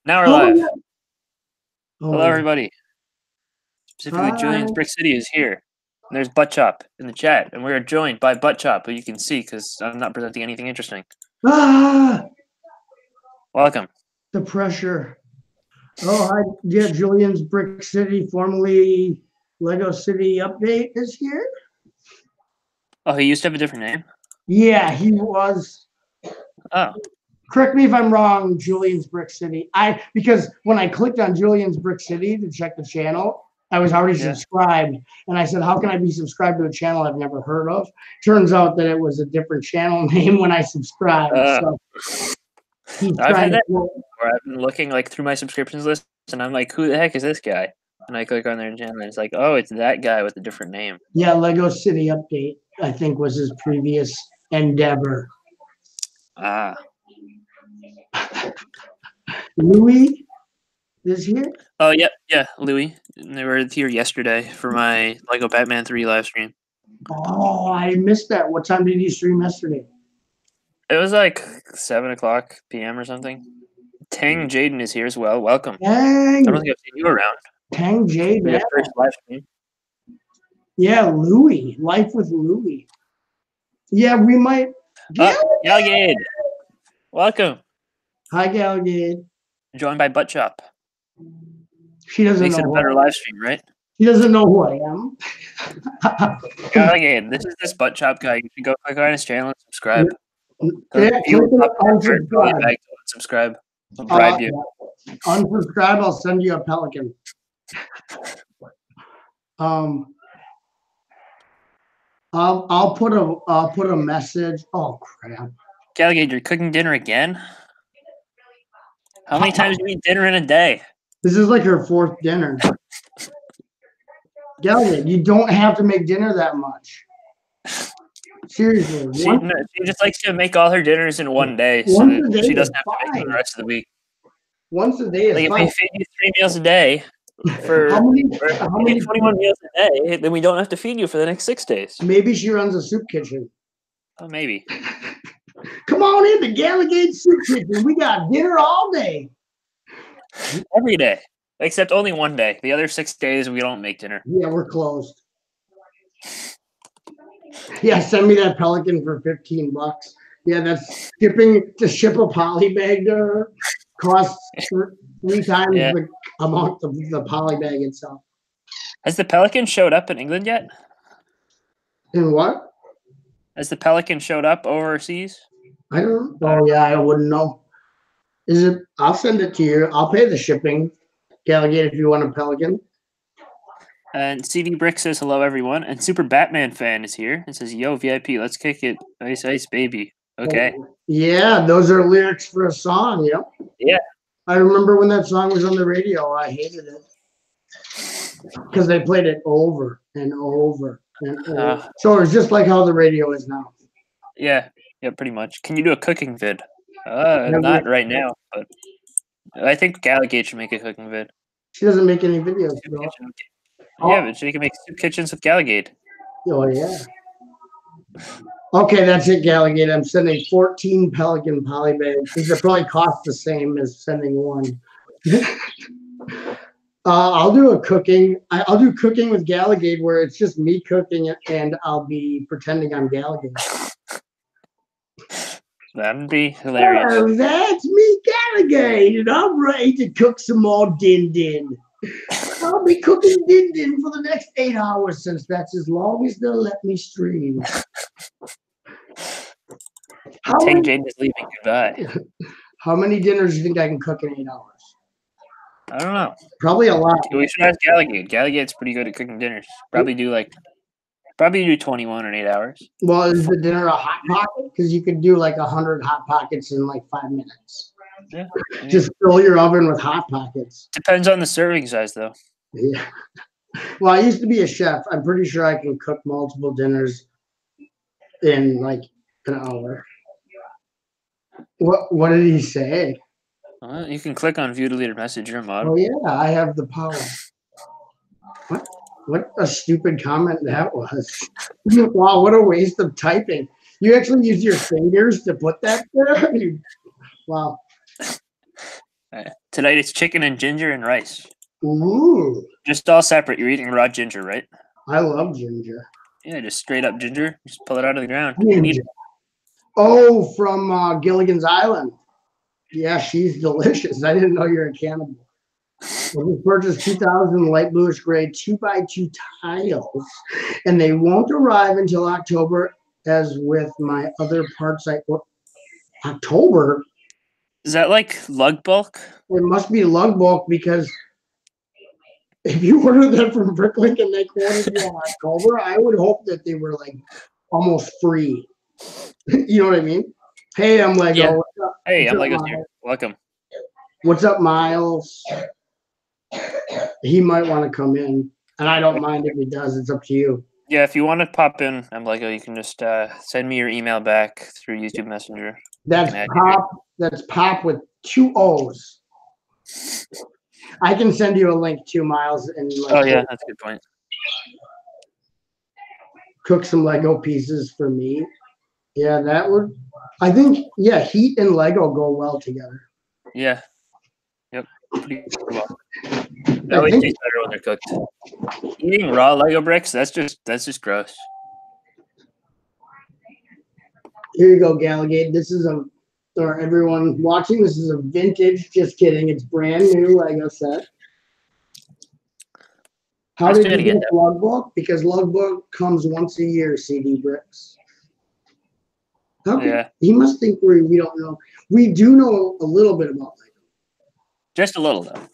Now we're live. yeah. Hello, everybody. Specifically, Hi. Julian's Brick City is here. And there's Buttchop in the chat, and we're joined by Buttchop, who you can see because I'm not presenting anything interesting. Ah, Welcome. the pressure. Oh, hi. Yeah, Julian's Brick City, formerly Lego City Update, is here. Oh, he used to have a different name? Yeah, he was. Oh. Correct me if I'm wrong, Julian's Brick City. Because when I clicked on Julian's Brick City to check the channel, I was already subscribed. And I said, how can I be subscribed to a channel I've never heard of? Turns out that it was a different channel name when I subscribed. So I've had that before. I've been looking like through my subscriptions list, and I'm like, who the heck is this guy? And I click on their channel, and it's like, oh, it's that guy with a different name. Yeah, Lego City Update, I think, was his previous endeavor. Ah. Louis is here? Oh, yeah, Louis. And they were here yesterday for my Lego Batman 3 live stream. Oh, I missed that. What time did you stream yesterday? It was like 7 o'clock p.m. or something. Tang Jaden is here as well. Welcome. Tang. I don't think I've seen you around. Tang Jaden. Your first live stream. Yeah, Louis. Life with Louis. Yeah, we might. Galgade. Welcome. Hi, Galgade. Joined by Buttchop. She doesn't Makes know. It a better live stream, right? She doesn't know who I am. Galgade, this is this Buttchop guy. You should go click on his channel and subscribe. Yeah, unsubscribe. I'll bribe you. Unsubscribe, I'll send you a pelican. I'll put a message. Oh crap. Galgade, you're cooking dinner again? How many times do you eat dinner in a day? This is like her fourth dinner. Galgade, you don't have to make dinner that much. Seriously. She just likes to make all her dinners in one day, so that she doesn't have to make them the rest of the week. Once a day is like fine. If we feed you 3 meals a day for how many 21 meals a day, then we don't have to feed you for the next 6 days. Maybe she runs a soup kitchen. Oh, maybe. Come on in the Galgade Soup Kitchen. We got dinner all day. Every day. Except only one day. The other 6 days, we don't make dinner. Yeah, we're closed. Yeah, send me that pelican for $15. Yeah, that's shipping to ship a poly bag to her costs 3 times the amount of the poly bag itself. Has the pelican showed up in England yet? In what? Has the pelican showed up overseas? I don't know. Oh, yeah, I wouldn't know. Is it? I'll send it to you. I'll pay the shipping, Galgade, if you want a pelican. And CD Brick says hello, everyone. And Super Batman Fan is here and says, yo, VIP, let's kick it. Ice, ice, baby. Okay. Yeah, those are lyrics for a song, yep. Yeah. I remember when that song was on the radio, I hated it. Because they played it over and over and over. So it's just like how the radio is now. Yeah, pretty much. Can you do a cooking vid? Not right now, but I think Galgade should make a cooking vid. She doesn't make any videos, though. Yeah, but she can make soup kitchens with Galgade. Oh, yeah. Okay, that's it, Galgade. I'm sending 14 pelican poly bags. These are probably cost the same as sending one. I'll do cooking with Galgade where it's just me cooking it and I'll be pretending I'm Galgade. That'd be hilarious. Oh, that's me, Galgade, and I'm ready to cook some more din-din. I'll be cooking din-din for the next 8 hours since that's as long as they'll let me stream. Tang Jaden is leaving. Goodbye. How many dinners do you think I can cook in 8 hours? I don't know. Probably a lot. We should ask Galgade. Galgade's pretty good at cooking dinners. Probably do 21 in 8 hours. Well, is the dinner a hot pocket? Because you could do like 100 hot pockets in like 5 minutes. Yeah. Just fill your oven with hot pockets. Depends on the serving size, though. Yeah. Well, I used to be a chef. I'm pretty sure I can cook multiple dinners in like an hour. What did he say? You can click on view deleted message. You're a mod. Oh, yeah, I have the power. What a stupid comment that was. Wow, what a waste of typing. You actually use your fingers to put that there? Wow. Tonight it's chicken and ginger and rice. Ooh. Just all separate. You're eating raw ginger, right? I love ginger. Yeah, just straight up ginger. Just pull it out of the ground. Oh, from Gilligan's Island. Yeah, she's delicious. I didn't know you're a cannibal. We purchased 2,000 light bluish gray 2x2 tiles, and they won't arrive until October, as with my other parts. October? Is that like lug bulk? It must be lug bulk, because if you order them from BrickLink and they quoted you in October, I would hope that they were like almost free. You know what I mean? Hey, I'm Lego. Yeah. What's up? Hey, I'm What's Lego up, here. Welcome. What's up, Miles? He might want to come in, and I don't mind if he does. It's up to you. Yeah, if you want to pop in, I'm Lego. You can just send me your email back through YouTube Messenger. That's Pop. That's Pop with 2 O's. I can send you a link to Miles and oh yeah, that's a good point. Cook some Lego pieces for me. Yeah, that would. I think heat and Lego go well together. Yeah. Yep. Pretty well. They always taste better when they're cooked. Eating raw Lego bricks, that's just gross. Here you go, Gallagate. This is or everyone watching, this is a vintage. Just kidding. It's brand new Lego set. How did you get Lug Book? Because Lug Book comes once a year, CD Bricks. He must think we don't know. We do know a little bit about Lego. Just a little, though.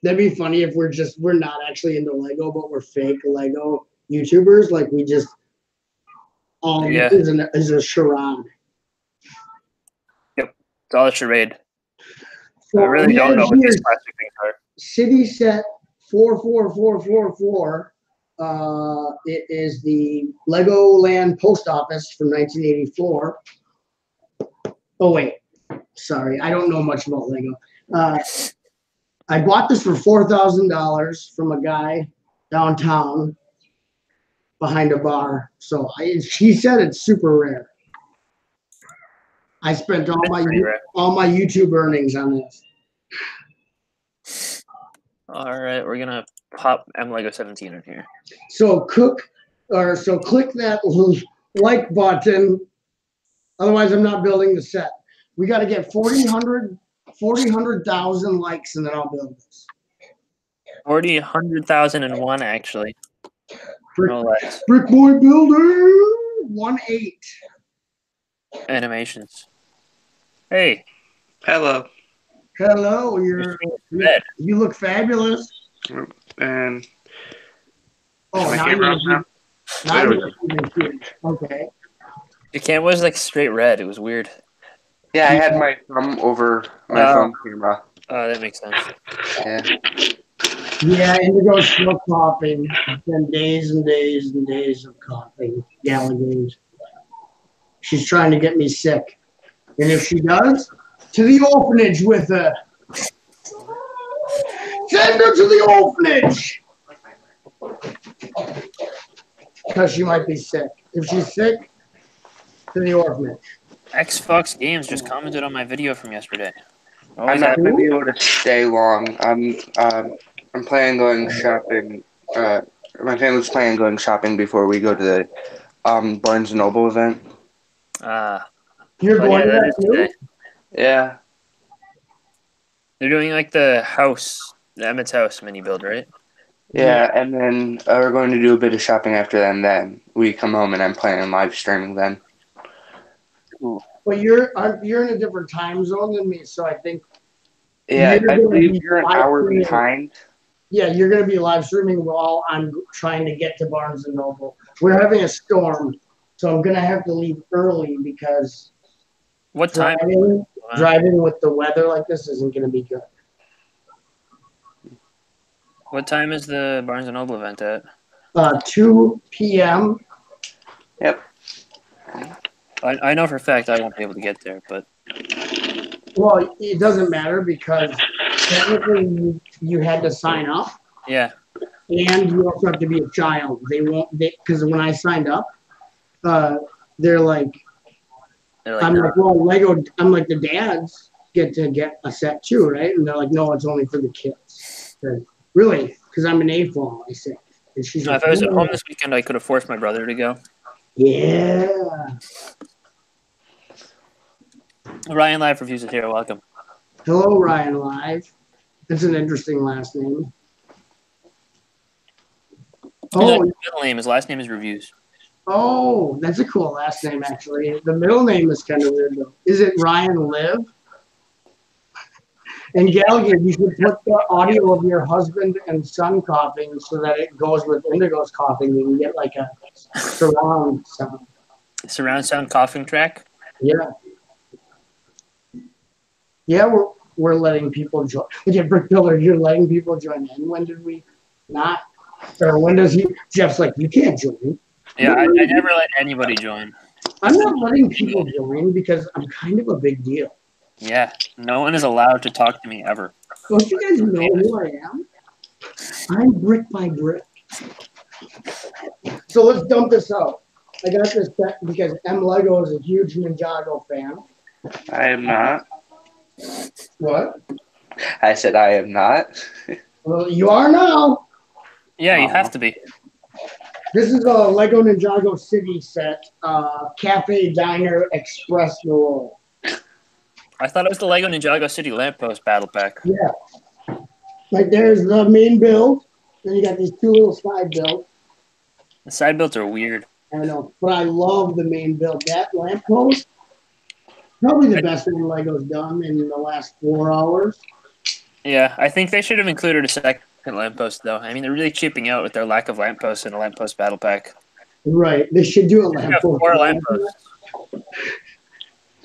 That'd be funny if we're not actually into Lego, but we're fake Lego YouTubers. Like we just is a charade. Yep, it's all a charade. So I really don't know what these plastic things are. City set 44444. It is the Legoland post office from 1984. Oh wait, sorry, I don't know much about Lego. I bought this for $4,000 from a guy downtown behind a bar. So he said it's super rare. I spent all my YouTube earnings on this. All right, we're gonna pop MLego17 in here. So click that like button. Otherwise, I'm not building the set. We got to get 400,000 likes, and then I'll build this. 100,001 actually. No less. Brick Boy Builder 1-8. Animations. Hey. Hello. Hello. You look fabulous. And now okay. Your camera was like straight red. It was weird. Yeah, I had my thumb over my phone camera. Oh, that makes sense. Yeah, Indigo's still coughing. It's been days and days and days of coughing. Gallagher's. She's trying to get me sick. And if she does, to the orphanage with her. Send her to the orphanage! Because she might be sick. If she's sick, to the orphanage. Xfox Games just commented on my video from yesterday. I'm not going to be able to stay long. I'm planning on going shopping. My family's planning on going shopping before we go to the Barnes & Noble event. You're going to that too? Yeah. They're doing like the Emmett's house mini build, right? Yeah, and then we're going to do a bit of shopping after that, and then we come home and I'm planning on live streaming then. Cool. Well, you're in a different time zone than me, so I think. Yeah, I believe you're an hour behind. Yeah, you're going to be live streaming while I'm trying to get to Barnes & Noble. We're having a storm, so I'm going to have to leave early because. What time? Driving with the weather like this isn't going to be good. What time is the Barnes & Noble event at? 2 p.m. Yep. I know for a fact I won't be able to get there, but. Well, it doesn't matter because technically you had to sign up. Yeah. And you also have to be a child. Because when I signed up, they're like, I'm like, well, Lego, I'm like the dads. get to get a set too, right? And they're like, no, it's only for the kids. Really? Because I'm an A-fall, I said. And she's like, If I was at home this weekend, I could have forced my brother to go. yeah. Ryan Live Reviews is here. Welcome. Hello, Ryan Live. That's an interesting last name. Oh, his middle name. His last name is Reviews. Oh, that's a cool last name, actually. The middle name is kind of weird, though. Is it Ryan Liv? And Gallagher, you should put the audio of your husband and son coughing so that it goes with Indigo's coughing. You can get like a surround sound. Surround sound coughing track? Yeah. Yeah, we're letting people join. Yeah, Brick Pillar, you're letting people join in. When did we not? Or when does he? Jeff's like, you can't join. Yeah, I never let anybody join. I'm not letting people join because I'm kind of a big deal. Yeah, no one is allowed to talk to me ever. Don't you guys know who I am? I'm BrickByBrick. So let's dump this out. I got this set because M Lego is a huge Ninjago fan. I am not. What? I said I am not. Well, you are now. Yeah, you have to be. This is a Lego Ninjago City set, Cafe Diner Express Roll. I thought it was the Lego Ninjago City Lamppost Battle Pack. Yeah. Like there's the main build, then you got these two little side builds. The side builds are weird. I know, but I love the main build. That lamppost, probably the best thing Lego's done in the last 4 hours. Yeah, I think they should have included a second lamppost, though. I mean, they're really cheaping out with their lack of lampposts in a lamppost battle pack. Right. They should do a lamppost. 4 lampposts.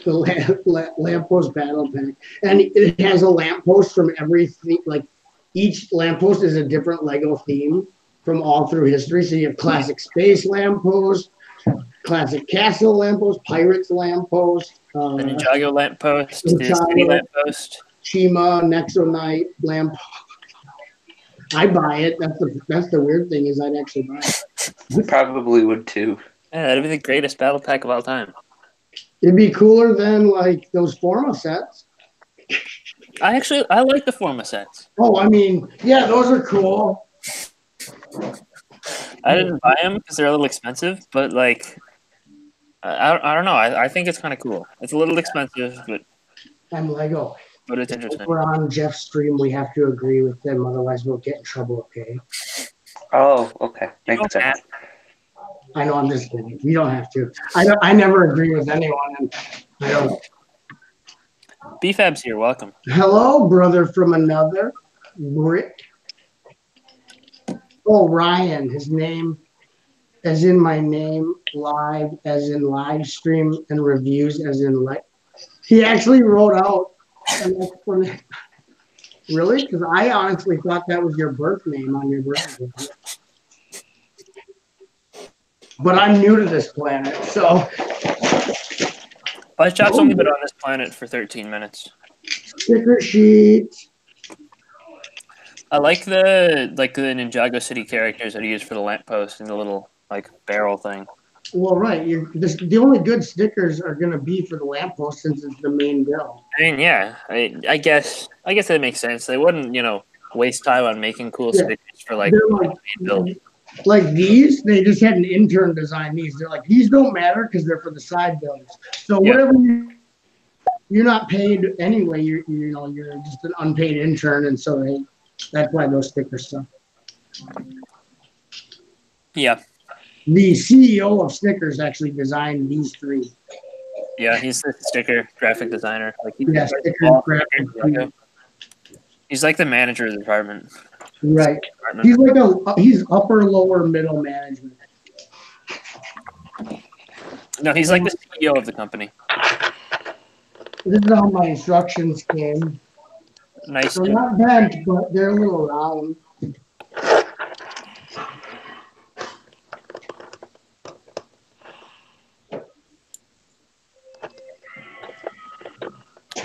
The lamppost battle pack. And it has a lamppost from everything. Like, each lamppost is a different Lego theme from all through history. So you have classic space lamppost, classic castle lamppost, pirates lamppost. The Ninjago lamppost, the city lamppost. Shima, Nexonite lamp. I buy it. That's the weird thing is I'd actually buy it. I probably would too. Yeah, that'd be the greatest battle pack of all time. It'd be cooler than like those Forma sets. I like the Forma sets. Oh, I mean, yeah, those are cool. I didn't buy them because they're a little expensive, but like, I don't know. I think it's kind of cool. It's a little expensive, but I'm Lego. But it's interesting. We're on Jeff's stream. We have to agree with them, otherwise we'll get in trouble. Okay. Oh, okay. Makes sense. I know. I'm just kidding. We don't have to. I never agree with anyone, and I don't. BFAB's here. Welcome. Hello, brother from another brick. Oh, Ryan. His name, as in my name, live, as in live stream, and reviews, as in like. He actually wrote out. Really? Because I honestly thought that was your birth name on your birth. But I'm new to this planet, so. Buttchop's only been on this planet for 13 minutes. Sticker sheet. I like the Ninjago City characters that he used for the lamppost and the little like barrel thing. Well, right. The only good stickers are going to be for the lamppost since it's the main build. I mean, yeah. I guess that makes sense. They wouldn't, waste time on making cool stickers for like the main build. Like these, they just had an intern design these. They're like, these don't matter because they're for the side builds. So whatever you're not paid anyway. You're just an unpaid intern, and so that's why those stickers suck. Yeah. The CEO of Snickers actually designed these three. Yeah, he's the sticker graphic designer. He's like the manager of the department. Right. He's upper lower middle management. No, he's like the CEO of the company. This is how my instructions came. Nice. They're not bent, but they're a little round.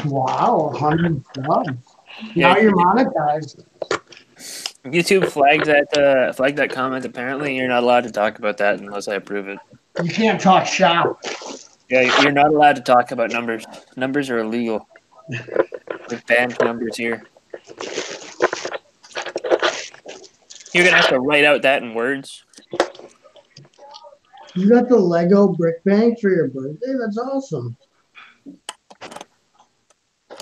Wow, 100 subs. Yeah, now you're monetized. YouTube flagged that comment. Apparently, you're not allowed to talk about that unless I approve it. You can't talk shop. Yeah, you're not allowed to talk about numbers. Numbers are illegal. with band numbers here. You're gonna have to write out that in words. You got the Lego Brick Bank for your birthday? That's awesome.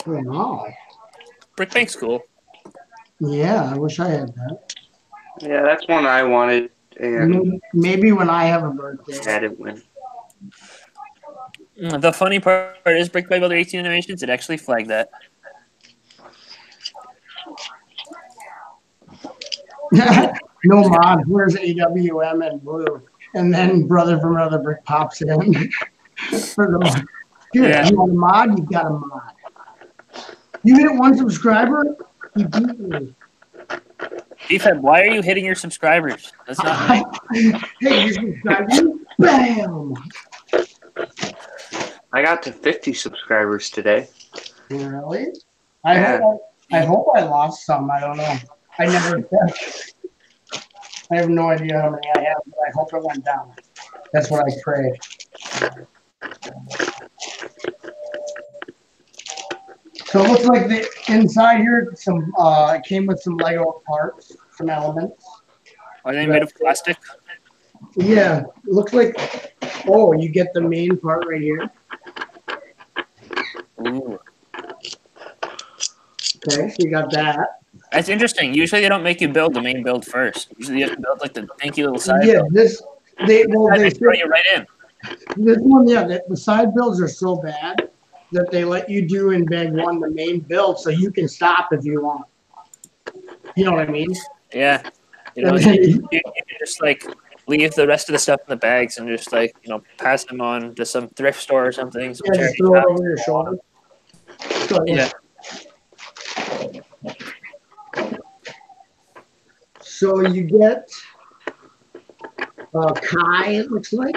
Wow. Brick Bank's cool. Yeah, I wish I had that. Yeah, that's one I wanted, and Maybe when I have a birthday. I didn't win. The funny part is BrickByBrick Animations, it actually flagged that. No mod. Where's AWM and blue? And then brother from another brick pops in. For the mod. Here, Yeah. you want a mod? You got a mod. You hit 1 subscriber? You beat me. BFAB, why are you hitting your subscribers? That's not right. Hey, you subscribe you? Bam! I got to 50 subscribers today. Really? Yeah. I hope I lost some. I don't know. I never checked. I have no idea how many I have, but I hope it went down. That's what I pray. So it looks like the inside here, some it came with some Lego parts, some elements. Are they made of plastic? Yeah, it looks like. Oh, you get the main part right here. Ooh. Okay, so you got that. That's interesting. Usually they don't make you build the main build first. Usually you have to build like the dinky little side Yeah, build. they throw you right in. This one, yeah, the side builds are so bad that they let you do in bag 1 the main build, so you can stop if you want. You know what I mean? Yeah. You know, you can just like leave the rest of the stuff in the bags and just like, you know, pass them on to some thrift store or something. Yeah, just throw it over your shoulder. So, yeah. So you get Kai, it looks like.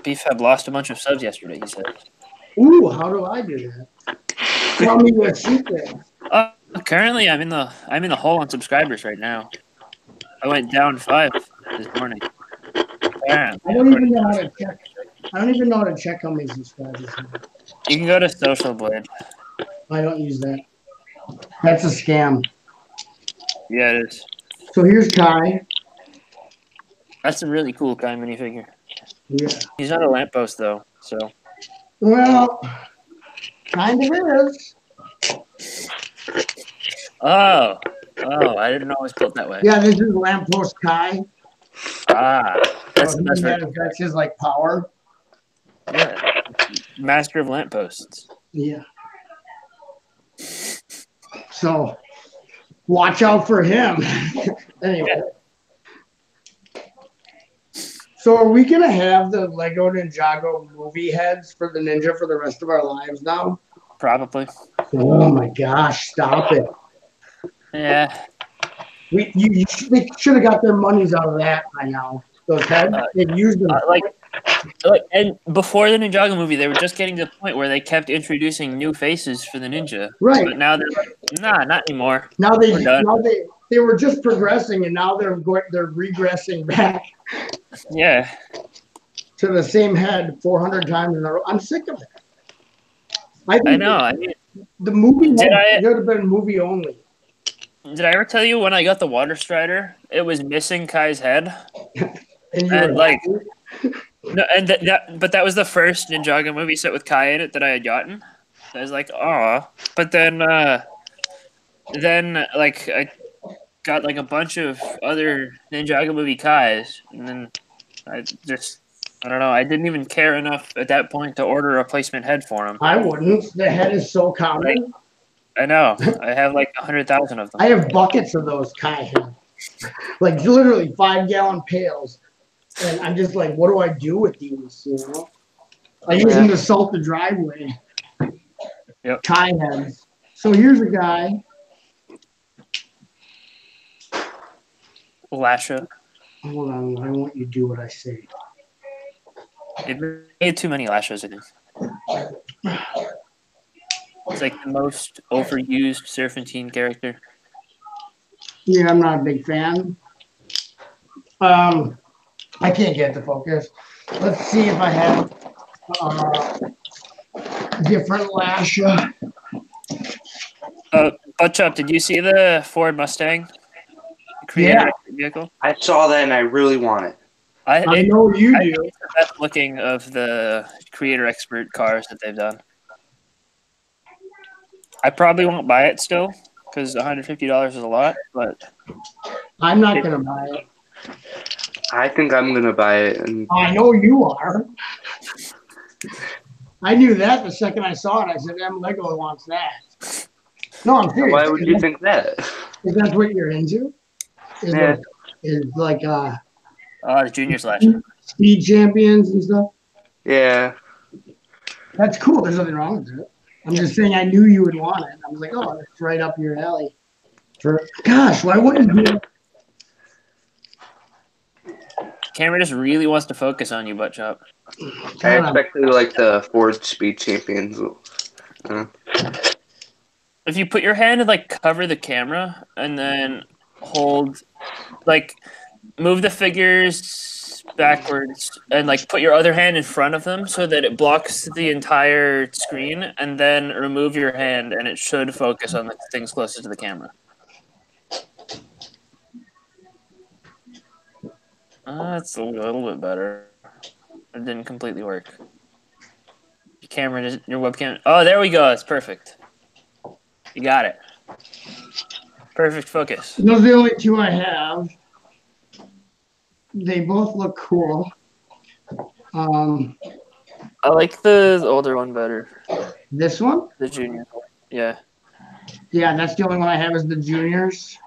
BFAB lost a bunch of subs yesterday, he said. Ooh, how do I do that? Tell me your secret. Currently I'm in the hole on subscribers right now. I went down 5 this morning. I don't even know how to check. I don't even know how to check how many subscribers I have. You can go to Social Blade. I don't use that. That's a scam. Yeah, it is. So here's Kai. That's a really cool Kai minifigure. Yeah. He's not a lamppost though, so. Well, kind of is. Oh, I didn't know it was built that way. Yeah, this is lamppost Kai. That's the best version. That's his like power. Yeah. Master of lampposts. Yeah. So watch out for him. Anyway. Yeah. So are we gonna have the Lego Ninjago movie heads for the ninja for the rest of our lives now? Probably. Oh my gosh, stop it. Yeah. They should have got their monies out of that by now. Those heads, they've used them. And before the Ninjago movie, they were just getting to the point where they kept introducing new faces for the ninja. Right. But now they're like, nah, not anymore. Now they were just progressing, and now they're regressing back. Yeah. To the same head 400 times in a row. I'm sick of it. I know. I mean, the movie should have been movie only. Did I ever tell you when I got the Water Strider, it was missing Kai's head? And like, no, but that was the first Ninjago movie set with Kai in it that I had gotten. I was like, oh, but then like I got like a bunch of other Ninjago movie Kais, and then I don't know. I didn't even care enough at that point to order a replacement head for him. I wouldn't. The head is so common. I know. I have like 100,000 of them. I have buckets of those Kai heads, like literally 5-gallon pails, and I'm just like, what do I do with these? You know, I use them to salt the driveway. Yep. Kai heads. So here's a guy. Lasha. Hold on, I want you to do what I say. It made too many Lashas, I think. It's like the most overused Serpentine character. Yeah, I'm not a big fan. I can't get the focus. Let's see if I have different Lasha. Buttchop, did you see the Ford Mustang Yeah, vehicle? I saw that and I really want it. I know you I do. think it's the best looking of the creator expert cars that they've done. I probably won't buy it still because $150 is a lot, but I'm not gonna buy it. I think I'm gonna buy it. And I know you are. I knew that the second I saw it. I said, "M Lego wants that." No, I'm serious. why would you think that? Is that what you're into? Is Yeah. like the juniors last year. speed champions and stuff? Yeah. That's cool. There's nothing wrong with it. I'm just saying I knew you would want it. I was like, oh, it's right up your alley. Gosh, why wouldn't you do it? Camera just really wants to focus on you, Buttchop. I expected like the Ford Speed Champions. If you put your hand and like cover the camera and then hold, like, move the figures backwards and like put your other hand in front of them so that it blocks the entire screen, and then remove your hand and it should focus on the things closest to the camera. That's a little bit better. It didn't completely work. Your camera, your webcam. Oh, there we go. It's perfect. You got it. Perfect focus. Those are the only two I have. They both look cool. I like the older one better. This one? The junior. Yeah. Yeah, that's the only one I have is the juniors.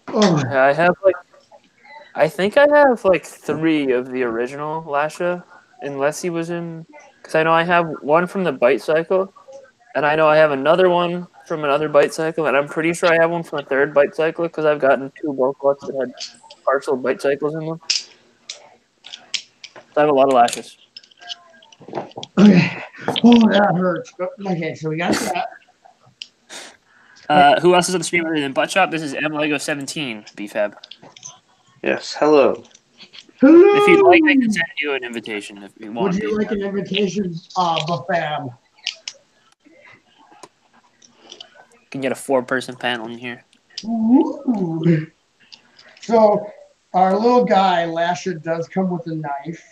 Oh, Yeah, I think I have like 3 of the original Lasha, unless he was in, because I know I have one from the Bite Cycle, and I know I have another one from another Bite Cycle, and I'm pretty sure I have one from a third Bite Cycle because I've gotten 2 bulk lots that had partial Bite Cycles in them. So I have a lot of Lashes. okay. Oh, that hurts. Okay, so we got that. Who else is on the stream other than Buttchop? This is MLego17, BFAB. Yes. Hello. Hello. If you'd like, I can send you an invitation if you want. Would you like an invitation, BFAB? Can get a 4-person panel in here. Ooh. So our little guy, Lasher, does come with a knife,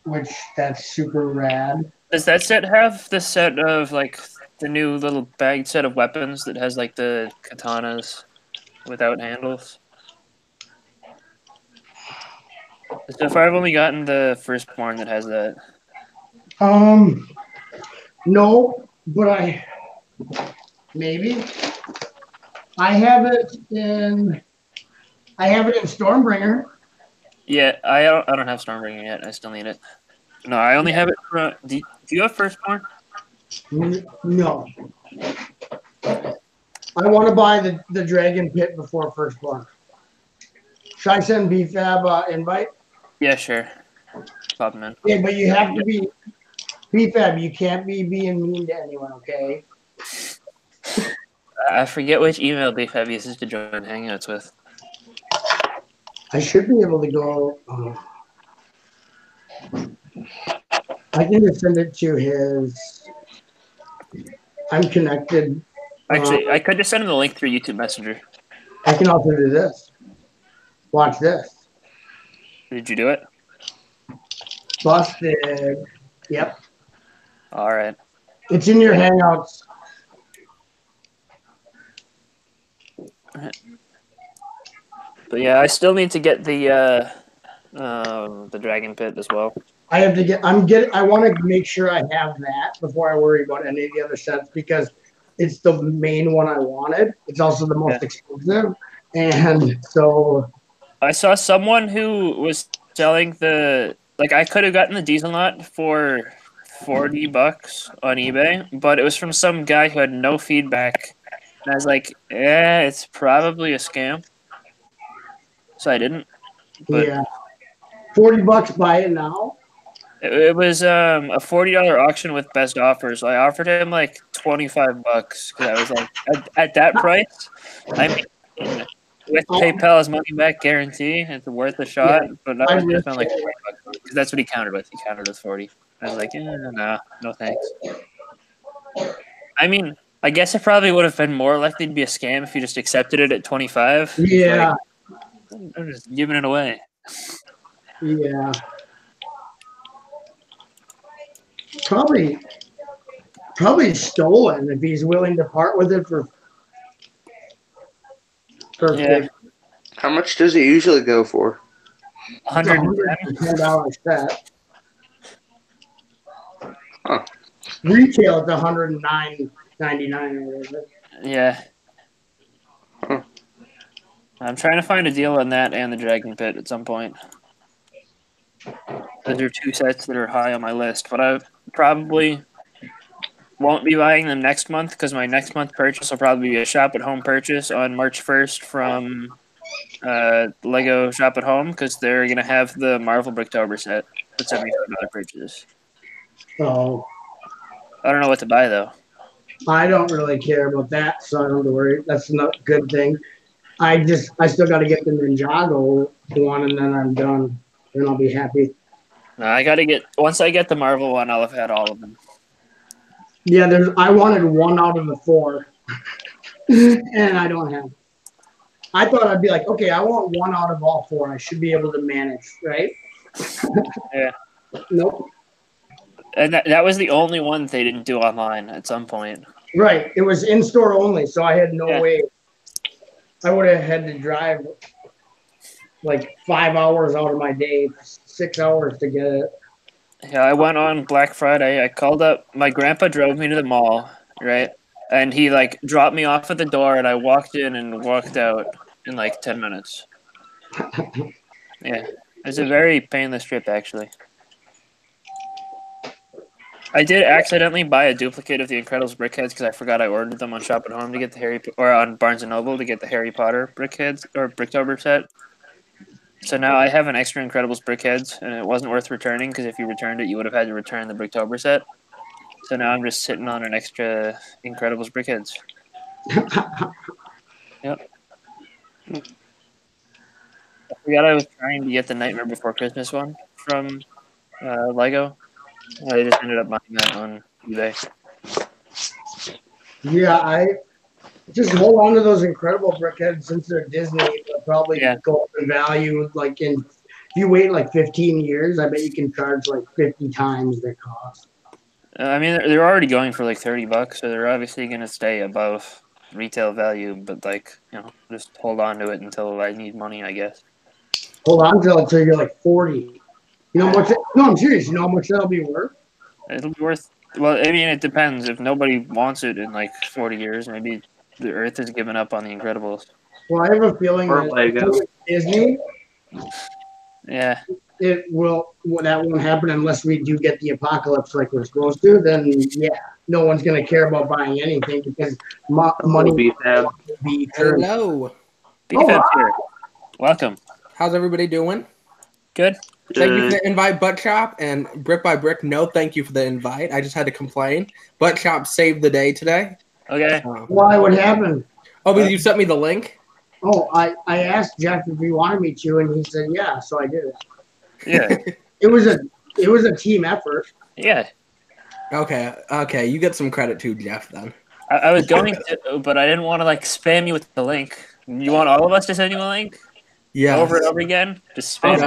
which that's super rad. Does that set have the set of like the new little bagged set of weapons that has like the katanas without handles? So far, I've only gotten the firstborn that has that. No, but maybe I have it in Stormbringer. Yeah, I don't have Stormbringer yet. I still need it. No, I only have it for. Do you have firstborn? No. I want to buy the Dragon Pit before firstborn. Should I send BFAB invite? Yeah, sure. Pop them in. Yeah, but you have to be BFAB. You can't be being mean to anyone, okay? I forget which email BFAB uses to join Hangouts with. I should be able to go. I can just send it to his. I'm connected. Actually, I could just send him the link through YouTube Messenger. I can also do this. Watch this. Did you do it? Busted. Yep. All right. It's in your Hangouts. But yeah, I still need to get the Dragon Pit as well. I have to get. I want to make sure I have that before I worry about any of the other sets because it's the main one I wanted. It's also the most expensive, and so I saw someone who was selling I could have gotten the diesel lot for $40 on eBay, but it was from some guy who had no feedback, and I was like, it's probably a scam. So I didn't. But yeah, $40. Buy it now. It was a $40 auction with best offers. So I offered him like $25 because I was like, at that price, I mean, with PayPal's money back guarantee, it's worth a shot. Yeah, but I was just spend like $40 because that's what he countered with. He countered with 40. I was like, no thanks. I mean, I guess it probably would have been more likely to be a scam if you just accepted it at 25. Yeah. Like, I'm just giving it away. Yeah. Probably stolen if he's willing to part with it for Yeah. How much does it usually go for? $110 set. Huh. Retail at $109.99. Yeah. Huh. I'm trying to find a deal on that and the Dragon Pit at some point. Those are two sets that are high on my list, but I probably won't be buying them next month because my next month purchase will probably be a shop at home purchase on March 1st from Lego Shop at Home because they're going to have the Marvel Bricktober set for $75 purchase. Oh, I don't know what to buy though. I don't really care about that, so I don't have to worry. That's not a good thing. I still got to get the Ninjago one, and then I'm done. Then I'll be happy. I got to get once I get the Marvel one, I'll have had all of them. Yeah, I wanted 1 out of the 4, and I don't have it. I thought I'd be like, okay, I want 1 out of all 4. I should be able to manage, right? Yeah. Nope. And that was the only one they didn't do online at some point. Right. It was in store only, so I had no way. I would have had to drive like 5 hours out of my day, 6 hours to get it. Yeah, I went on Black Friday. I called up. My grandpa drove me to the mall, right? And he like dropped me off at the door, and I walked in and walked out in like 10 minutes. Yeah, it was a very painless trip, actually. I did accidentally buy a duplicate of the Incredibles brickheads because I forgot I ordered them on Shop at Home to get the or on Barnes and Noble to get the Harry Potter brickheads or Bricktober set. So now I have an extra Incredibles brickheads, and it wasn't worth returning because if you returned it, you would have had to return the Bricktober set. So now I'm just sitting on an extra Incredibles brickheads. Yep. I forgot I was trying to get the Nightmare Before Christmas one from Lego. I just ended up buying that on eBay. Yeah, I just hold on to those incredible brickheads since they're Disney. They'll probably go up in value. Like if you wait like 15 years, I bet you can charge like 50 times their cost. I mean, they're already going for like $30, so they're obviously going to stay above retail value. But like, just hold on to it until I need money, I guess. Hold on until you're like 40. You know how much? No, I'm serious. You know how much that'll be worth? It'll be worth. Well, I mean, it depends. If nobody wants it in like 40 years, maybe the Earth has given up on the Incredibles. Well, I have a feeling that Disney. Yeah. That won't happen unless we do get the apocalypse like we're supposed to. Then no one's gonna care about buying anything because money BFAB. Hello. BFAB here. Welcome. How's everybody doing? Good. Thank you for the invite, Buttchop, and BrickByBrick. No, thank you for the invite. I just had to complain. Buttchop saved the day today. Okay. Why? What happened? Oh, because you sent me the link? Oh, I asked Jeff if he wanted me to, and he said yeah, so I did it. Yeah. It was a team effort. Yeah. Okay. You get some credit too, Jeff, then. I was going to, but I didn't want to like spam you with the link. You want all of us to send you a link? Yeah. Over and over again? Just spam it.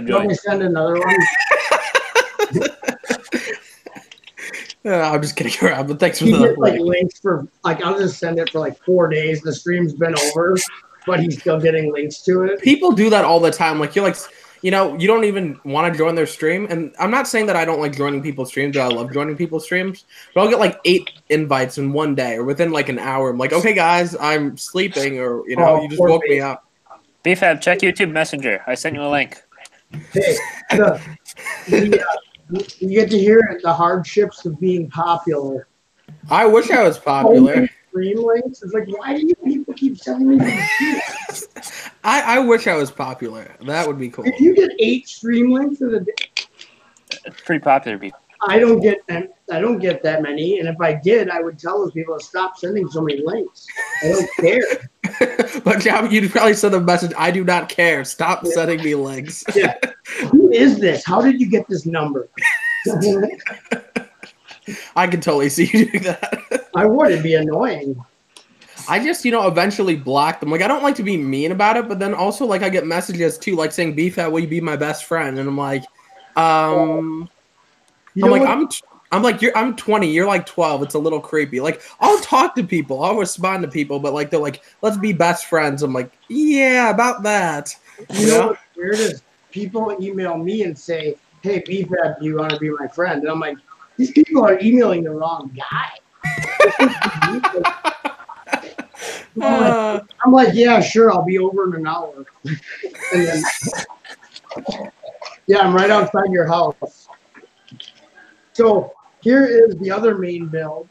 Let me send another one. I'm just kidding around, but thanks for the get, like links for I'll just send it for like 4 days. The stream's been over, but he's still getting links to it. People do that all the time. Like you're like, you don't even want to join their stream. And I'm not saying that I don't like joining people's streams. I love joining people's streams. But I'll get like 8 invites in one day or within like an hour. I'm like, okay, guys, I'm sleeping, or you just woke me up. BFAB, check YouTube Messenger. I sent you a link. Hey, you get to hear the hardships of being popular. I wish I was popular. Stream links. It's like, why do you people keep sending me these? I wish I was popular. That would be cool. If you get 8 stream links in a day, it's pretty popular, people. I don't get that many, and if I did, I would tell those people to stop sending so many links. I don't care. But Job, you'd probably send a message. I do not care. Stop sending me links. Yeah. Who is this? How did you get this number? I can totally see you do that. I would. It'd be annoying. I just, eventually block them. Like, I don't like to be mean about it, but then also, like, I get messages too, like saying, BFAB, will you be my best friend? And I'm like, I'm 20. You're like 12. It's a little creepy. Like, I'll talk to people. I'll respond to people, but like, they're like, let's be best friends. I'm like, yeah, about that. You know what's weird is people email me and say, hey, BFAB, do you want to be my friend? And I'm like, these people are emailing the wrong guy. I'm like, yeah, sure, I'll be over in an hour. And then, yeah, I'm right outside your house. So here is the other main build,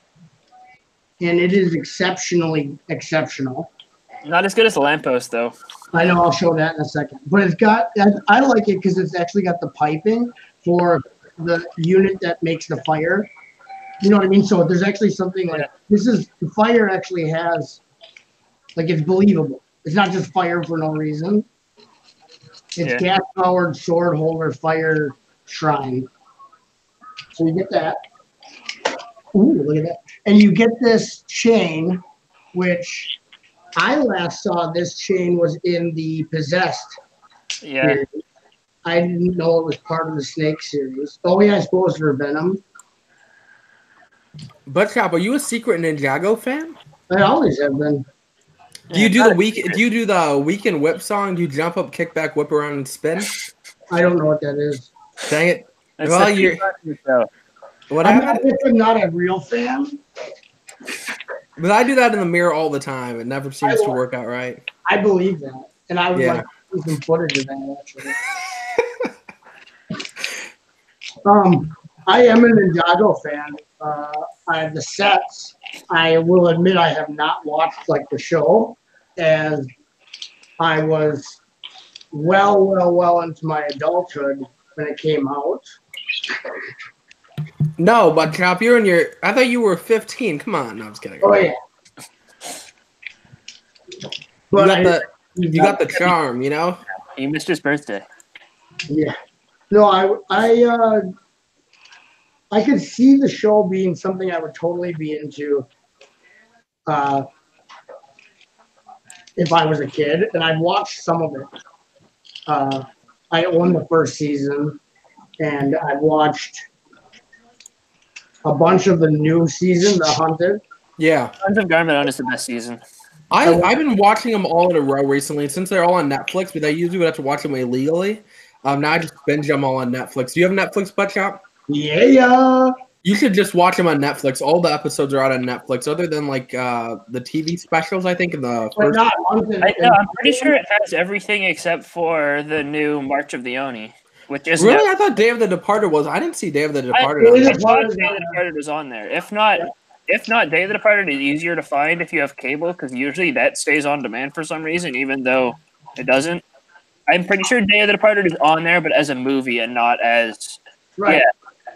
and it is exceptionally exceptional. Not as good as the lamppost, though. I know, I'll show that in a second. But it's got, I like it because it's actually got the piping for the unit that makes the fire. You know what I mean? So there's actually something like, the fire actually has, like, it's believable. It's not just fire for no reason. It's gas-powered sword holder fire shrine. So you get that. Ooh, look at that. And you get this chain, which I last saw this chain was in the Possessed series. I didn't know it was part of the Snake series. Oh, yeah, I suppose for Venom. Buttchop, are you a secret Ninjago fan? I always have been. Do you do the weekend whip song? Do you jump up, kick back, whip around, and spin? I don't know what that is. Dang it. What happened? I'm not a real fan. But I do that in the mirror all the time. It never seems to work out right. I believe that. And I would like to see some footage of that, actually. I am a Ninjago fan. I have the sets. I will admit I have not watched like the show, as I was well into my adulthood when it came out. No, but Chop, I thought you were 15. Come on. No, I'm just kidding. Oh, yeah. But you got the charm, You missed his birthday. Yeah. No, I could see the show being something I would totally be into if I was a kid, and I've watched some of it. I own the first season, and I've watched a bunch of the new season, The Hunted. Yeah. Sons of Garmadon is the best season. I've been watching them all in a row recently, since they're all on Netflix, but I usually would have to watch them illegally. Now I just binge them all on Netflix. Do you have Netflix, Buttchop? Yeah. You should just watch them on Netflix. All the episodes are out on Netflix, other than like the TV specials, I think, in the first. I'm pretty sure it has everything except for the new March of the Oni, which is really. I thought Day of the Departed was. I didn't see Day of the Departed. I thought Day of the Departed was on there. If not, Day of the Departed is easier to find if you have cable, because usually that stays on demand for some reason, even though it doesn't. I'm pretty sure Day of the Departed is on there, but as a movie and not as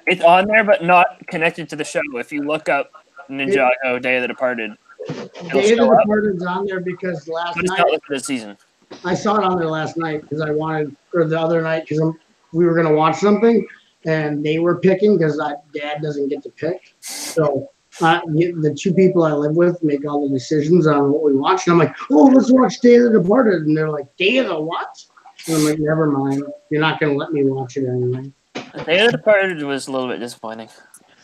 it's on there, but not connected to the show. If you look up Ninjago Day of the Departed, Day of the Departed is on there because last night. Not this season. I saw it on there last night because I wanted, or the other night because we were gonna watch something, and they were picking because Dad doesn't get to pick. So the two people I live with make all the decisions on what we watch, and I'm like, oh, let's watch Day of the Departed, and they're like, Day of the what? And I'm like, never mind. You're not gonna let me watch it anyway. Day of the Departed was a little bit disappointing.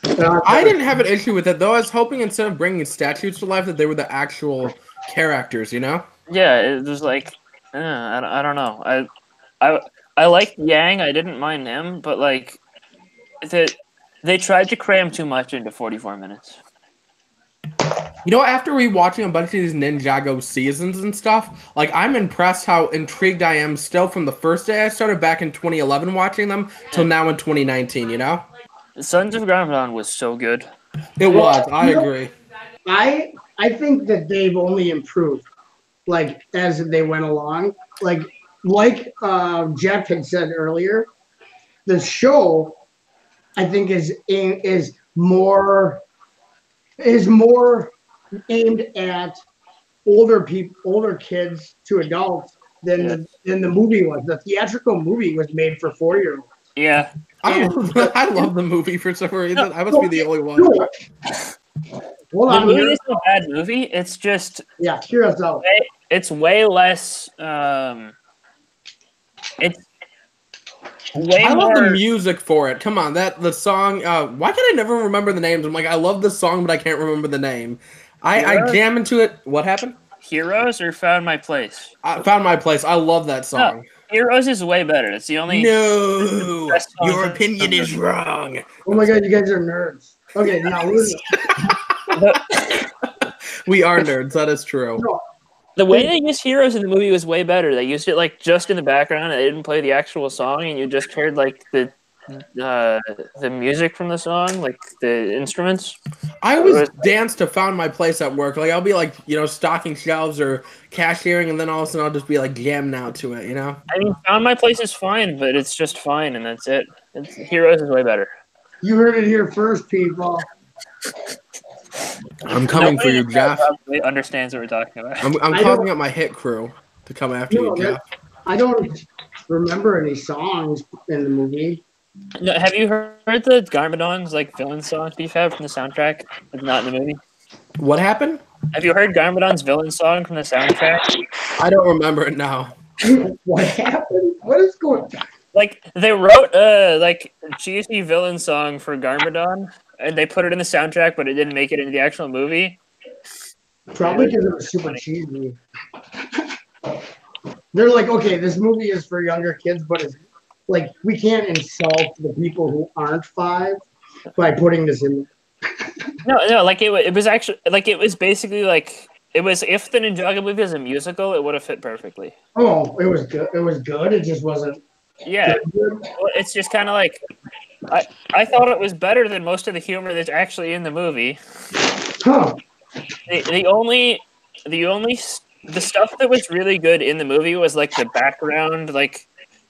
I didn't have an issue with it, though. I was hoping instead of bringing statues to life that they were the actual characters, Yeah, it was like, I don't know. I liked Yang. I didn't mind him, but like, they tried to cram too much into 44 minutes. After rewatching a bunch of these Ninjago seasons and stuff, like, I'm impressed how intrigued I am still from the first day I started back in 2011 watching them till now in 2019, Sons of Garmadon was so good. It was. I agree. I think that they've only improved, like, as they went along. Like Jeff had said earlier, the show, I think, is more aimed at older kids to adults than the movie was. The theatrical movie was made for 4-year-olds. Yeah. I love the movie for some reason. I must be the only one. Hold The on. movie Here. isn't a bad movie. It's just Yeah, hear us out. it's way less. It's way I more. love the music for it. Come on, the song. Why can I never remember the names? I'm like, I love the song, but I can't remember the name. I jam into it. What happened? Heroes or Found My Place? I Found My Place. I love that song. No, Heroes is way better. It's the only. No, best song your from- opinion is wrong. Oh my god, you guys are nerds. Okay, now We are nerds. That is true. The way they used Heroes in the movie was way better. They used it like just in the background. They didn't play the actual song, and you just heard like the music from the song, like the instruments. I always dance to Found My Place at work. Like I'll be like, stocking shelves or cashiering, and then all of a sudden I'll just be like jamming out to it. I mean, Found My Place is fine, but it's just fine, and that's it. Heroes is way better. You heard it here first, people. I'm coming for you, Jeff. Probably understands what we're talking about. I'm calling up my hit crew to come after you, Jeff. I don't remember any songs in the movie. No, have you heard the Garmadon's like villain song BFAB from the soundtrack? It's not in the movie. What happened? Have you heard Garmadon's villain song from the soundtrack? I don't remember it now. What happened? What is going on? Like they wrote like cheesy villain song for Garmadon, and they put it in the soundtrack, but it didn't make it into the actual movie. Probably because it was super cheesy. They're like, okay, this movie is for younger kids, but it's like we can't insult the people who aren't 5 by putting this in. No, like it was actually like it was basically like it was if the Ninjago movie was a musical, it would have fit perfectly. Oh, it was good. It was good. It just wasn't. Yeah, well, it's just kind of like I thought it was better than most of the humor that's actually in the movie. Huh. The stuff that was really good in the movie was like the background, like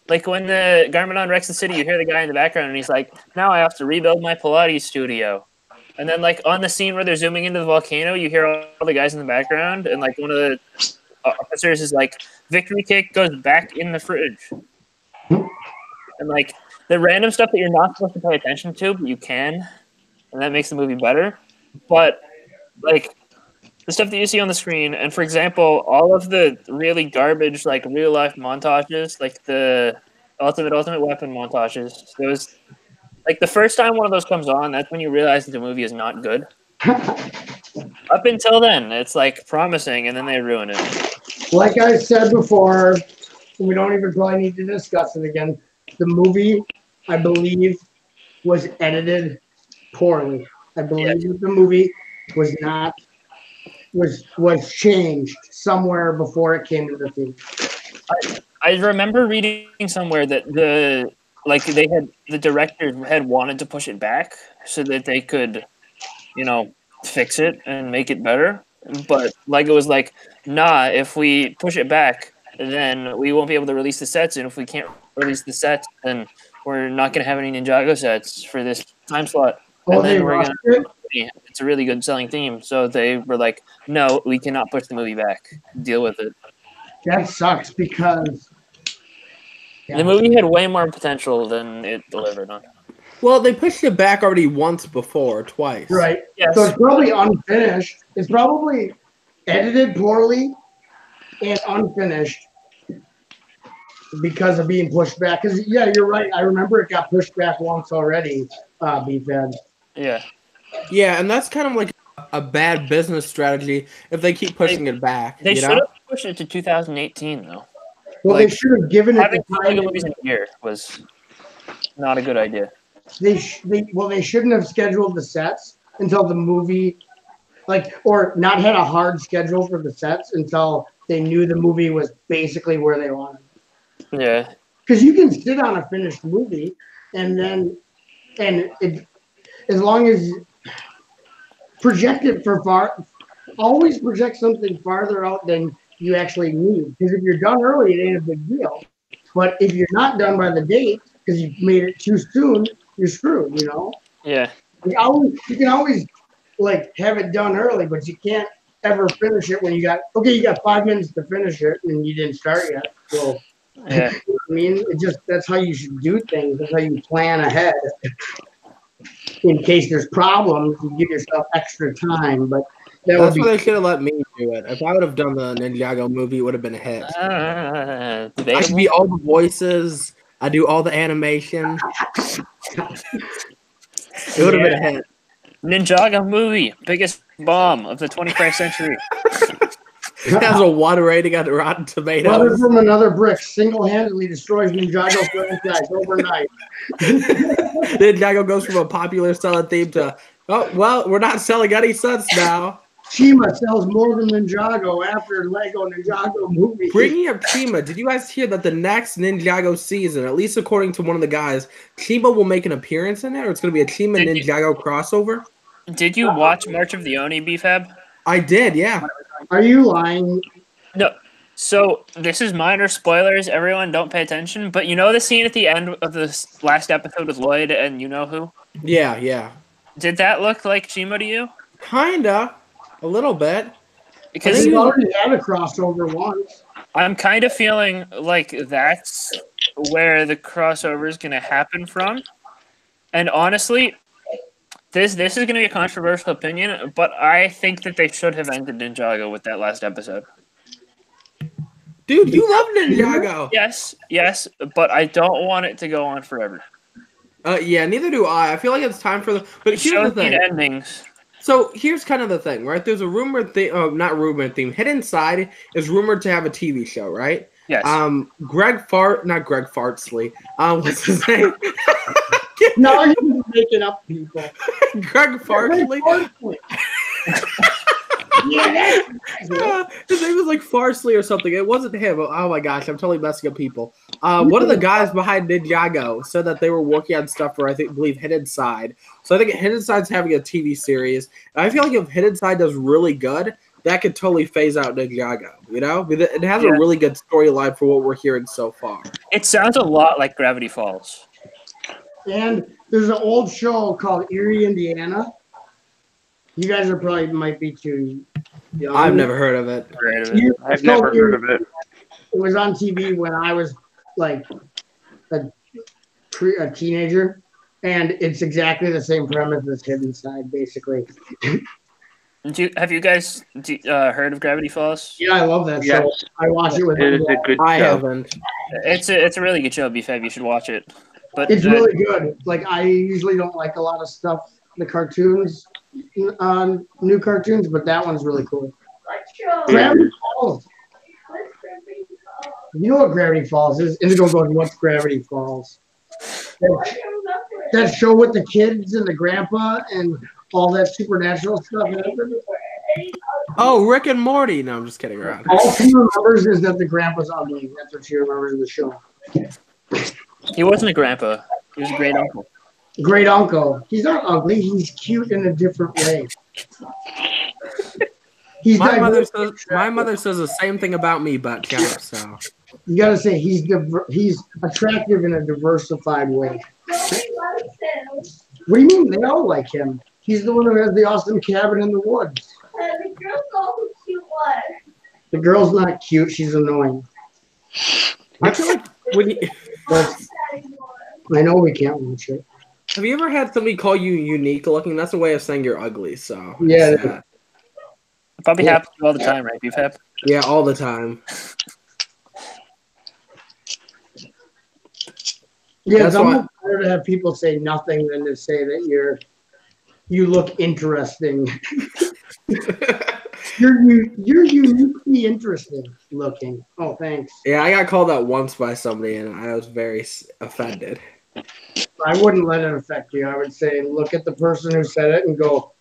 when the Garmadon wrecks the city, you hear the guy in the background and he's like, "Now I have to rebuild my Pilates studio." And then like on the scene where they're zooming into the volcano, you hear all the guys in the background, and like one of the officers is like, "Victory cake goes back in the fridge." And like the random stuff that you're not supposed to pay attention to, but you can, and that makes the movie better. But like the stuff that you see on the screen, and for example, all of the really garbage like real life montages, like the Ultimate Weapon montages, those like the first time one of those comes on, that's when you realize that the movie is not good. Up until then, it's like promising, and then they ruin it. Like I said before, we don't even probably need to discuss it again. The movie, I believe, was edited poorly. I believe that the movie was not was changed somewhere before it came to the theater. I remember reading somewhere that the director had wanted to push it back so that they could, fix it and make it better. But like it was like, nah, if we push it back, then we won't be able to release the sets, and if we can't release the sets, then we're not going to have any Ninjago sets for this time slot. And then we're gonna. It's a really good selling theme, so they were like, "No, we cannot push the movie back. Deal with it." That sucks because the movie had way more potential than it delivered on. Well, they pushed it back already once before, twice. Right. Yes. So it's probably unfinished. It's probably edited poorly and unfinished because of being pushed back. Because yeah, you're right. I remember it got pushed back once already. BFAB. Yeah. Yeah, and that's kind of like a bad business strategy if they keep pushing it back. They should have pushed it to 2018, though. Well, they should have given it having the time. movies in a year was not a good idea. They shouldn't have scheduled the sets until the movie, or not had a hard schedule for the sets until they knew the movie was basically where they wanted. Yeah. Because you can sit on a finished movie, and as long as project it always project something farther out than you actually need. Because if you're done early, it ain't a big deal. But if you're not done by the date because you made it too soon, you're screwed. Yeah. You can always have it done early, but you can't ever finish it when you got 5 minutes to finish it and you didn't start yet. Well, Yeah. I mean, that's how you should do things. That's how you plan ahead. In case there's problems, you give yourself extra time. But That's why they should have let me do it. If I would have done the Ninjago movie, it would have been a hit. I could be all the voices. I do all the animation. It would have been a hit. Ninjago movie, biggest bomb of the 21st century. It has a 1 rating on Rotten Tomatoes. Brother from Another Brick single-handedly destroys Ninjago franchise overnight. Ninjago goes from a popular selling theme to, oh, well, we're not selling any sets now. Chima sells more than Ninjago after Lego Ninjago movie. Bringing up Chima, did you guys hear that the next Ninjago season, at least according to one of the guys, Chima will make an appearance in it, or it's going to be a Chima Ninjago crossover? Did you watch March of the Oni, BFAB? I did, yeah. Are you lying? No. So this is minor spoilers. Everyone, don't pay attention. But you know the scene at the end of this last episode with Lloyd and you know who? Yeah, yeah. Did that look like Chima to you? Kinda. A little bit. Because he already had a crossover once. I'm kind of feeling like that's where the crossover is going to happen from. And honestly, this is going to be a controversial opinion, but I think that they should have ended Ninjago with that last episode. Dude, you love Ninjago. Yes, but I don't want it to go on forever. Yeah, neither do I. I feel like it's time for the. But here's the thing. Endings. So here's kind of the thing, right? There's a rumored thing, not rumored theme. Hidden Side is rumored to have a TV show, right? Yes. Not Greg Fartsley. What's his name? No, you're making up people. Greg Fartsley. Yeah, his name was like Farsley or something. It wasn't him. Oh my gosh, I'm totally messing up people. One of the guys behind Ninjago said that they were working on stuff for, I believe Hidden Side. So I think Hidden Side's having a TV series. And I feel like if Hidden Side does really good, that could totally phase out Ninjago. You know, it has a really good storyline for what we're hearing so far. It sounds a lot like Gravity Falls. And there's an old show called Erie, Indiana. You guys are probably might be too young. I've never heard of it. I've never heard of it. It was on TV when I was like a teenager, and it's exactly the same premise as Hidden Side, basically. Have you guys heard of Gravity Falls? Yeah, I love that show. I watch it with. It is a good show. I haven't. It's a really good show, BFAB. You should watch it. But it's really good. Like I usually don't like a lot of stuff, the cartoons, new cartoons, but that one's really cool. Gravity Falls. You know what Gravity Falls is? Indigo goes, what's Gravity Falls? That show with the kids and the grandpa and all that supernatural stuff. Oh, Rick and Morty. No, I'm just kidding around. All she remembers is that the grandpa's ugly. That's what she remembers in the show. He wasn't a grandpa. He was a great uncle. Great uncle. He's not ugly. He's cute in a different way. My mother says the same thing about me, Buttchop. So you gotta say he's attractive in a diversified way. What do you mean? They all like him. He's the one who has the awesome cabin in the woods. The girl's also cute one. The girl's not cute. She's annoying. I feel like when you, I know we can't watch it. have you ever had somebody call you unique looking? That's a way of saying you're ugly. So yeah. It probably happens all the time, right, BFAB? Yeah, all the time. Yeah, it's almost better to have people say nothing than to say that you look interesting. You're uniquely interesting looking. Oh, thanks. Yeah, I got called out once by somebody, and I was very offended. I wouldn't let it affect you. I would say, look at the person who said it and go,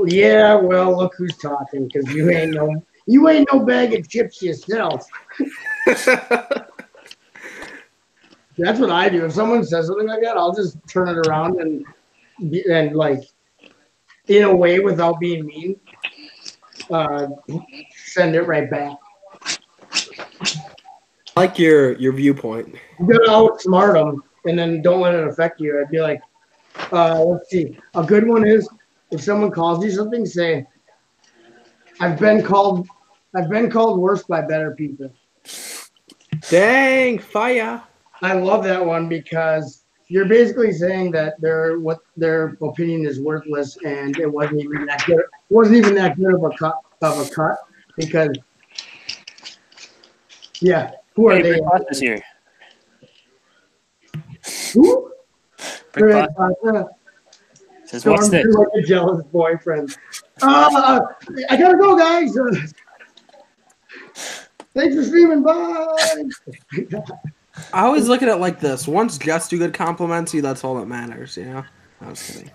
yeah, well, look who's talking, because you ain't no bag of chips yourself. That's what I do. If someone says something like that, I'll just turn it around and like, in a way, without being mean, send it right back. I like your viewpoint. You gotta outsmart them, and then don't let it affect you. I'd be like, let's see. A good one is if someone calls you something, say, "I've been called worse by better people." Dang, fire. I love that one because you're basically saying that their opinion is worthless and it wasn't even that good. It wasn't even that good of a cut because yeah, who are Hey, they? Brick Boss is here. Who? Brick Fred Boss Pasta. says, "What's Storm this?" like a jealous boyfriend. I gotta go, guys. Thanks for streaming. Bye. I always look at it like this. Once Just Do Good compliments you, that's all that matters, you know? I was kidding.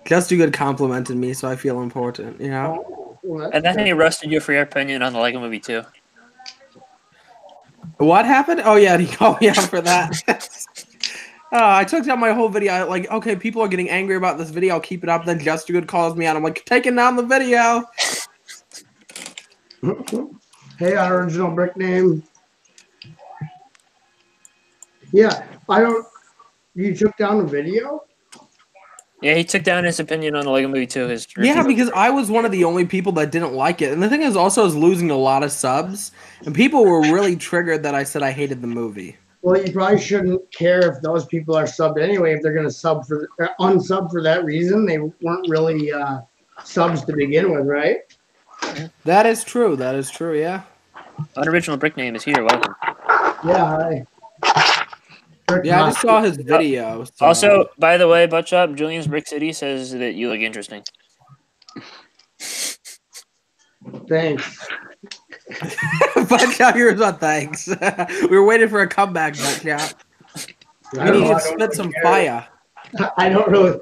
Just Do Good complimented me, so I feel important, you know? Oh, well, And that's then he roasted you for your opinion on the Lego Movie too. What happened? Oh, yeah, he called me out for that. I took down my whole video. Like, okay, people are getting angry about this video. I'll keep it up. Then Just Do Good calls me out. I'm like, taking down the video. Hey, our original brick name. Yeah, I don't. You took down the video? Yeah, he took down his opinion on the Lego Movie too. His Yeah, review. because I was one of the only people that didn't like it. And the thing is, also, I was losing a lot of subs. And people were really triggered that I said I hated the movie. Well, you probably shouldn't care if those people are subbed anyway. If they're going to unsub for that reason, they weren't really subs to begin with, right? That is true. That is true, yeah. Unoriginal Brick name is here. Welcome. Yeah, hi. Yeah, I just saw his video. So. Also, by the way, Buttchop, Julian's Brick City says that you look interesting. Thanks. Buttchop, here's what thanks. We were waiting for a comeback, Buttchop. We need to spit some fire. I don't really.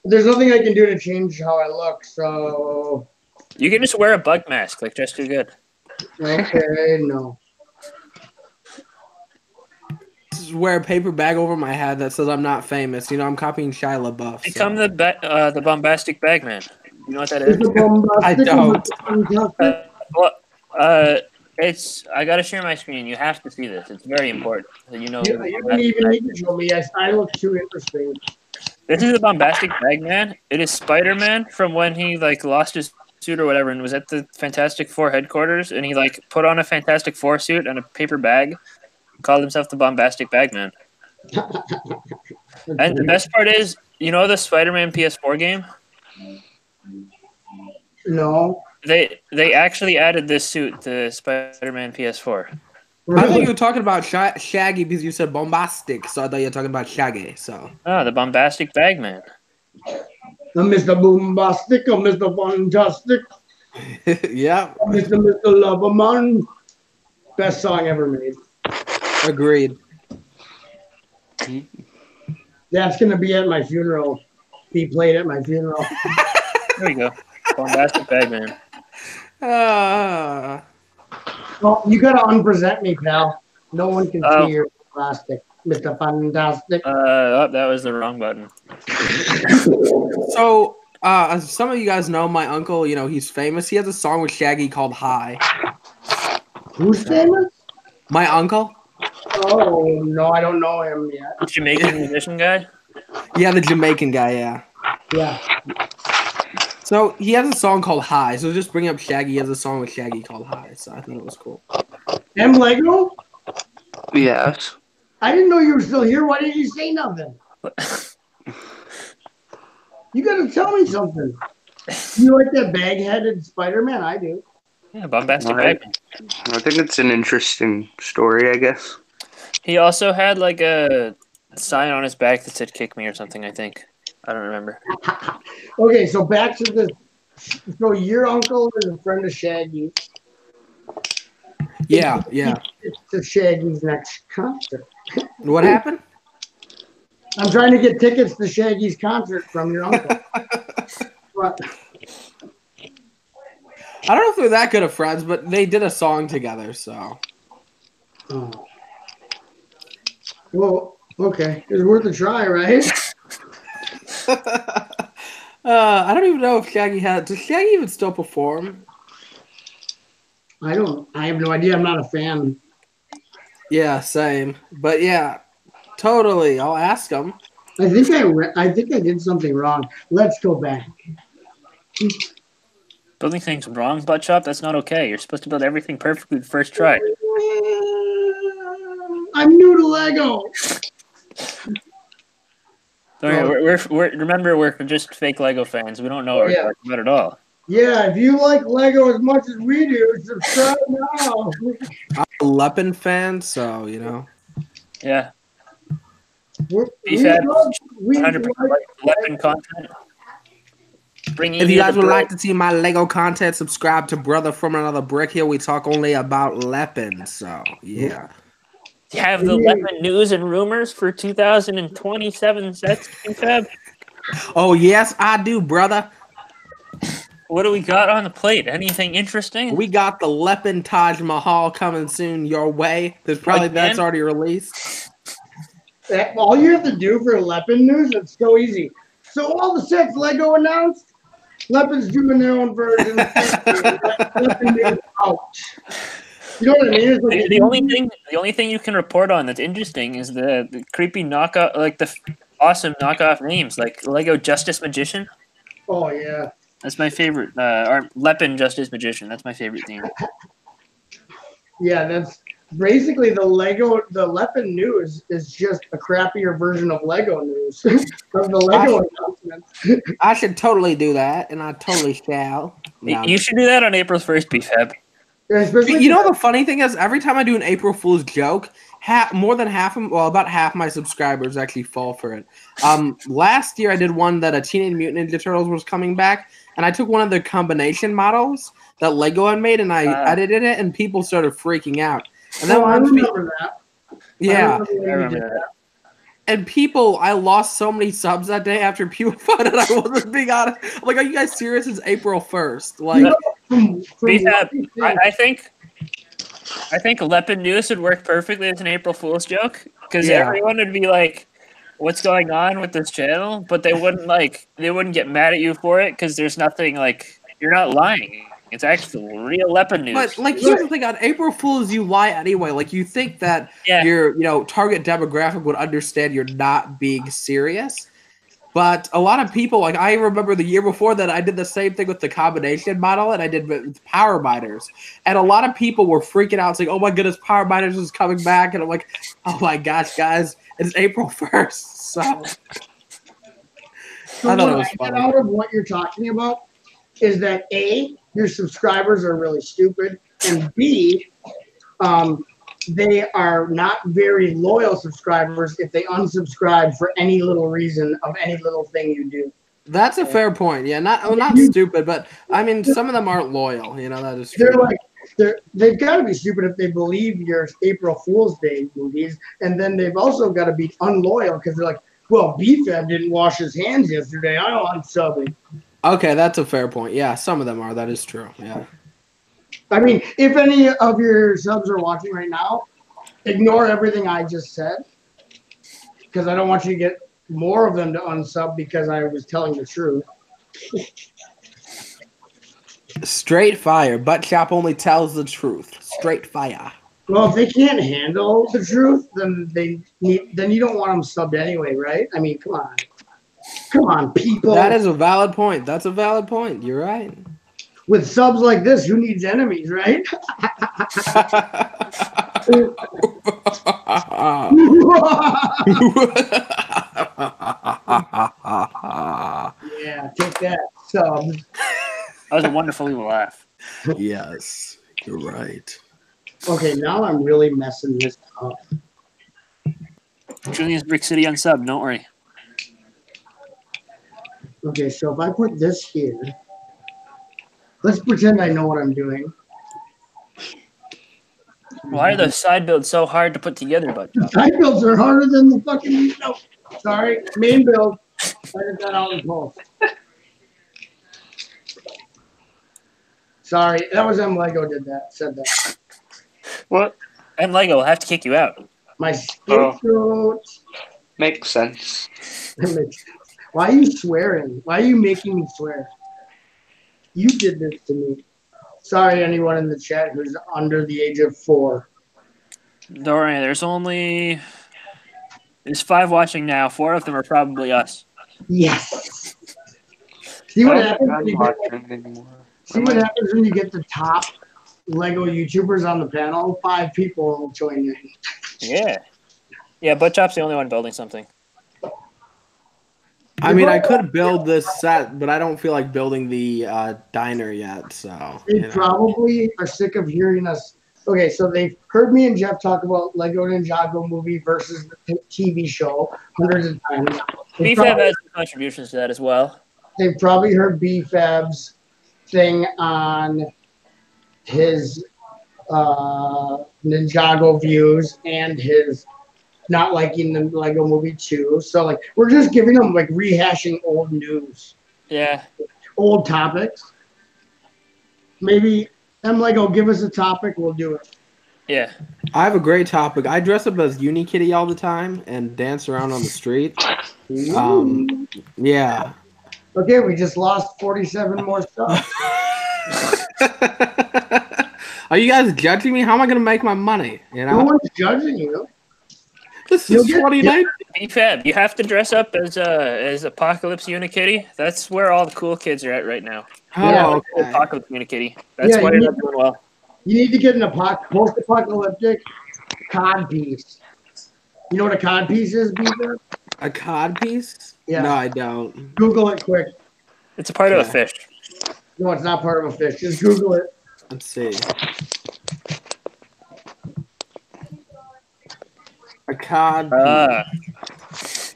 There's nothing I can do to change how I look, so. You can just wear a bug mask, like Just Do Good. Okay, no. Just wear a paper bag over my head that says I'm not famous. You know, I'm copying Shia LaBeouf. So. Become the bombastic bagman. You know what that is? I don't. It's. I gotta share my screen. You have to see this. It's very important. So you know. You don't even need to show me. I look too interesting. This is the bombastic bagman. It is Spider-Man from when he lost his suit or whatever and was at the Fantastic Four headquarters, and he put on a Fantastic Four suit and a paper bag, called himself the bombastic bagman. And the best part is, you know the Spider-Man PS4 game? No. They actually added this suit to Spider-Man PS4. I thought you were talking about Shaggy because you said bombastic, so I thought you were talking about Shaggy. So. Oh, the bombastic bagman. Mr. Boombastic or Mr. Fantastic. Yeah. Mr. Loverman. Best song ever made. Agreed. That's going to be at my funeral. Be played at my funeral. There we go. Bombastic bagman. Well, you got to unpresent me, pal. No one can see your plastic. Mr. Fantastic. That was the wrong button. So, as some of you guys know, my uncle, you know, he's famous. He has a song with Shaggy called High. Who's famous? My uncle? Oh, no, I don't know him yet. The Jamaican musician guy? Yeah, the Jamaican guy, yeah. Yeah. So, he has a song called High. So, just bring up Shaggy. He has a song with Shaggy called High. So, I thought it was cool. M. Lego? Yes. I didn't know you were still here. Why didn't you say nothing? You got to tell me something. You like that bag-headed Spider-Man? I do. Yeah, bombastic bagman. I think it's an interesting story, I guess. He also had a sign on his back that said "Kick me" or something. I think. I don't remember. Okay, so back to this. So your uncle is a friend of Shaggy. Yeah, yeah. It's to Shaggy's next concert. What happened? I'm trying to get tickets to Shaggy's concert from your uncle. What? I don't know if they're that good of friends, but they did a song together, so. Oh. Well, okay. It's worth a try, right? I don't even know if Shaggy does Shaggy even still perform? I have no idea. I'm not a fan. Yeah, same. But yeah, totally. I'll ask him. I think I did something wrong. Let's go back. Building things wrong, Buttchop? That's not okay. You're supposed to build everything perfectly the first try. I'm new to Lego. Remember, we're just fake Lego fans. We don't know what we're talking about at all. Yeah, if you like Lego as much as we do, subscribe now. I'm a Lepin fan, so you know. Yeah. We 100% like Lepin content. If you guys would like to see my Lego content, subscribe to Brother from Another Brick. Here we talk only about Lepin, so yeah. Do you have the Lepin news and rumors for 2027 sets, BFAB? Oh, yes, I do, brother. What do we got on the plate? Anything interesting? We got the Lepin Taj Mahal coming soon your way. There's probably that's already released. All you have to do for Lepin news, it's so easy. So all the sets Lego announced, Lepin's doing their own version. Lepin news out. You know what I mean? It's like the only thing you can report on that's interesting is the creepy knockoff, like the awesome knockoff names, like Lego Justice Magician. Oh yeah, that's my favorite. Or Lepin Justice Magician. That's my favorite theme. Yeah, that's basically the Lepin news is just a crappier version of Lego news. Of the Lego announcements. I should totally do that, and I totally shall. You should do that on April 1st, BFAB. You know the funny thing is, every time I do an April Fool's joke, about half my subscribers actually fall for it. Last year I did one that a Teenage Mutant Ninja Turtles was coming back, and I took one of the combination models that Lego had made, and I edited it, and people started freaking out. And then I remember that. Yeah. I remember that. And I lost so many subs that day after people found out I wasn't being honest. I'm like, are you guys serious? It's April 1st. Like, I think Lepin News would work perfectly as an April Fool's joke because everyone would be like, "What's going on with this channel?" But they wouldn't get mad at you for it because there's nothing like you're not lying. It's actually real Lepin News. But like, here's the thing: on April Fools, you lie anyway. Like, you think that your target demographic would understand you're not being serious. But a lot of people, like I remember the year before that, I did the same thing with the combination model, and I did with Power Miners. And a lot of people were freaking out, saying, "Oh my goodness, Power Miners is coming back!" And I'm like, "Oh my gosh, guys, it's April 1st." So I thought it was funny. Out of what you're talking about is that A, your subscribers are really stupid, and B, they are not very loyal subscribers if they unsubscribe for any little reason of any little thing you do. That's a fair point. Yeah, not stupid, but I mean, some of them aren't loyal. You know, that is true. They've got to be stupid if they believe your April Fool's Day movies, and then they've also got to be unloyal because they're like, well, BFAB didn't wash his hands yesterday. I don't unsub it. Okay, that's a fair point. Yeah, some of them are. That is true. Yeah. I mean, if any of your subs are watching right now, ignore everything I just said because I don't want you to get more of them to unsub because I was telling the truth. Straight fire. Buttchop only tells the truth. Straight fire. Well, if they can't handle the truth, then you don't want them subbed anyway, right? I mean, come on. Come on, people. That is a valid point. That's a valid point. You're right. With subs like this, who needs enemies, right? Yeah, take that, subs. That was a wonderful little laugh. Yes, you're right. Okay, now I'm really messing this up. Julian's Brick City on sub, don't worry. Okay, so if I put this here, let's pretend I know what I'm doing. Why are those side builds so hard to put together, Buttchop? Side builds are harder than the fucking... No, sorry, main build. I did that out in post. Sorry, that was M Lego said that. What? M Lego will have to kick you out. My scapegoat. Makes sense. Why are you swearing? Why are you making me swear? You did this to me. Sorry, anyone in the chat who's under the age of 4. Don't worry, there's 5 watching now. 4 of them are probably us. Yes. See what happens? See what happens when you get the top Lego YouTubers on the panel? 5 people will join in. Yeah. Yeah, Buttchop's the only one building something. I mean, I could build this set, but I don't feel like building the diner yet. So They probably are sick of hearing us. Okay, so they've heard me and Jeff talk about Lego Ninjago movie versus the TV show hundreds of times. BFAB has contributions to that as well. They've probably heard BFAB's thing on his Ninjago views and his not liking the Lego movie too. So like we're just giving them like rehashing old news. Yeah. Old topics. Maybe Lego, give us a topic, we'll do it. Yeah. I have a great topic. I dress up as Unikitty all the time and dance around on the street. Yeah. Okay, we just lost 47 more stuff. Are you guys judging me? How am I going to make my money? You know? No one's judging you. This is 29. BFAB, you have to dress up as Apocalypse Unikitty. That's where all the cool kids are at right now. Oh, okay. Apocalypse Unikitty. That's why you're not doing well. You need to get an post-apocalyptic cod piece. You know what a cod piece is, BFAB? A cod piece? Yeah. No, I don't. Google it quick. It's a part of a fish. No, it's not part of a fish. Just Google it. Let's see. A cod piece.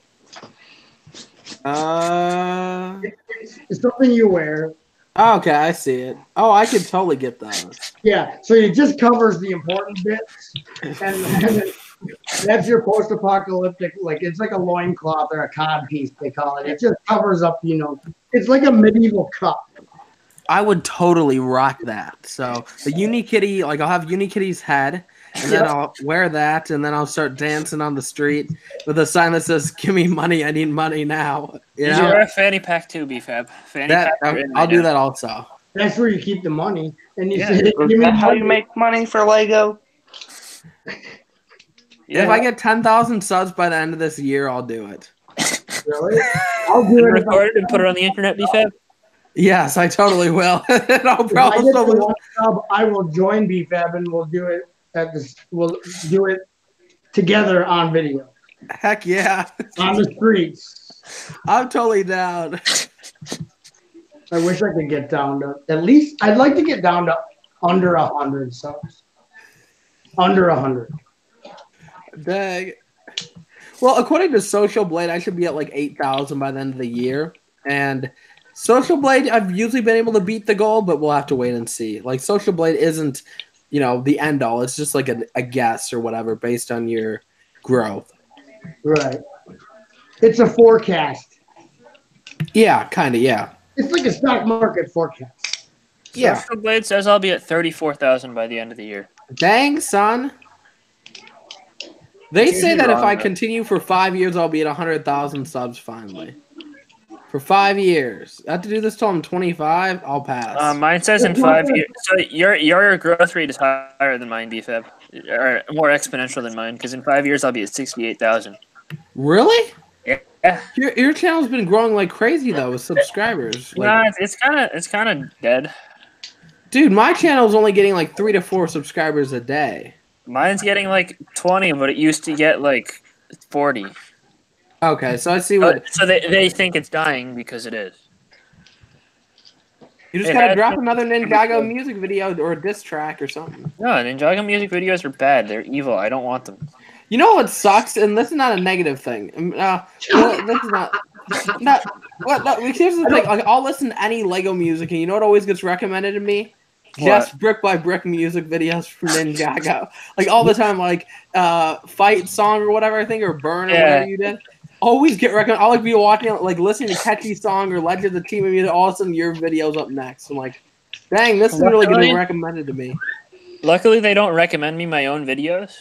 It's something you wear. Oh, okay, I see it. Oh, I could totally get those. Yeah, so it just covers the important bits, and that's your post-apocalyptic. Like it's like a loincloth or a cod piece they call it. It just covers up, it's like a medieval cup. I would totally rock that. So the Unikitty, like I'll have Unikitty's head, and then I'll wear that, and then I'll start dancing on the street with a sign that says, "Give me money, I need money now." You You know? wear a fanny pack too, BFAB. I'll do that also. That's where you keep the money, and you Yeah. say, Is "Give me that how money." you make money for Lego? Yeah. If I get 10,000 subs by the end of this year, I'll do it. Really? I'll do it. Record it and put it on the internet, BFAB. Yes, I totally will. And I'll If I get probably to one sub, I will join BFAB and we'll do it We'll do it together on video heck yeah. on the streets. I'm totally down. I wish I could get down to at least. I'd like to get down to under 100 subs. Under 100. Dang. Well, according to Social Blade, I should be at like 8,000 by the end of the year. And Social Blade, I've usually been able to beat the goal, but we'll have to wait and see. Like Social Blade isn't, the end all. It's just like a guess or whatever based on your growth. Right. It's a forecast. Yeah, kind of, yeah. It's like a stock market forecast. Yeah. Social Blade says I'll be at 34,000 by the end of the year. Dang, son. They say that if I though. continue for 5 years, I'll be at 100,000 subs finally. For 5 years. I have to do this till I'm 25. I'll pass. Mine says in 5 years. So your growth rate is higher than mine, BFAB, or more exponential than mine. Because in 5 years I'll be at 68,000. Really? Yeah. Your channel's been growing like crazy though with subscribers. Nah, it's kind of dead. Dude, my channel's only getting like 3 to 4 subscribers a day. Mine's getting like 20, but it used to get like 40. Okay, so I see what So they think it's dying because it is. you just it gotta has drop been- another Ninjago music video or a diss track or something. No, Ninjago music videos are bad. They're evil. I don't want them. You know what sucks, and this is not a negative thing. Well, this is not. No, here's the thing. Like, I'll listen to any Lego music, and you know what always gets recommended to me? Just brick-by-brick music videos from Ninjago. Like all the time, like Fight Song or whatever I think, or Burn or whatever you did. Always get recommended. I'll like be watching, like listening to Catchy Song or Legend of the Team of Music. All of a sudden, your video's up next. I'm like, dang, this is really getting recommended to me. Luckily, they don't recommend me my own videos.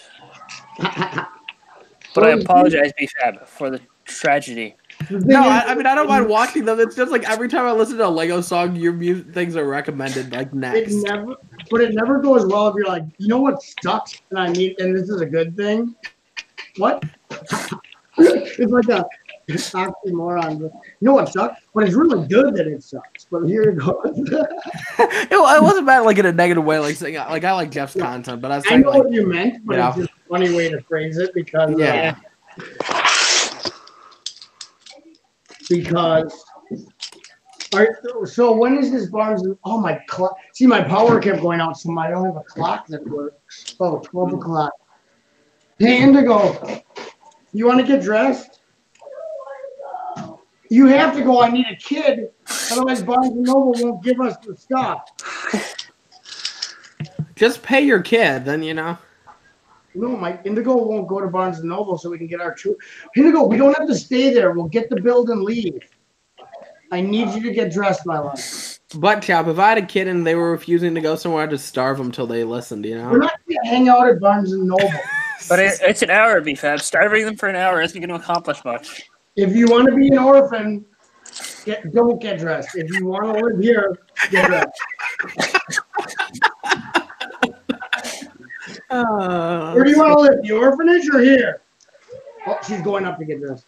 But I apologize, BFAB, for the tragedy. No, I mean I don't mind watching them. It's just like every time I listen to a Lego song, your things are recommended like next. It never goes well if you're like, you know what sucks, and this is a good thing. What? It's like Oxymoron. You know what sucks? But it's really good that it sucks. But here it goes. It wasn't bad like in a negative way, like saying like I like Jeff's content, but I was I saying know like what you meant, but it's just a funny way to phrase it because yeah. Because so when is this Barnes? Oh my clock! See, my power kept going out, so I don't have a clock that works. Oh, 12 o'clock. Hey, Indigo, you want to get dressed? You have to go. I need a kid. Otherwise, Barnes and Noble won't give us the stuff. Just pay your kid, then you know. No, my Indigo won't go to Barnes and Noble so we can get our true. Indigo, we don't have to stay there. We'll get the build and leave. I need you to get dressed, my love. Buttchop, if I had a kid and they were refusing to go somewhere, I'd just starve them till they listened, you know? We're not going to hang out at Barnes and Noble. But it's an hour, BFAB. Starving them for an hour isn't going to accomplish much. If you want to be an orphan, don't get dressed. If you want to live here, get dressed. Where do you want to live? The orphanage or here? Oh, she's going up to get dressed.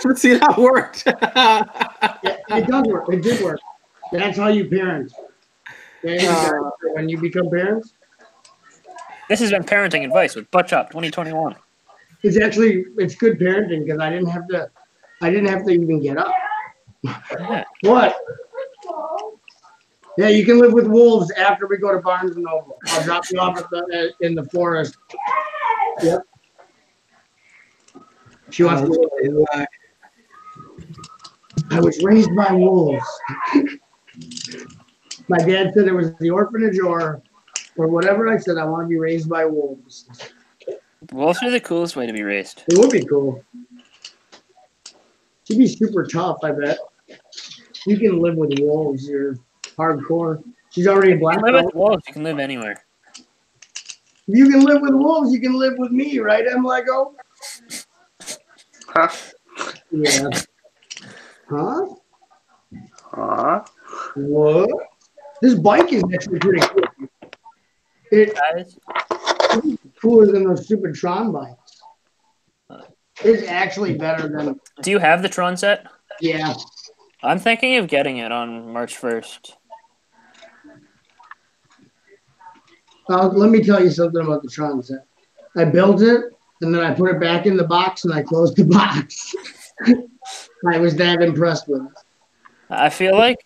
Let's see how it worked. Yeah, it does work. It did work. That's how you parent. When you become parents. This has been parenting advice with Buttchop2021. It's good parenting because I didn't have to even get up. Yeah. What? Yeah, you can live with wolves after we go to Barnes and Noble. I'll drop you off in the forest. Yep. She wants to live. I was raised by wolves. My dad said it was the orphanage or whatever. I said I want to be raised by wolves. Wolves are the coolest way to be raised. It would be cool. She'd be super tough, I bet. You can live with wolves. You're hardcore. She's already a black belt. You can live with wolves. You can live anywhere. If you can live with wolves, you can live with me, right, M. Lego? Huh? Yeah. Huh? Huh? What? This bike is actually pretty cool. It's cooler than those stupid Tron bikes. It's actually better than. Do you have the Tron set? Yeah. I'm thinking of getting it on March 1st. Let me tell you something about the Tron set. I built it, and then I put it back in the box, and I closed the box. I was that impressed with it. I feel like,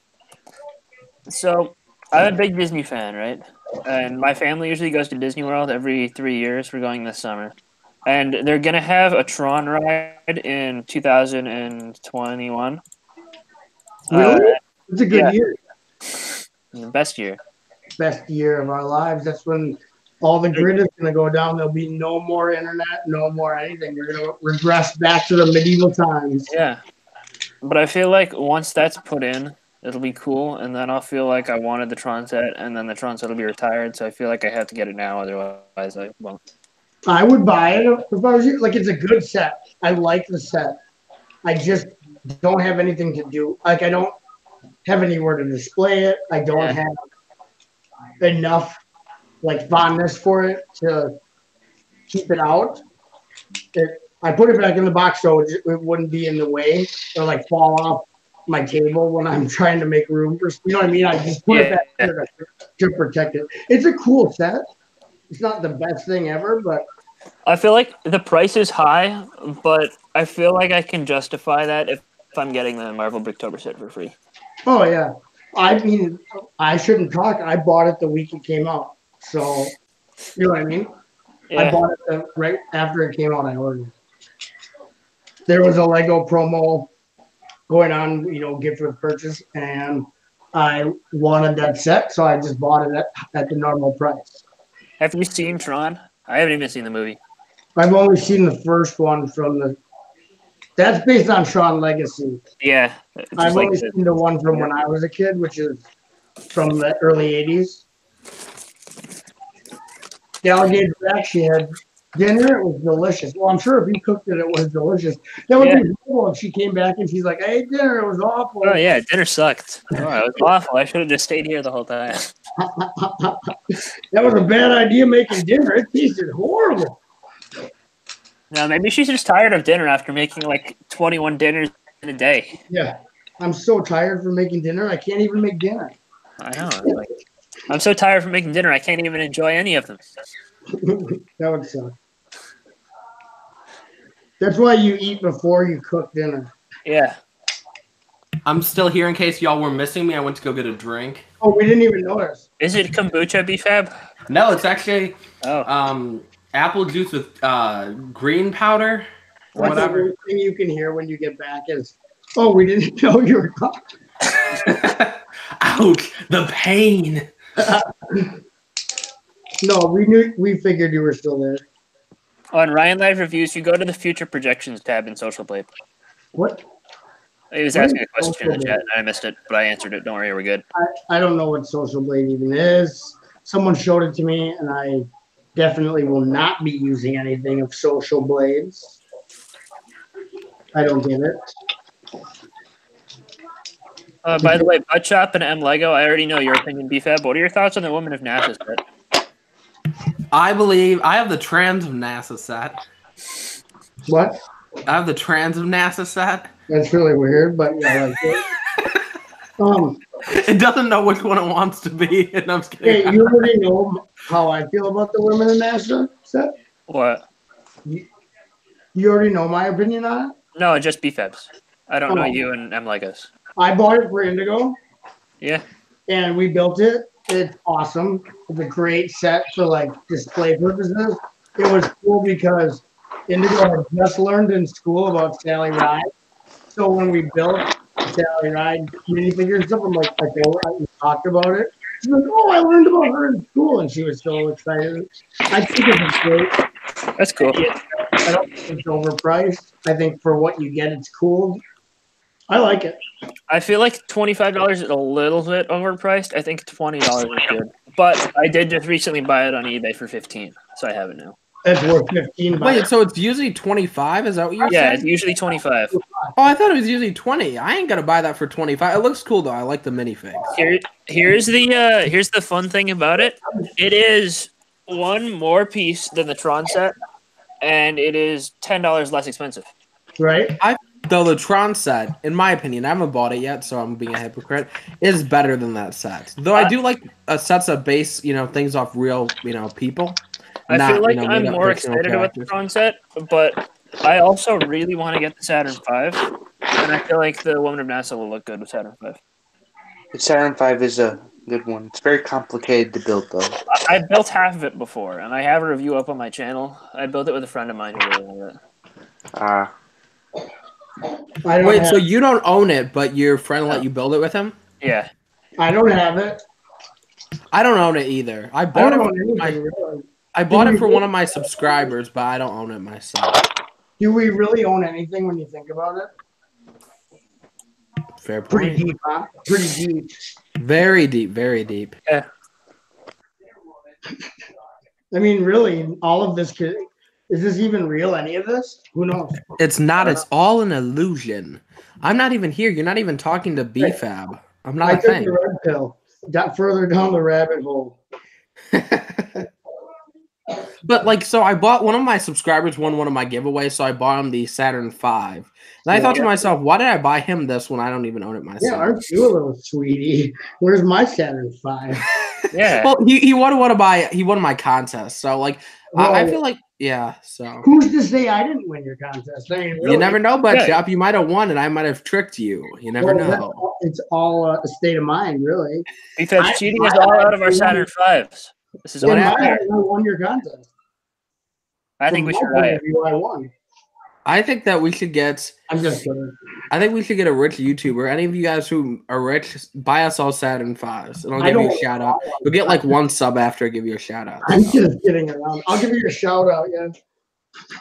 so I'm a big Disney fan, right? And my family usually goes to Disney World every 3 years. We're going this summer. And they're going to have a Tron ride in 2021. Really? It's a good year. The best year. Best year of our lives. That's when all the grid is going to go down. There'll be no more internet, no more anything. You're going to regress back to the medieval times. Yeah. But I feel like once that's put in, it'll be cool, and then I'll feel like I wanted the Tron set, and then the Tron set will be retired, so I feel like I have to get it now, otherwise I won't. I would buy it if I was you. Like, it's a good set. I like the set. I just don't have anything to do. Like, I don't have anywhere to display it. I don't have enough, like, fondness for it to keep it out. I put it back in the box so it wouldn't be in the way or, like, fall off my table when I'm trying to make room for, you know what I mean? I just put it back there to protect it. It's a cool set. It's not the best thing ever, but I feel like the price is high, but I feel like I can justify that if I'm getting the Marvel Bricktober set for free. Oh, yeah. I mean, I shouldn't talk. I bought it the week it came out. So, you know what I mean? Yeah. I bought it right after it came out. I ordered it. There was a Lego promo going on, you know, gift with purchase, and I wanted that set, so I just bought it at the normal price. Have you seen Tron? I haven't even seen the movie. I've only seen the first one from the. That's based on Tron Legacy. Yeah. I've only seen the one from when I was a kid, which is from the early 80s. Gal gave back. She had dinner. It was delicious. Well, I'm sure if you cooked it, it was delicious. That would be cool if she came back and she's like, I ate dinner. It was awful. Oh, yeah. Dinner sucked. Oh, it was awful. I should have just stayed here the whole time. That was a bad idea making dinner. It tasted horrible. No, maybe she's just tired of dinner after making like 21 dinners in a day. Yeah. I'm so tired from making dinner. I can't even make dinner. I know. Like, I'm so tired from making dinner. I can't even enjoy any of them. That would suck. That's why you eat before you cook dinner. Yeah. I'm still here in case y'all were missing me. I went to go get a drink. Oh, we didn't even notice. Is it kombucha BFAB? No, it's actually Oh. apple juice with green powder. What's the Whatever. worst thing you can hear when you get back is, oh, we didn't know you were gone. Ouch! The pain. No, we figured you were still there. On Ryan Live Reviews, you go to the Future Projections tab in Social Blade. What? He was What asking is a question in the Social chat, and I missed it, but I answered it. Don't worry, we're good. I don't know what Social Blade even is. Someone showed it to me, and I definitely will not be using anything of Social Blades. I don't get it. By the way, Buttchop and M Lego, I already know your opinion, BFAB. What are your thoughts on the Woman of NASA set? I believe I have the Trans of NASA set. What? I have the Trans of NASA set. That's really weird, but yeah, I like it. It doesn't know which one it wants to be, and I'm just kidding. Hey, you already know how I feel about the Women in NASA set? What? You already know my opinion on it? No, just BFABs. I don't know Oh. you and M Legos. I bought it for Indigo, Yeah. and we built it. It's awesome. It's a great set for like display purposes. It was cool because Indigo had just learned in school about Sally Ride. So when we built Sally Ride minifigures and stuff, I'm like, we talked about it. She's like, oh, I learned about her in school, and she was so excited. I think it's great. That's cool. I don't think it's overpriced. I think for what you get, it's cool. I like it. I feel like $25 is a little bit overpriced. I think $20 is good. But I did just recently buy it on eBay for $15, so I have it now. That's worth $15. Wait, so it's usually 25? Is that what you're Yeah, saying? it's usually 25. Oh, I thought it was usually 20. I ain't gonna buy that for 25. It looks cool though. I like the minifigs. Here's the fun thing about it. It is one more piece than the Tron set, and it is $10 less expensive. Right? Though the Tron set, in my opinion, I haven't bought it yet, so I'm being a hypocrite, is better than that set. Though I do like sets that base, things off real, people. I feel like made I'm up more fictional excited about the characters. Tron set, but I also really want to get the Saturn V, and I feel like the Woman of NASA will look good with Saturn V. The Saturn V is a good one. It's very complicated to build, though. I built half of it before, and I have a review up on my channel. I built it with a friend of mine who really wanted it. Wait, so you don't own it, but your friend let you build it with him? Yeah. I don't have it. I don't own it either. I I bought don't it. own anything, really. I bought it for one of my subscribers, but I don't own it myself. Do we really own anything when you think about it? Fair point. Pretty deep, huh? Pretty deep. Very deep, very deep. Yeah. I mean, really, all of this is this even real? Any of this? Who knows? It's not. It's all an illusion. I'm not even here. You're not even talking to BFAB. I'm not I a took thing. the red pill. Got further down the rabbit hole. But so I bought one of my subscribers won one of my giveaways, so I bought him the Saturn V. And I thought to myself, why did I buy him this when I don't even own it myself? Yeah, aren't you a little sweetie? Where's my Saturn V? Yeah. Well, he won my contest, so I feel like so Who's to say I didn't win your contest? I mean, really. you never know, Buttchop. You might have won, and I might have tricked you. You never know. It's all a state of mind, really. Because cheating is all out of our Saturn Vs. This is In my unfair. eyes, I won your contest. I think we From should my point riot. of view, I won. I think that we should get. I'm just kidding. I think we should get a rich YouTuber. Any of you guys who are rich, buy us all Saturn Vs, and I'll give you a shout out. You'll get one sub after I give you a shout out. I'm just kidding around. I'll give you a shout out, yeah.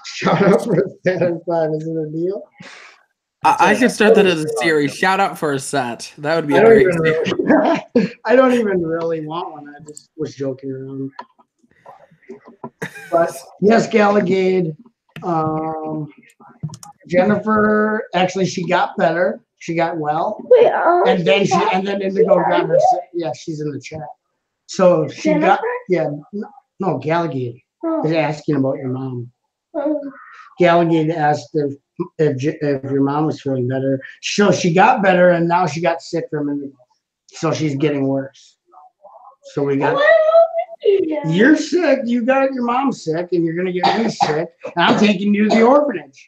Shout out for a Saturn V. Is it a deal? I should start that as a series. Shout out for a set. That would be I a don't, great even series. really, I don't even really want one. I just was joking around. But yes, Galligade. Jennifer, actually, she got better. She got well. Wait, And then Indigo got her. Yeah, she's in the chat. So she got, Jennifer? yeah, no, Galligade Oh, is asking about your mom. Gallagher asked if your mom was feeling better. So she got better, and now she got sick from it. So she's getting worse. So we got. You're sick. You got your mom sick, and you're gonna get me sick. And I'm taking you to the orphanage.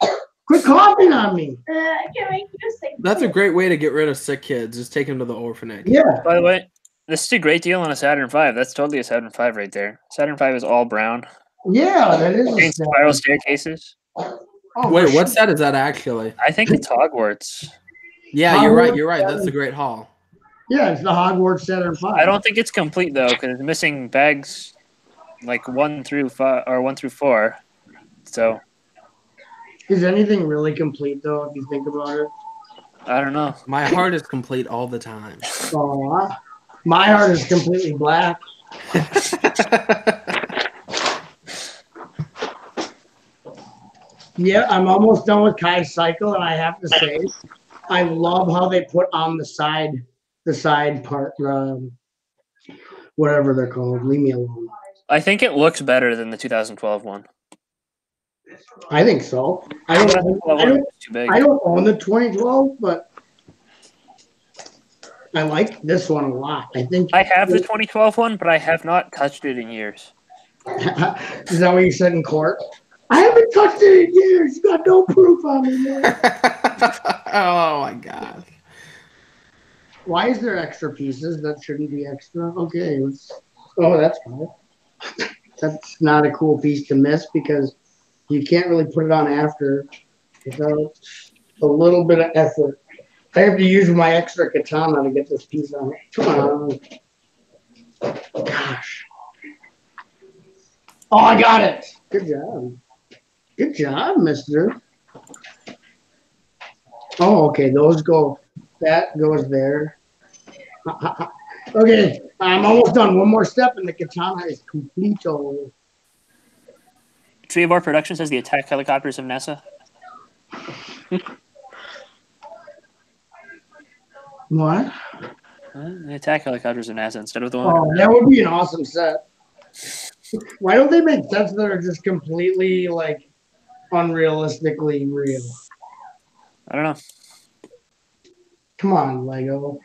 Quit coughing on me. I can make you sick. That's a great way to get rid of sick kids. Just take them to the orphanage. Yeah. By the way, this is a great deal on a Saturn V. That's totally a Saturn V right there. Saturn V is all brown. Yeah, that is. And spiral staircases. Oh, Wait, for what sure. set is that actually? I think it's Hogwarts. Yeah, you're right. You're right. That's the Great Hall. Yeah, it's the Hogwarts Saturn V. I don't think it's complete though, because it's missing bags like 1 through 5 or 1 through 4. So Is anything really complete though, if you think about it? I don't know. My heart is complete all the time. My heart is completely black. Yeah, I'm almost done with Kai's cycle, and I have to say, I love how they put on the side part, whatever they're called. Leave me alone. I think it looks better than the 2012 one. I think so. I The don't 2012 one was too big. own the 2012, but I like this one a lot. I think. I have the 2012 one, but I have not touched it in years. Is that what you said in court? I haven't touched it in years. You got no proof on me, man. Oh my god. Why is there extra pieces that shouldn't be extra? Okay. Oh, that's fine. That's not a cool piece to miss because you can't really put it on after without a little bit of effort. I have to use my extra katana to get this piece on. Come on. Gosh. Oh, I got it. Good job. Good job, mister. Oh, okay. That goes there. Okay. I'm almost done. One more step and the katana is complete. Tree of Our Productions has the attack helicopters of NASA. What? The attack helicopters of NASA instead of the one. Oh, that would be an awesome set. Why don't they make sets that are just completely like unrealistically real? I don't know. Come on, Lego.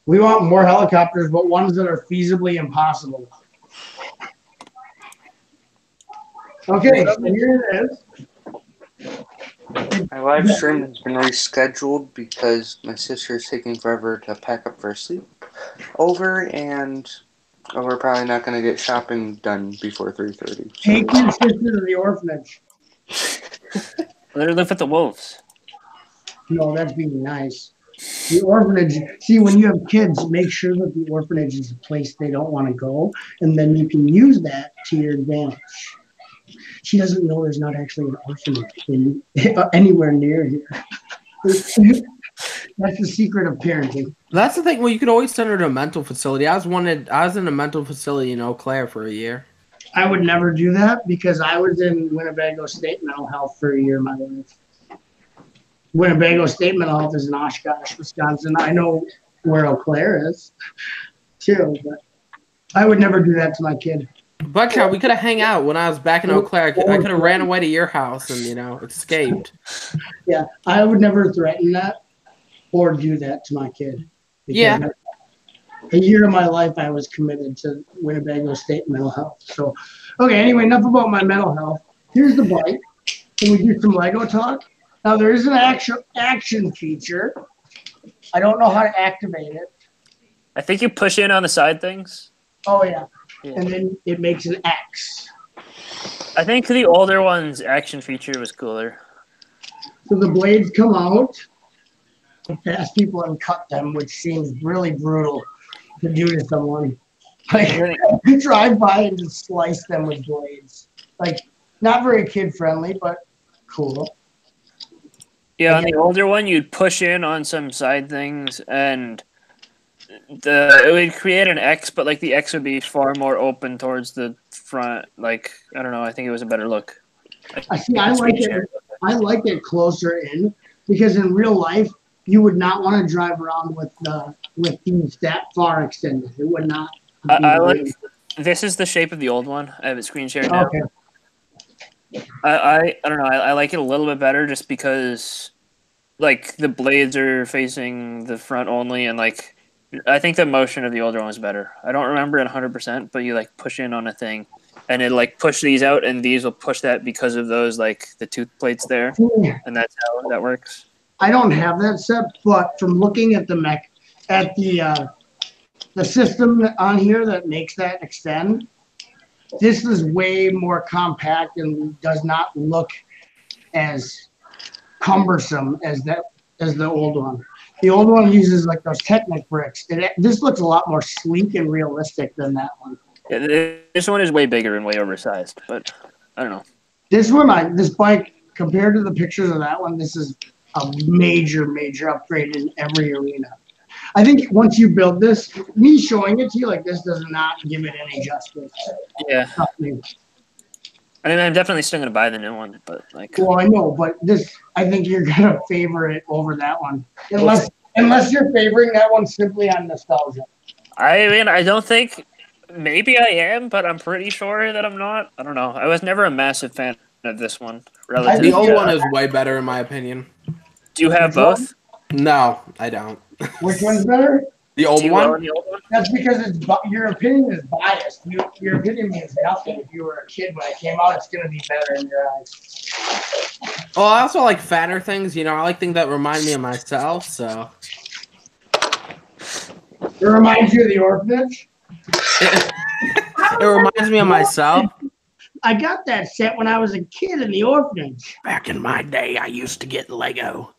We want more helicopters, but ones that are feasibly impossible. Okay, so here it is. My live stream has been rescheduled because my sister is taking forever to pack up for sleep over, and we're probably not going to get shopping done before 3:30. Take your sister to the orphanage. Let her live with the wolves. No, that's being nice. The orphanage, see, when you have kids, make sure that the orphanage is a place they don't want to go, and then you can use that to your advantage. She doesn't know there's not actually an orphanage anywhere near here. That's the secret of parenting. That's the thing. Well, you could always send her to a mental facility. I was in a mental facility in Eau Claire for a year. I would never do that because I was in Winnebago State Mental Health for a year of my life. Winnebago State Mental Health is in Oshkosh, Wisconsin. I know where Eau Claire is, too, but I would never do that to my kid. Buttchop, we could have hang out when I was back in Eau Claire. I could have ran away to your house and, escaped. Yeah, I would never threaten that or do that to my kid. Yeah. A year of my life, I was committed to Winnebago State Mental Health. So, okay, anyway, enough about my mental health. Here's the bike. Can we do some Lego talk? Now, there is an action feature. I don't know how to activate it. I think you push in on the side things. Oh, yeah. Yeah. And then it makes an X. I think the older one's action feature was cooler. So the blades come out, pass people and cut them, which seems really brutal to do to someone. Like, you drive by and just slice them with blades. Like, not very kid-friendly, but cool. Yeah, on the older one, you'd push in on some side things, and it would create an X, but like the X would be far more open towards the front. Like, I don't know. I think it was a better look. I like it closer in because in real life you would not want to drive around with these that far extended. It would not. I like. This is the shape of the old one. I have it screen shared now. Okay. I don't know. I like it a little bit better just because like the blades are facing the front only, and like I think the motion of the older one was better. I don't remember it 100%, but you like push in on a thing, and it like push these out, and these will push that because of those like the tooth plates there, and that's how that works. I don't have that set, but from looking at the system on here that makes that extend, this is way more compact and does not look as cumbersome as the old one. The old one uses like those Technic bricks. This looks a lot more sleek and realistic than that one. Yeah, this one is way bigger and way oversized, but I don't know. This bike compared to the pictures of that one, this is a major upgrade in every arena. I think once you build this, me showing it to you like this does not give it any justice. Yeah. I mean, I'm definitely still going to buy the new one, but like. Well, I know, but I think you're going to favor it over that one. Unless you're favoring that one simply on nostalgia. I mean, I don't think, maybe I am, but I'm pretty sure that I'm not. I don't know. I was never a massive fan of this one. The old one is way better in my opinion. Do you have both? No, I don't. Which one's better? The old one? That's because your opinion is biased. Your opinion means nothing. If you were a kid when it came out, it's going to be better in your eyes. Well, I also like fatter things. I like things that remind me of myself, so. It reminds you of the orphanage? It reminds me of myself. I got that set when I was a kid in the orphanage. Back in my day, I used to get Lego.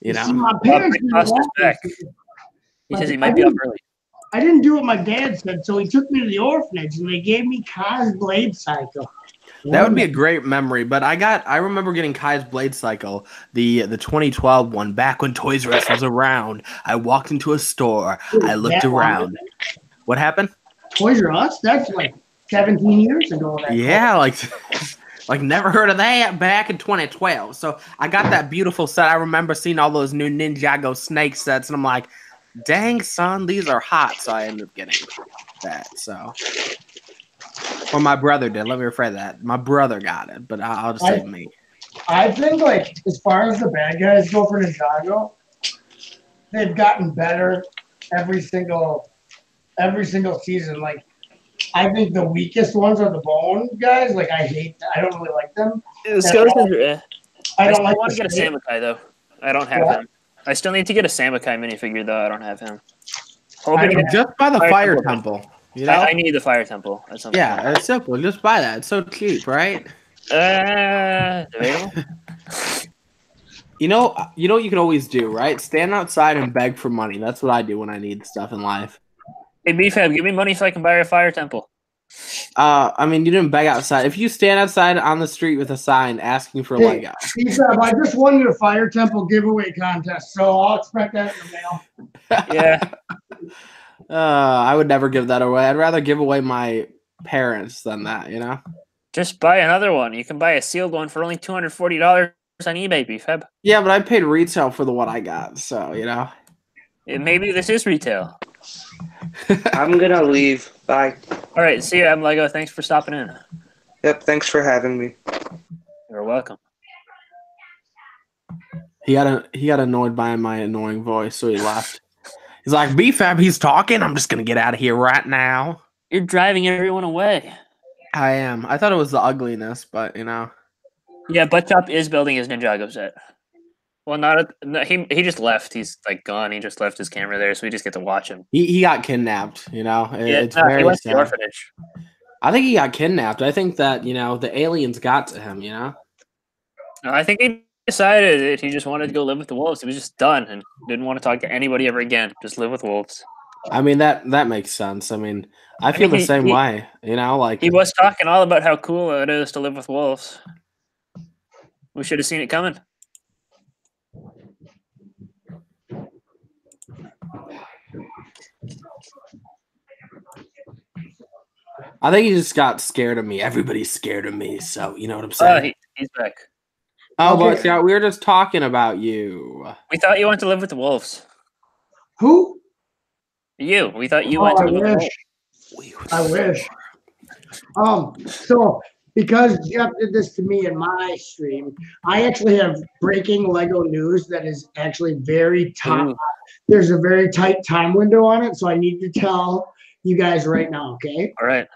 See, my parents didn't want back. He says he might be up early. I didn't do what my dad said, so he took me to the orphanage and they gave me Kai's Blade Cycle. That would be a great memory, but I remember getting Kai's Blade Cycle, the 2012 one, back when Toys R Us was around. I walked into a store, I looked around. What happened? Toys R Us? That's like 17 years ago. Yeah, like never heard of that back in 2012. So I got that beautiful set. I remember seeing all those new Ninjago Snake sets, and I'm like, dang, son, these are hot. So I ended up getting that. So, well, my brother did. Let me rephrase that. My brother got it, but I'll just say me. I think, like, as far as the bad guys go for Ninjago, they've gotten better every single season. Like, I think the weakest ones are the bone guys. Like, I don't really like them. The skeletons are I don't want to get a Samukai, though. I don't have him. I still need to get a Samukai minifigure, though. I don't have him. Just buy the Fire Temple. I need the Fire Temple. Yeah, it's simple. Just buy that. It's so cheap, right? Available? You know what you can always do, right? Stand outside and beg for money. That's what I do when I need stuff in life. Hey, BFAB, give me money so I can buy a Fire Temple. I mean, you didn't beg outside. If you stand outside on the street with a sign asking for Lego. BFAB, I just won your Fire Temple giveaway contest, so I'll expect that in the mail. Yeah. I would never give that away. I'd rather give away my parents than that, Just buy another one. You can buy a sealed one for only $240 on eBay, BFAB. Yeah, but I paid retail for the one I got, so, Maybe this is retail. I'm going to leave. Bye. All right, see you, I'm Lego. Thanks for stopping in. Yep, thanks for having me. You're welcome. He got annoyed by my annoying voice, so he left. He's like, BFAB, he's talking. I'm just going to get out of here right now. You're driving everyone away. I am. I thought it was the ugliness, but, Yeah, Buttchop is building his Ninjago set. Well, he just left. He's, like, gone. He just left his camera there, so we just get to watch him. He got kidnapped, It's he very went to sad. the orphanage. I think he got kidnapped. I think that, the aliens got to him, No, I think he decided that he just wanted to go live with the wolves. He was just done and didn't want to talk to anybody ever again. Just live with wolves. I mean, that makes sense. I mean, I feel the same way, like... He was talking all about how cool it is to live with wolves. We should have seen it coming. I think he just got scared of me. Everybody's scared of me, so you know what I'm saying? He's back. Oh, okay. But yeah, we were just talking about you. We thought you went to live with the wolves. Who? You. We thought you went to live with the wolves. I wish. So because Jeff did this to me in my stream, I actually have breaking Lego news that is actually very tight. Ooh. There's a very tight time window on it, so I need to tell you guys right now, okay? All right.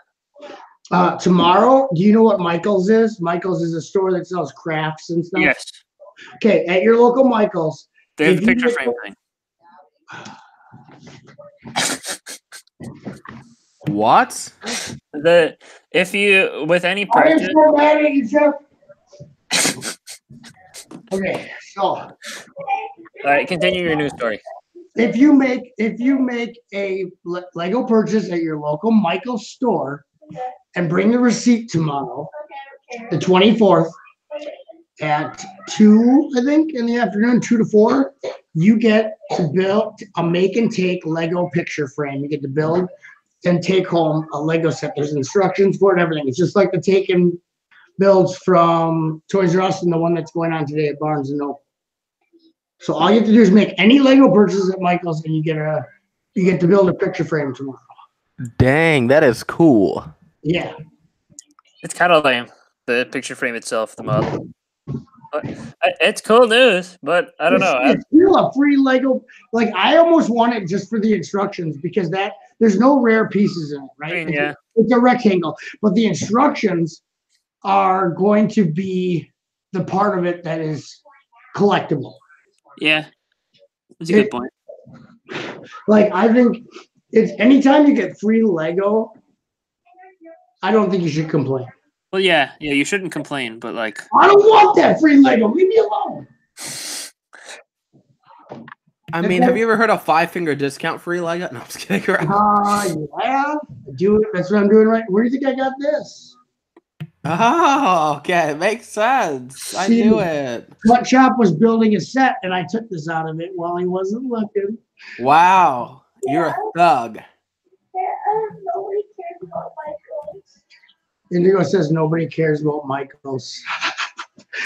Tomorrow, do you know what Michael's is? Michael's is a store that sells crafts and stuff. Yes. Okay, at your local Michael's. They have if the you picture get- frame thing. What? If you with any I am purchase. so mad at you, Jeff. Okay, so All right, continue your news story. if you make a Lego purchase at your local Michael's store and bring the receipt tomorrow, the 24th at 2, I think, in the afternoon, 2 to 4, you get to build a make and take Lego picture frame. You get to build and take home a Lego set. There's instructions for it, everything. It's just like the take and builds from Toys R Us and the one that's going on today at Barnes and Noble. So all you have to do is make any Lego purchase at Michael's, and you get to build a picture frame tomorrow. Dang, that is cool. Yeah. It's kind of lame, the picture frame itself, the model. But it's cool news, but I don't know. It's still a free Lego. Like, I almost want it just for the instructions because there's no rare pieces in it, right? I mean, yeah. It's a rectangle, but the instructions are going to be the part of it that is collectible. Yeah. That's a good point. Like, I think it's anytime you get free Lego, I don't think you should complain. Well, yeah, you shouldn't complain, but like, I don't want that free Lego. Leave me alone. I mean, have you ever heard of 5-finger discount free Lego? No, I'm just kidding. Yeah, I do it. That's what I'm doing right. Where do you think I got this? Oh, okay. It makes sense. I See, knew it. Buttchop was building a set, and I took this out of it while he wasn't looking. Wow. You're a thug. Nobody cares about Michaels. Indigo says nobody cares about Michaels.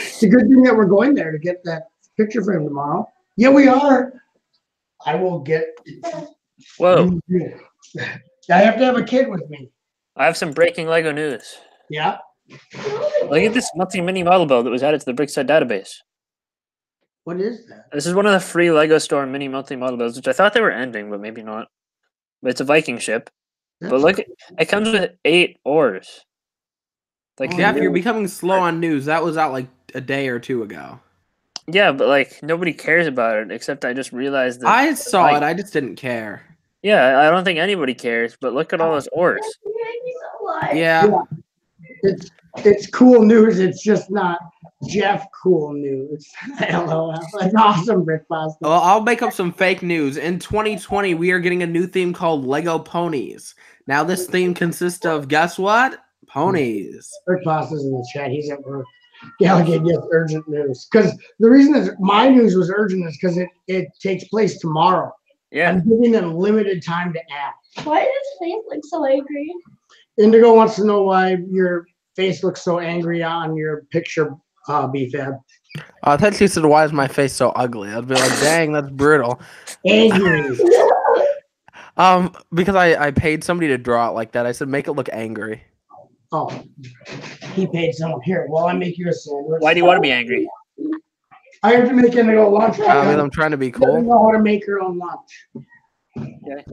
It's a good thing that we're going there to get that picture frame tomorrow. Yeah, we are. I will get. whoa, I have to have a kid with me. I have some breaking Lego news. Yeah. Look at this mini model build that was added to the BrickSide database. What is that? This is one of the free Lego store mini model builds, which I thought they were ending, but maybe not. But it's a Viking ship. But look, it comes with 8 oars. Like, Jeff, you're becoming slow on news. That was out like a day or 2 ago. yeah, but like nobody cares about it except I just realized that. I saw it. I just didn't care. Yeah, I don't think anybody cares. But look at all those oars. You make me so light. Yeah. It's cool news. It's just not Jeff cool news. LOL. That's awesome, Brick Pasta. Well, I'll make up some fake news. In 2020, we are getting a new theme called Lego Ponies. Now, this theme consists of, guess what? Ponies. Brick Pasta's in the chat. He's at work. Gallagher gets urgent news. Because the reason that my news was urgent is because it takes place tomorrow. Yeah. I'm giving them limited time to act. Why does Faith look so angry? Indigo wants to know why your face looks so angry on your picture, BFAB. I thought she said, why is my face so ugly? I'd be like, dang, that's brutal. Angry. Because I paid somebody to draw it like that. I said, make it look angry. Oh, he paid someone. Here, while I make you a sandwich. Why do you want to be angry? I have to make Indigo lunch. Because I'm trying to be She doesn't cool. know how to make her own lunch. Okay.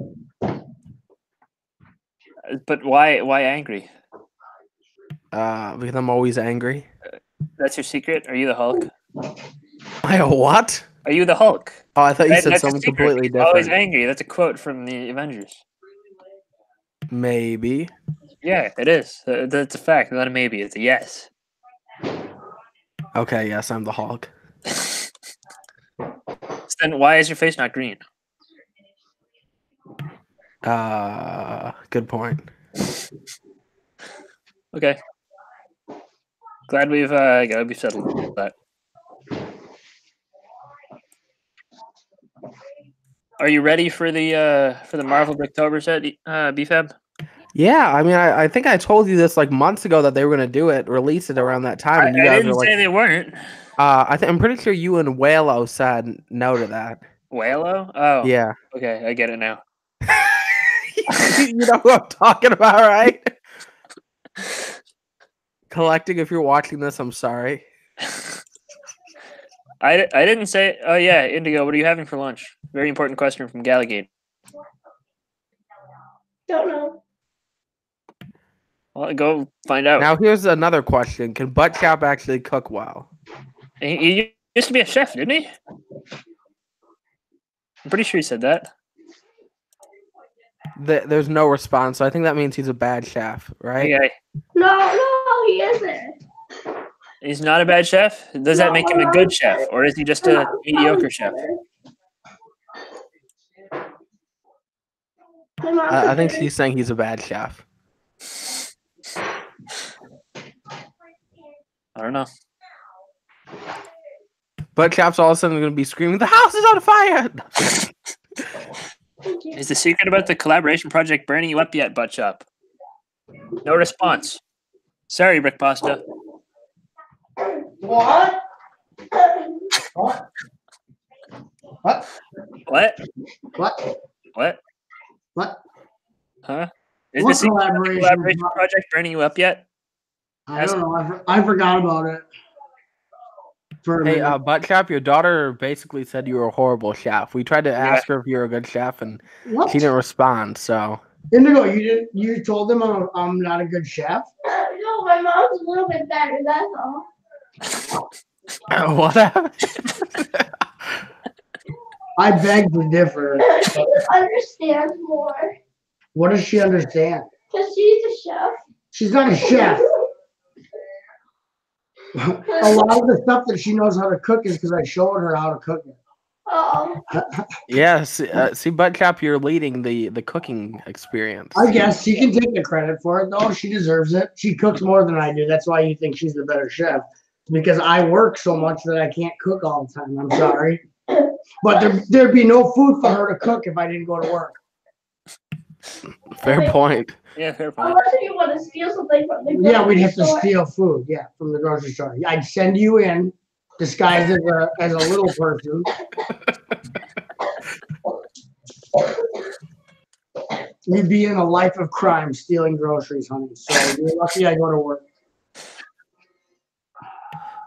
But why angry? Because I'm always angry. That's your secret? Are you the Hulk? I what? Are you the Hulk? Oh, I thought you That- said that's your something secret. completely You're always different. angry. That's a quote from the Avengers. Maybe. Yeah, it is. That's a fact. Not a maybe. It's a yes. Okay, yes, I'm the Hulk. So then why is your face not green? Good point. Okay. Glad we've settled that. Are you ready for the Marvel Bricktober set, BFAB? Yeah, I mean, I think I told you this like months ago that they were gonna do it, release it around that time, and you I guys didn't were say like, they weren't. I'm pretty sure you and Whalo said no to that. Whalo? Oh, Yeah. Okay, I get it now. You know who I'm talking about, right? Collecting, if you're watching this, I'm sorry. I didn't say. Oh yeah, Indigo. What are you having for lunch? Very important question from Galligate. Don't know. Well, go find out. Now here's another question: can Buttchop actually cook well? He used to be a chef, didn't he? I'm pretty sure he said that. There's no response, so I think that means he's a bad chef, right? Okay. No, he isn't. He's not a bad chef? Does that make him a good chef? Or is he just a mediocre chef? I think she's saying he's a bad chef. I don't know. Buttchop's all of a sudden going to be screaming, "The house is on fire!" Is the secret about the collaboration project burning you up yet, Buttchop? No response. Sorry, Brick Pasta. What? What? What? What? What? What? What? Huh? Is What the secret about the collaboration collaboration project burning you up yet? I don't know. I forgot about it. For a Hey, minute. Buttchop, your daughter basically said you were a horrible chef. We tried to ask her if you're a good chef, and What? she didn't respond. So Indigo, you didn't. You told them I'm not a good chef. No, my mom's a little bit better. That's all. what happened? I beg to differ. She understands more What does she understand? because she's a chef. She's not a chef. A lot of the stuff that she knows how to cook is because I showed her how to cook it. Oh, Yes, see, Buttchop, you're leading the cooking experience. I guess she can take the credit for it, though. She deserves it. She cooks more than I do. That's why you think she's the better chef. Because I work so much that I can't cook all the time. I'm sorry. But there'd be no food for her to cook if I didn't go to work. Fair point. Yeah, fair point. unless you want to steal something from the Yeah, we'd have to grocery store. steal food. Yeah, from the grocery store. I'd send you in disguised as a little person. You'd be in a life of crime stealing groceries, honey. So you're lucky I go to work.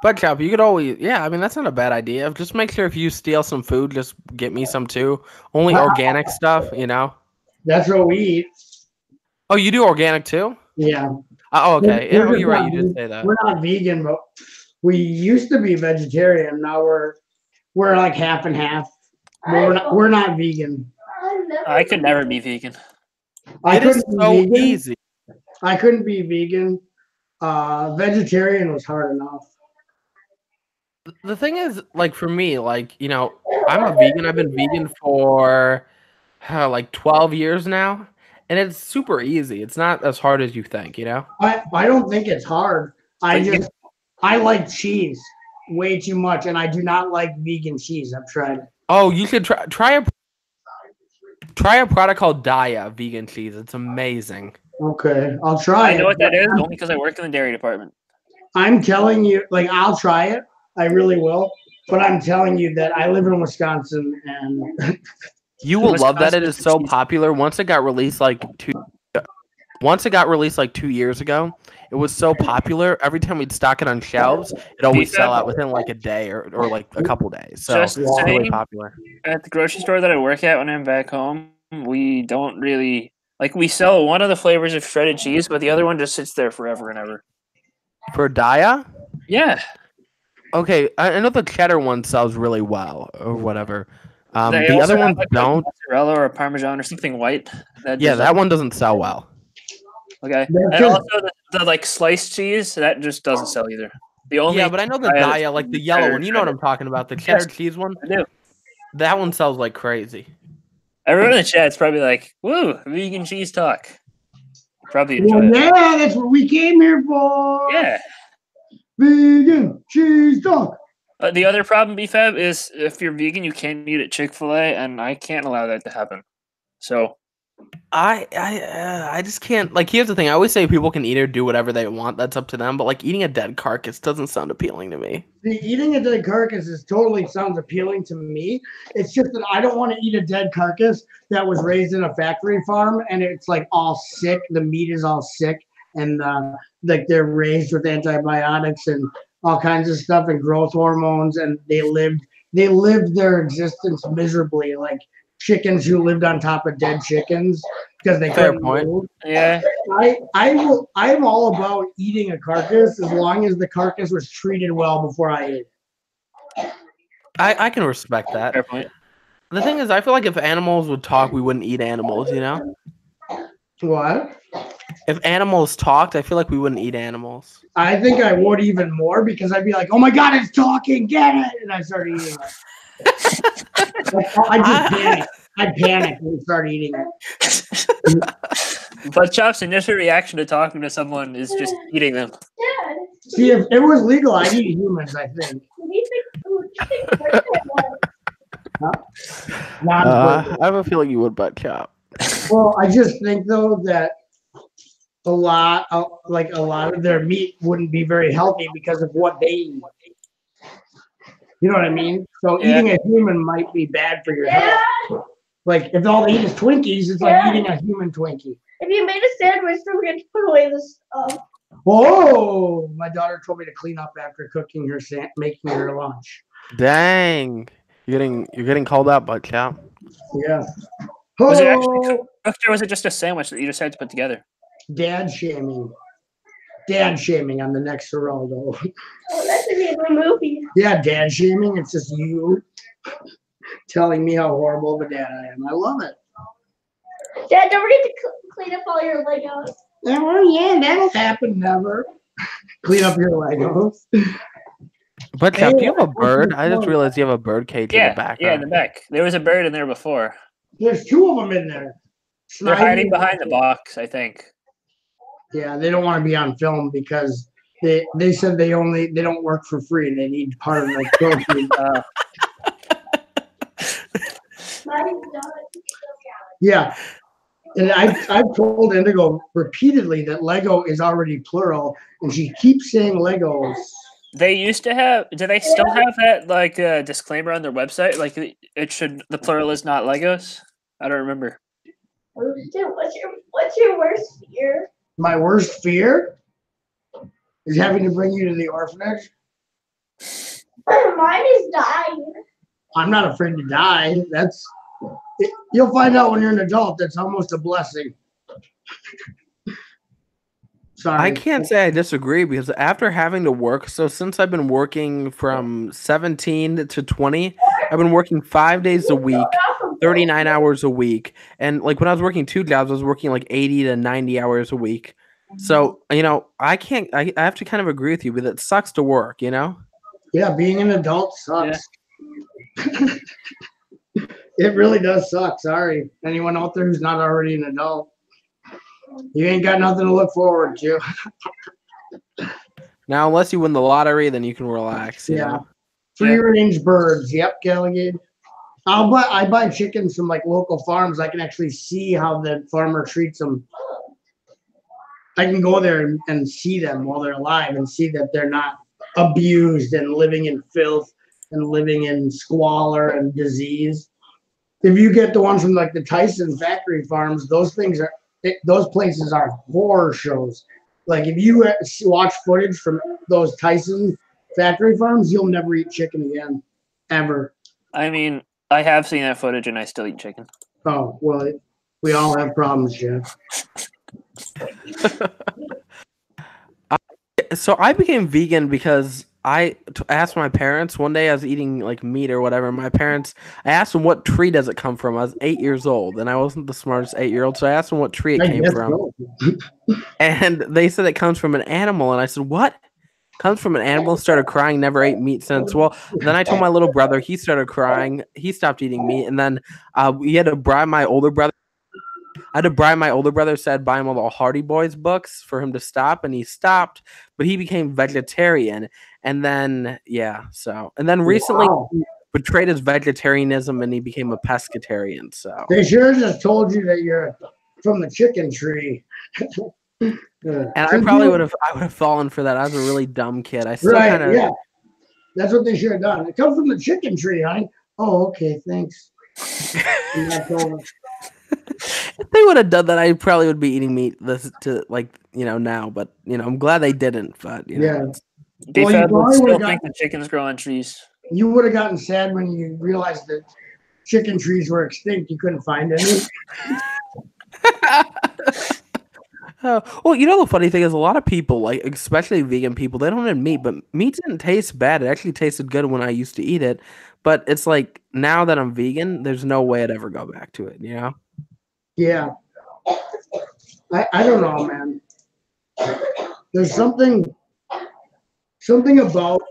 Buttchop, you could always, yeah, I mean, that's not a bad idea. Just make sure if you steal some food, just get me some too. Only organic stuff, you know? That's what we eat. Oh, you do organic too? Yeah. Oh, okay. We're Yeah, just you're right. not- You did say that. We're not vegan, but we used to be vegetarian. Now we're like half and half. But we're not vegan. I could never be vegan. It is couldn't be so vegan. easy. I couldn't be vegan. Vegetarian was hard enough. The thing is, like, for me, like, you know, I'm a vegan. I've been vegan for like 12 years now. And it's super easy. It's not as hard as you think, you know? I don't think it's hard. I like cheese way too much, and I do not like vegan cheese. I've tried it. Oh, you should try a product called Daya vegan cheese. It's amazing. Okay, I'll try I it. know what that is only because I work in the dairy department. I'm telling you, like, I'll try it. I really will. But I'm telling you that I live in Wisconsin, and You will love that. It Wisconsin is so cheese. popular. Once it got released like 2 years ago, it was so popular. Every time we'd stock it on shelves, it always BFAB? sell out within like a day or like a couple days. So Just it's really saying. popular. At the grocery store that I work at when I'm back home, we don't really like. We sell one of the flavors of shredded cheese, but the other one just sits there forever and ever. For Daya? Yeah, Okay, I know the cheddar one sells really well or whatever. They The also other have, ones like, a don't. mozzarella or a parmesan or something white. Yeah, that one doesn't sell well. Okay, They're and just- also the like sliced cheese that just doesn't sell either. The only Yeah, but I know the Daya that's Daya, like the yellow one. You know what I'm talking about? The cheddar cheese one. I do. That one sells like crazy. Everyone in the chat's probably like, "Woo, vegan cheese talk." Probably enjoy well, it. yeah, that's what we came here for. Yeah. Vegan cheese talk. The other problem, BFAB, is if you're vegan, you can't eat at Chick-fil-A, and I can't allow that to happen. So I just can't. Like, here's the thing. I always say people can eat or do whatever they want. That's up to them. But like eating a dead carcass doesn't sound appealing to me. Eating a dead carcass totally sounds appealing to me. It's just that I don't want to eat a dead carcass that was raised in a factory farm and it's like all sick. The meat is all sick and like they're raised with antibiotics and all kinds of stuff and growth hormones, and they lived their existence miserably, like chickens who lived on top of dead chickens because they Fair couldn't point. move. Yeah. I'm all about eating a carcass as long as the carcass was treated well before I ate it. I can respect that. Fair point. The thing is, I feel like if animals would talk, we wouldn't eat animals, you know? What? If animals talked, I feel like we wouldn't eat animals. I think I would even more because I'd be like, "Oh my god, it's talking! Get it!" And I start eating it. Like, I just panic. I panic and start eating it. But Chop's initial reaction to talking to someone is just eating them. Dad, See, if it was legal, I'd eat humans. I think. what do you think birthday was? Not I have a feeling you would butt chop. Well, I just think though that a lot of their meat wouldn't be very healthy because of what they eat. You know what I mean? So Yeah. eating a human might be bad for your Yeah. health. Like if all they eat is Twinkies, it's like eating a human Twinkie. If you made a sandwich, don't forget to put away this stuff. Oh, my daughter told me to clean up after cooking her making her lunch. Dang. You're getting called out, butt chop. Yeah. Was it actually Oh, cooked or was it just a sandwich that you just had to put together? dad shaming. Dad shaming on the next Geraldo. Oh, that should be a good movie. Yeah, dad shaming. It's just you telling me how horrible of a dad I am. I love it. Dad, don't forget to clean up all your Legos. Oh, yeah, that'll happen. Never. Clean up your Legos. Butt chop, do you have a Hey, bird? I just realized you have a bird cage in the Yeah, background. in the back. There was a bird in there before. There's two of them in there. They're hiding Snivy. behind the box, I think. Yeah, they don't want to be on film because they said they don't work for free. They need part of the trophy. Mine's done. Yeah. And I've told Indigo repeatedly that Lego is already plural, and she keeps saying Legos. They used to have. Do they still have that like disclaimer on their website? Like the plural is not Legos. I don't remember. Dude, what's your worst fear? My worst fear is having to bring you to the orphanage. Mine is dying. I'm not afraid to die. You'll find out when you're an adult. That's almost a blessing. Sorry. I can't say I disagree because after having to work, so since I've been working from 17 to 20, I've been working 5 days a week, 39 hours a week. And like when I was working 2 jobs, I was working like 80 to 90 hours a week. So, you know, I have to kind of agree with you, but it sucks to work, you know? Yeah, being an adult sucks. It really does suck. Sorry. Anyone out there who's not already an adult. You ain't got nothing to look forward to. Now, unless you win the lottery, then you can relax. You know? Free range birds. Yep, Callaghan. I buy chickens from like local farms. I can actually see how the farmer treats them. I can go there and see them while they're alive and see that they're not abused and living in filth and living in squalor and disease. If you get the ones from like the Tyson factory farms, those places are horror shows. Like if you watch footage from those Tyson factory farms, you'll never eat chicken again, ever. I mean, I have seen that footage and I still eat chicken. Oh, well, we all have problems, Jeff. So I became vegan because I asked my parents one day. I was eating like meat or whatever. I asked them what tree does it come from. I was 8 years old and I wasn't the smartest 8-year-old, so I asked them what tree it came from. And they said it comes from an animal, and I said, "What? Comes from an animal?" Started crying. Never ate meat since. Well, then I told my little brother. He started crying. He stopped eating meat, and then we had to bribe my older brother. I had to bribe my older brother, said buy him all the Hardy Boys books for him to stop, and he stopped, but he became vegetarian. And then, and then recently he betrayed his vegetarianism and he became a pescatarian. So they sure just told you that you're from the chicken tree. And I would have fallen for that. I was a really dumb kid. I still yeah. That's what they should have done. It comes from the chicken tree, honey. Oh, okay, thanks. If they would have done that, I probably would be eating meat now. But I'm glad they didn't. But Yeah. BFAB would probably still would've think the chickens grow on trees. You would have gotten sad when you realized that chicken trees were extinct. You couldn't find any. Well, the funny thing is, a lot of people, like especially vegan people, they don't eat meat, but meat didn't taste bad. It actually tasted good when I used to eat it. But it's like now that I'm vegan, there's no way I'd ever go back to it. Yeah. I don't know, man. There's something about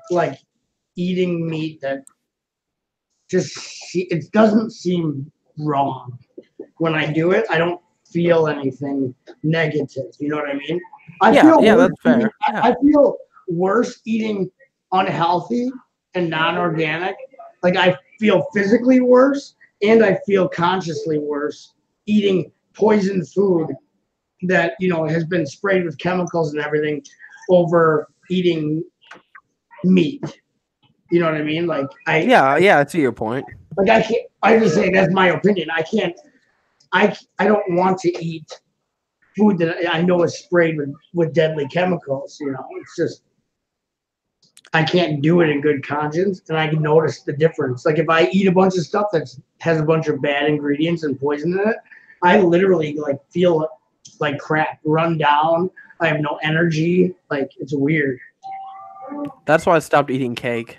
like eating meat that it doesn't seem wrong. When I do it, I don't feel anything negative. You know what I mean? That's fair. I feel worse eating unhealthy and non-organic. Like I feel physically worse, and I feel consciously worse eating poisoned food that has been sprayed with chemicals and everything over eating meat. You know what I mean? Like I see your point. Like I can't. I just say that's my opinion. I can't. I don't want to eat food that I know is sprayed with deadly chemicals. It's just I can't do it in good conscience, and I can notice the difference. Like if I eat a bunch of stuff that has a bunch of bad ingredients and poison in it, I literally feel like crap, run down. I have no energy. Like it's weird. That's why I stopped eating cake.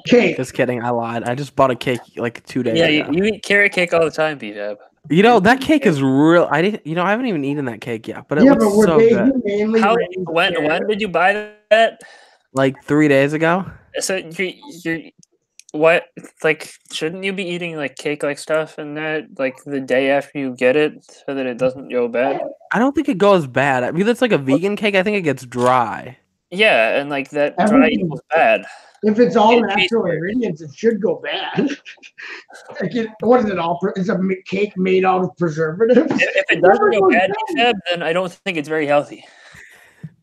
Cake. Just kidding. I lied. I just bought a cake like 2 days Yeah, ago. you eat carrot cake all the time, BFAB. That cake is real. I haven't even eaten that cake yet, but it Yeah, but looks so good. When did you buy that? Like 3 days ago. So you're what? Like, shouldn't you be eating like cake like stuff and that like the day after you get it so that it doesn't go bad? I don't think it goes bad. I mean, it's like a vegan cake. I think it gets dry. Yeah, and like that dry equals bad. If it's all natural ingredients, it should go bad. What is it all? It's a cake made out of preservatives. If it doesn't go bad, BFAB, then I don't think it's very healthy.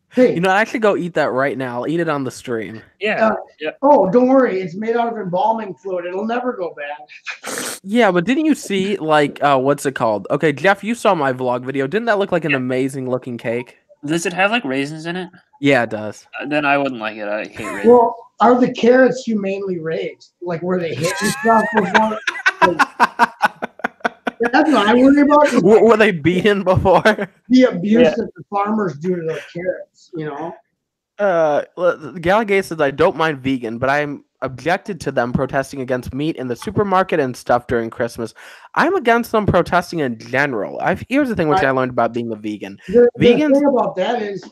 Hey, I actually go eat that right now. I'll eat it on the stream. Yeah. Oh, don't worry. It's made out of embalming fluid. It'll never go bad. Yeah, but didn't you see what's it called? Okay, Jeff, you saw my vlog video. Didn't that look like an amazing looking cake? Does it have like raisins in it? Yeah, it does. Then I wouldn't like it. I hate raisins. Well, are the carrots humanely raised? Like, were they hit and stuff before? That's what I worry about. Were they beaten before? The abuse that the farmers do to those carrots, Galagay says, I don't mind vegan, but I'm objected to them protesting against meat in the supermarket and stuff during Christmas. I'm against them protesting in general. Here's the thing which I learned about being a vegan. The thing about that is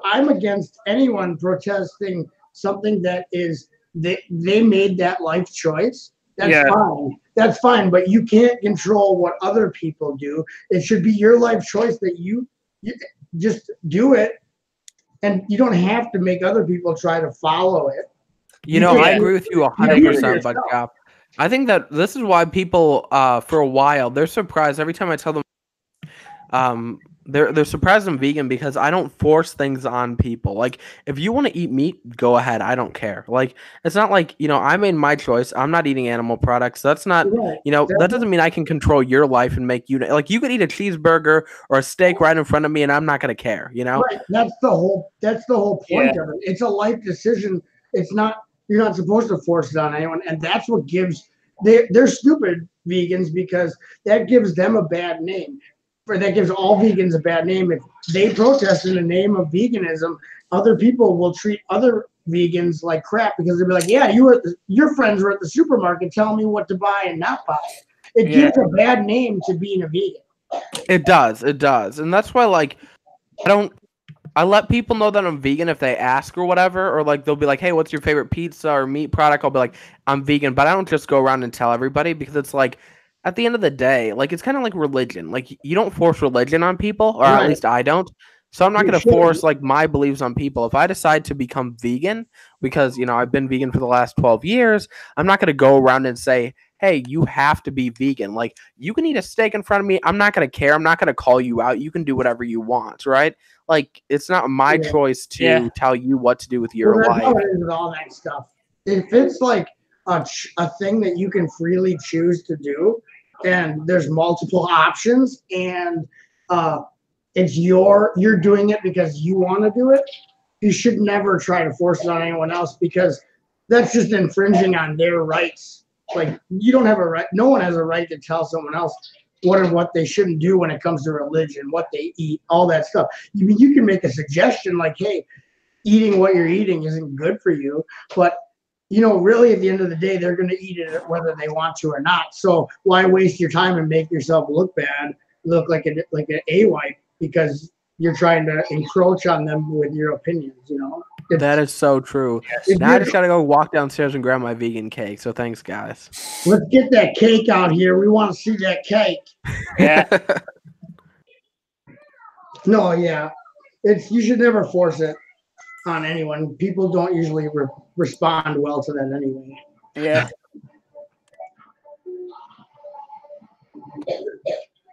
I'm against anyone protesting something that is they made that life choice. That's fine. That's fine, but you can't control what other people do. It should be your life choice that you just do it, and you don't have to make other people try to follow it. I agree with you 100%, but I think that this is why people, for a while, they're surprised every time I tell them, they're surprised I'm vegan because I don't force things on people. Like, if you want to eat meat, go ahead. I don't care. Like, it's not like, I made my choice. I'm not eating animal products. That's not, that doesn't mean I can control your life and make you, like, you could eat a cheeseburger or a steak right in front of me and I'm not going to care, Right. That's the whole point of it. It's a life decision. It's not, you're not supposed to force it on anyone. And that's what gives, they're stupid vegans because that gives them a bad name. That gives all vegans a bad name. If they protest in the name of veganism, other people will treat other vegans like crap because they'll be like, yeah, your friends were at the supermarket telling me what to buy and not buy. It gives a bad name to being a vegan. It does. And that's why, like, I let people know that I'm vegan if they ask or whatever, or like they'll be like, hey, what's your favorite pizza or meat product? I'll be like, I'm vegan, but I don't just go around and tell everybody because it's like, at the end of the day, like, it's kind of like religion. Like, you don't force religion on people, or at least I don't. So I'm not going to force, like, my beliefs on people. If I decide to become vegan, because, I've been vegan for the last 12 years, I'm not going to go around and say, hey, you have to be vegan. Like, you can eat a steak in front of me. I'm not going to care. I'm not going to call you out. You can do whatever you want, right? Like, it's not my choice to tell you what to do with your life. How it is with all that stuff. If it's like a thing that you can freely choose to do, and there's multiple options, and it's you're doing it because you want to do it. You should never try to force it on anyone else because that's just infringing on their rights. Like you don't have a right. No one has a right to tell someone else what they shouldn't do when it comes to religion, what they eat, all that stuff. You can make a suggestion like, hey, eating what you're eating isn't good for you, but really at the end of the day, they're going to eat it whether they want to or not. So why waste your time and make yourself look bad, look like an A-wipe because you're trying to encroach on them with your opinions, That is so true. Now I just got to go walk downstairs and grab my vegan cake. So thanks, guys. Let's get that cake out here. We want to see that cake. Yeah. No, yeah. You should never force it on anyone. People don't usually respond well to that anyway. Yeah.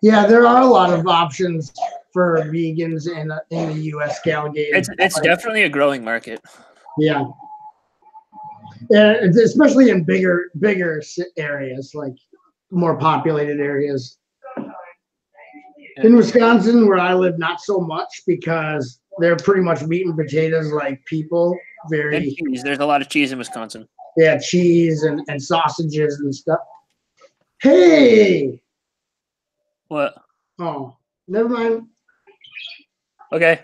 Yeah, there are a lot of options for vegans in the U.S. Gallagher. It's definitely a growing market. Yeah. And especially in bigger areas, like more populated areas. Yeah. In Wisconsin, where I live, not so much because they're pretty much meat and potatoes like people. And cheese. There's a lot of cheese in Wisconsin. Yeah, cheese and sausages and stuff. Hey! What? Oh, never mind. Okay.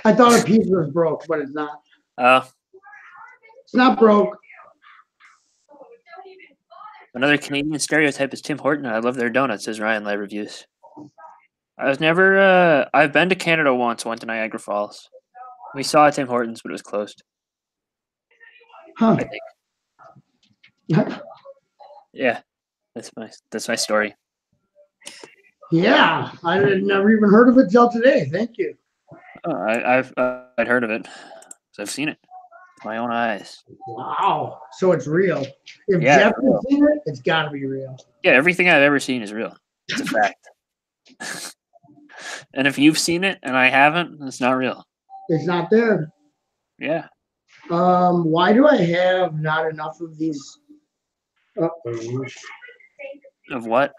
I thought a piece was broke, but it's not. It's not broke. Another Canadian stereotype is Tim Horton. I love their donuts, says Ryan Live Reviews. I've been to Canada once, went to Niagara Falls. We saw Tim Hortons, but it was closed. Huh. I think. Yeah. That's my story. Yeah, I had never even heard of it till today. Thank you. I'd heard of it. So I've seen it with my own eyes. Wow. So it's real. If Yeah, Jeff it's real. has seen it, it's got to be real. Yeah, everything I've ever seen is real. It's a fact. And if you've seen it and I haven't, it's not real. It's not there. Yeah. Why do I have not enough of these? Of what?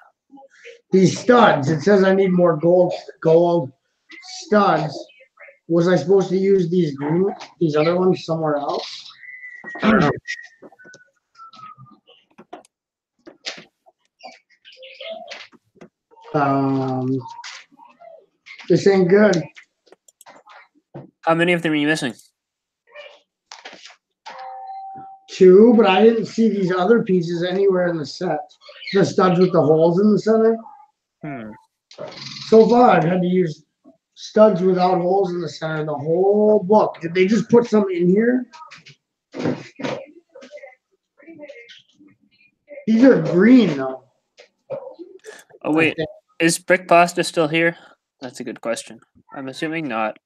These studs. It says I need more gold studs. Was I supposed to use these other ones somewhere else? I don't know. This ain't good. How many of them are you missing? 2, but I didn't see these other pieces anywhere in the set. The studs with the holes in the center. So far, I've had to use studs without holes in the center the whole book. Did they just put some in here? These are green, though. Oh, wait. Is Brick Pasta still here? That's a good question. I'm assuming not.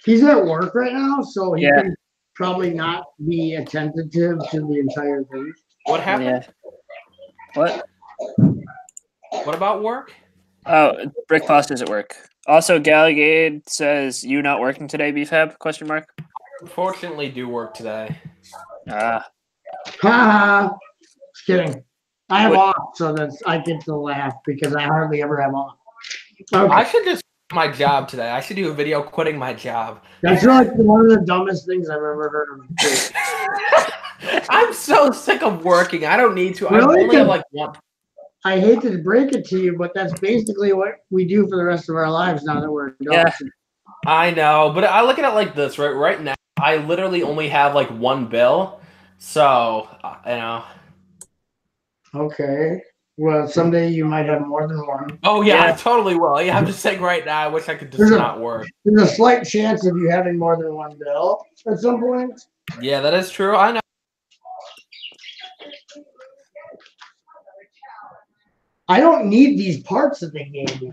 He's at work right now, so he Yeah. can probably not be attentive to the entire thing. What happened? Yeah. What? What about work? Oh, Brick Pasta's at work. Also, Gallagade says, you not working today, BFAB? Question mark. Unfortunately, do work today. Ha ha. Just kidding. I have off, so I get to laugh because I hardly ever have off. Okay. I should just quit my job today. I should do a video quitting my job. That's like one of the dumbest things I've ever heard of. I'm so sick of working. I don't need to. Really? I only have like one. I hate to break it to you, but that's basically what we do for the rest of our lives now that we're adults. Yeah. I know, but I look at it like this, right? Right now, I literally only have like one bill. So, Okay. Well, someday you might have more than one. Oh, yeah, Yeah. I totally will. Yeah, I'm just saying right now, I wish I could just There's a- not work. There's a slight chance of you having more than one bill at some point. Yeah, that is true. I know. I don't need these parts that they gave me.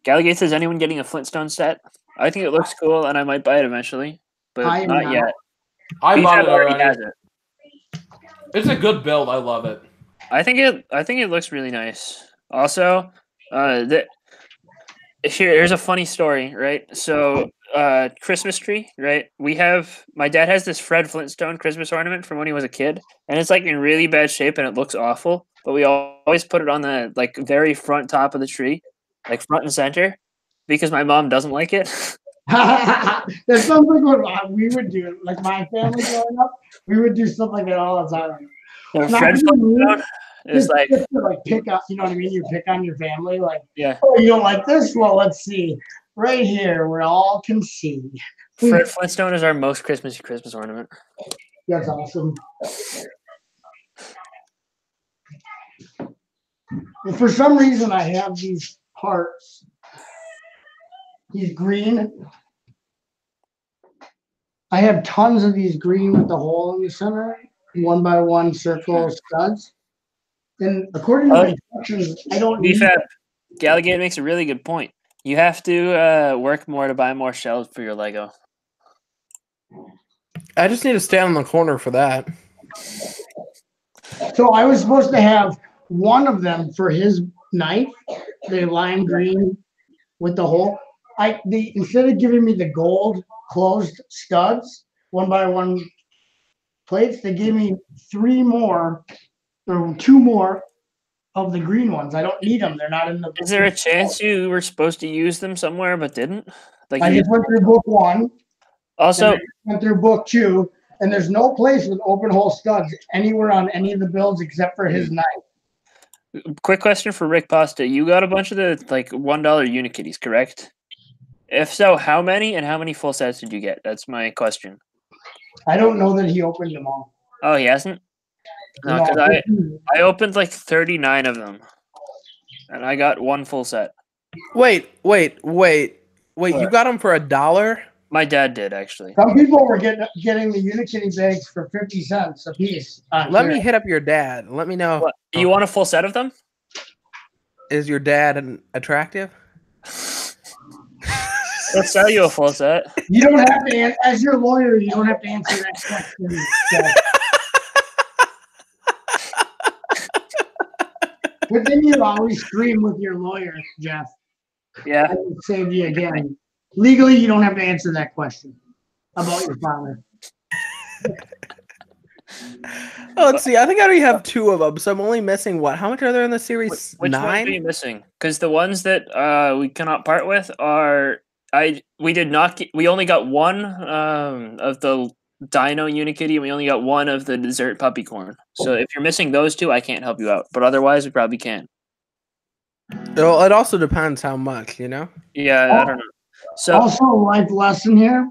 Gallagade says, anyone getting a Flintstone set? I think it looks cool, and I might buy it eventually, but I am not not. yet. I bought it already already. has it. It's a good build. I love it. I think it looks really nice. Also, here's a funny story, right? So Christmas tree, right? My dad has this Fred Flintstone Christmas ornament from when he was a kid, and it's like in really bad shape and it looks awful. But we always put it on the like very front top of the tree, like front and center, because my mom doesn't like it. That sounds like what we would do. Like my family growing up, we would do stuff like that all the time. So Not Fred to be Flintstone rude, is like, just to like pick up, you know what I mean? You pick on your family, like, yeah, oh, you don't like this? Well, let's see. Right here, we all can see. Fred Flintstone is our most Christmassy Christmas ornament. That's awesome. And for some reason, I have these parts. He's green. I have tons of these green with the hole in the center, 1x1 circle studs. And according to the instructions, I don't need BFAB. Galligate makes a really good point. You have to work more to buy more shells for your Lego. I just need to stand in the corner for that. So I was supposed to have one of them for his knife, the lime green with the hole. Instead of giving me the gold closed studs, 1x1 plates, they gave me 3 more or 2 more of the green ones. I don't need them. They're not in the. Is there a chance you were supposed to use them somewhere but didn't? Like I just went through book 1. Also, I went through book 2, and there's no place with open hole studs anywhere on any of the builds except for his knife. quick question for Rick Pasta. You got a bunch of the like $1 Unikitties, correct? If so, how many and how many full sets did you get? That's my question. I don't know that he opened them all. Oh, he hasn't? No, because I opened like 39 of them. And I got 1 full set. Wait. You got them for $1? My dad did, actually. Some people were getting the Unikitty bags for 50 cents a piece. Let me hit up your dad. Let me know. What, you want a full set of them? Is your dad attractive? Let's sell you a full set. You don't have to, as your lawyer, you don't have to answer that question. But then you always scream with your lawyer, Jeff. Yeah. I would save you again. Legally, you don't have to answer that question about your father. Oh, let's see. I think I already have 2 of them, so I'm only missing what? How much are there in the series? Which 9? ones are you missing? Because the ones that we cannot part with are we only got 1 of the Dino Unikitty, and we only got 1 of the dessert puppy corn. So if you're missing those 2, I can't help you out. But otherwise, we probably can. Well, it also depends how much, you know? Yeah, I don't know. So Also, a life lesson here.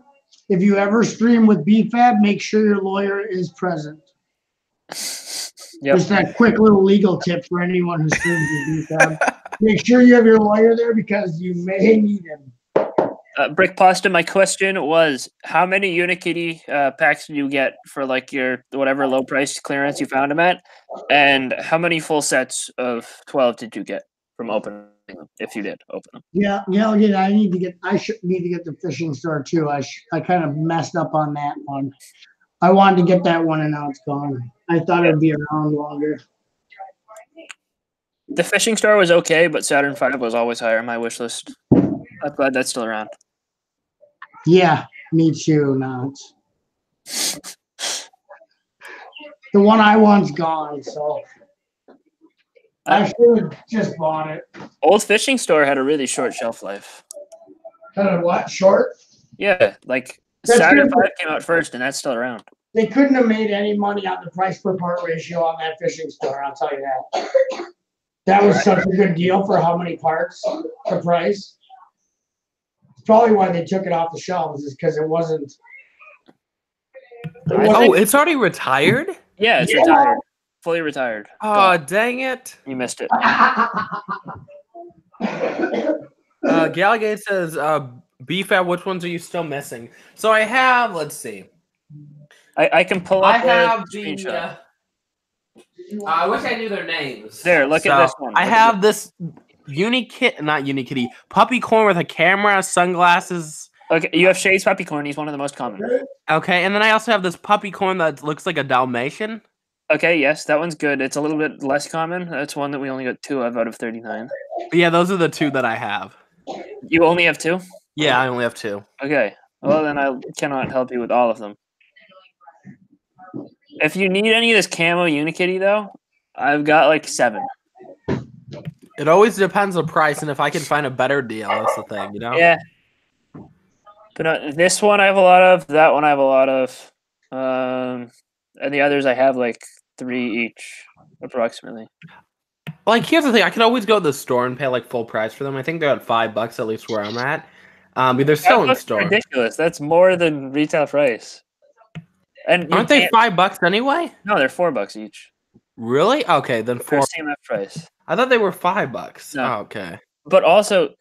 If you ever stream with BFAB, make sure your lawyer is present. Yep. Just that quick little legal tip for anyone who streams with BFAB. Make sure you have your lawyer there because you may need him. Brick Pasta, my question was, how many Unikitty packs did you get for like your whatever low price clearance you found them at? And how many full sets of 12 did you get from opening them, if you did open them? Yeah, I should need to get the fishing store too. I kind of messed up on that one. I wanted to get that one and now it's gone. I thought it'd be around longer. The fishing store was okay, but Saturn V was always higher on my wish list. I'm glad that's still around. Yeah, me too. Now the one I want's gone, so I should have just bought it. Old fishing store had a really short shelf life. Kind of what? Short? Yeah, like That's Saturn good. V came out first, and that's still around. They couldn't have made any money on the price per part ratio on that fishing store, I'll tell you that. That was such a good deal for how many parts, the price. Probably why they took it off the shelves is because it wasn't. It's already retired? Yeah, it's retired. Fully retired. Oh, dang it. You missed it. Galligate says, BFAB, which ones are you still missing? So I have, let's see. I can pull up I have a the. screenshot. I wish I knew their names. There, look at this one. I have this Unikitty, puppy corn with a camera, sunglasses. Okay, you have Shades Puppy Corn. He's one of the most common. Okay, and then I also have this puppy corn that looks like a Dalmatian. Okay, yes, that one's good. It's a little bit less common. That's one that we only got 2 of out of 39. Yeah, those are the 2 that I have. You only have 2? Yeah, I only have 2. Okay. Well, then I cannot help you with all of them. If you need any of this camo Unikitty, though, I've got like 7. It always depends on price, and if I can find a better deal, that's the thing, you know? Yeah. But this one I have a lot of. That one I have a lot of. And the others I have like 3 each, approximately. Like, here's the thing. I can always go to the store and pay, like, full price for them. I think they're at $5 at least where I'm at. But they're still in That's store. ridiculous. That's more than retail price. And Aren't they $5 anyway? No, they're $4 each. Really? Okay, then For 4. CMF price. I thought they were $5. No. Oh, okay. But also,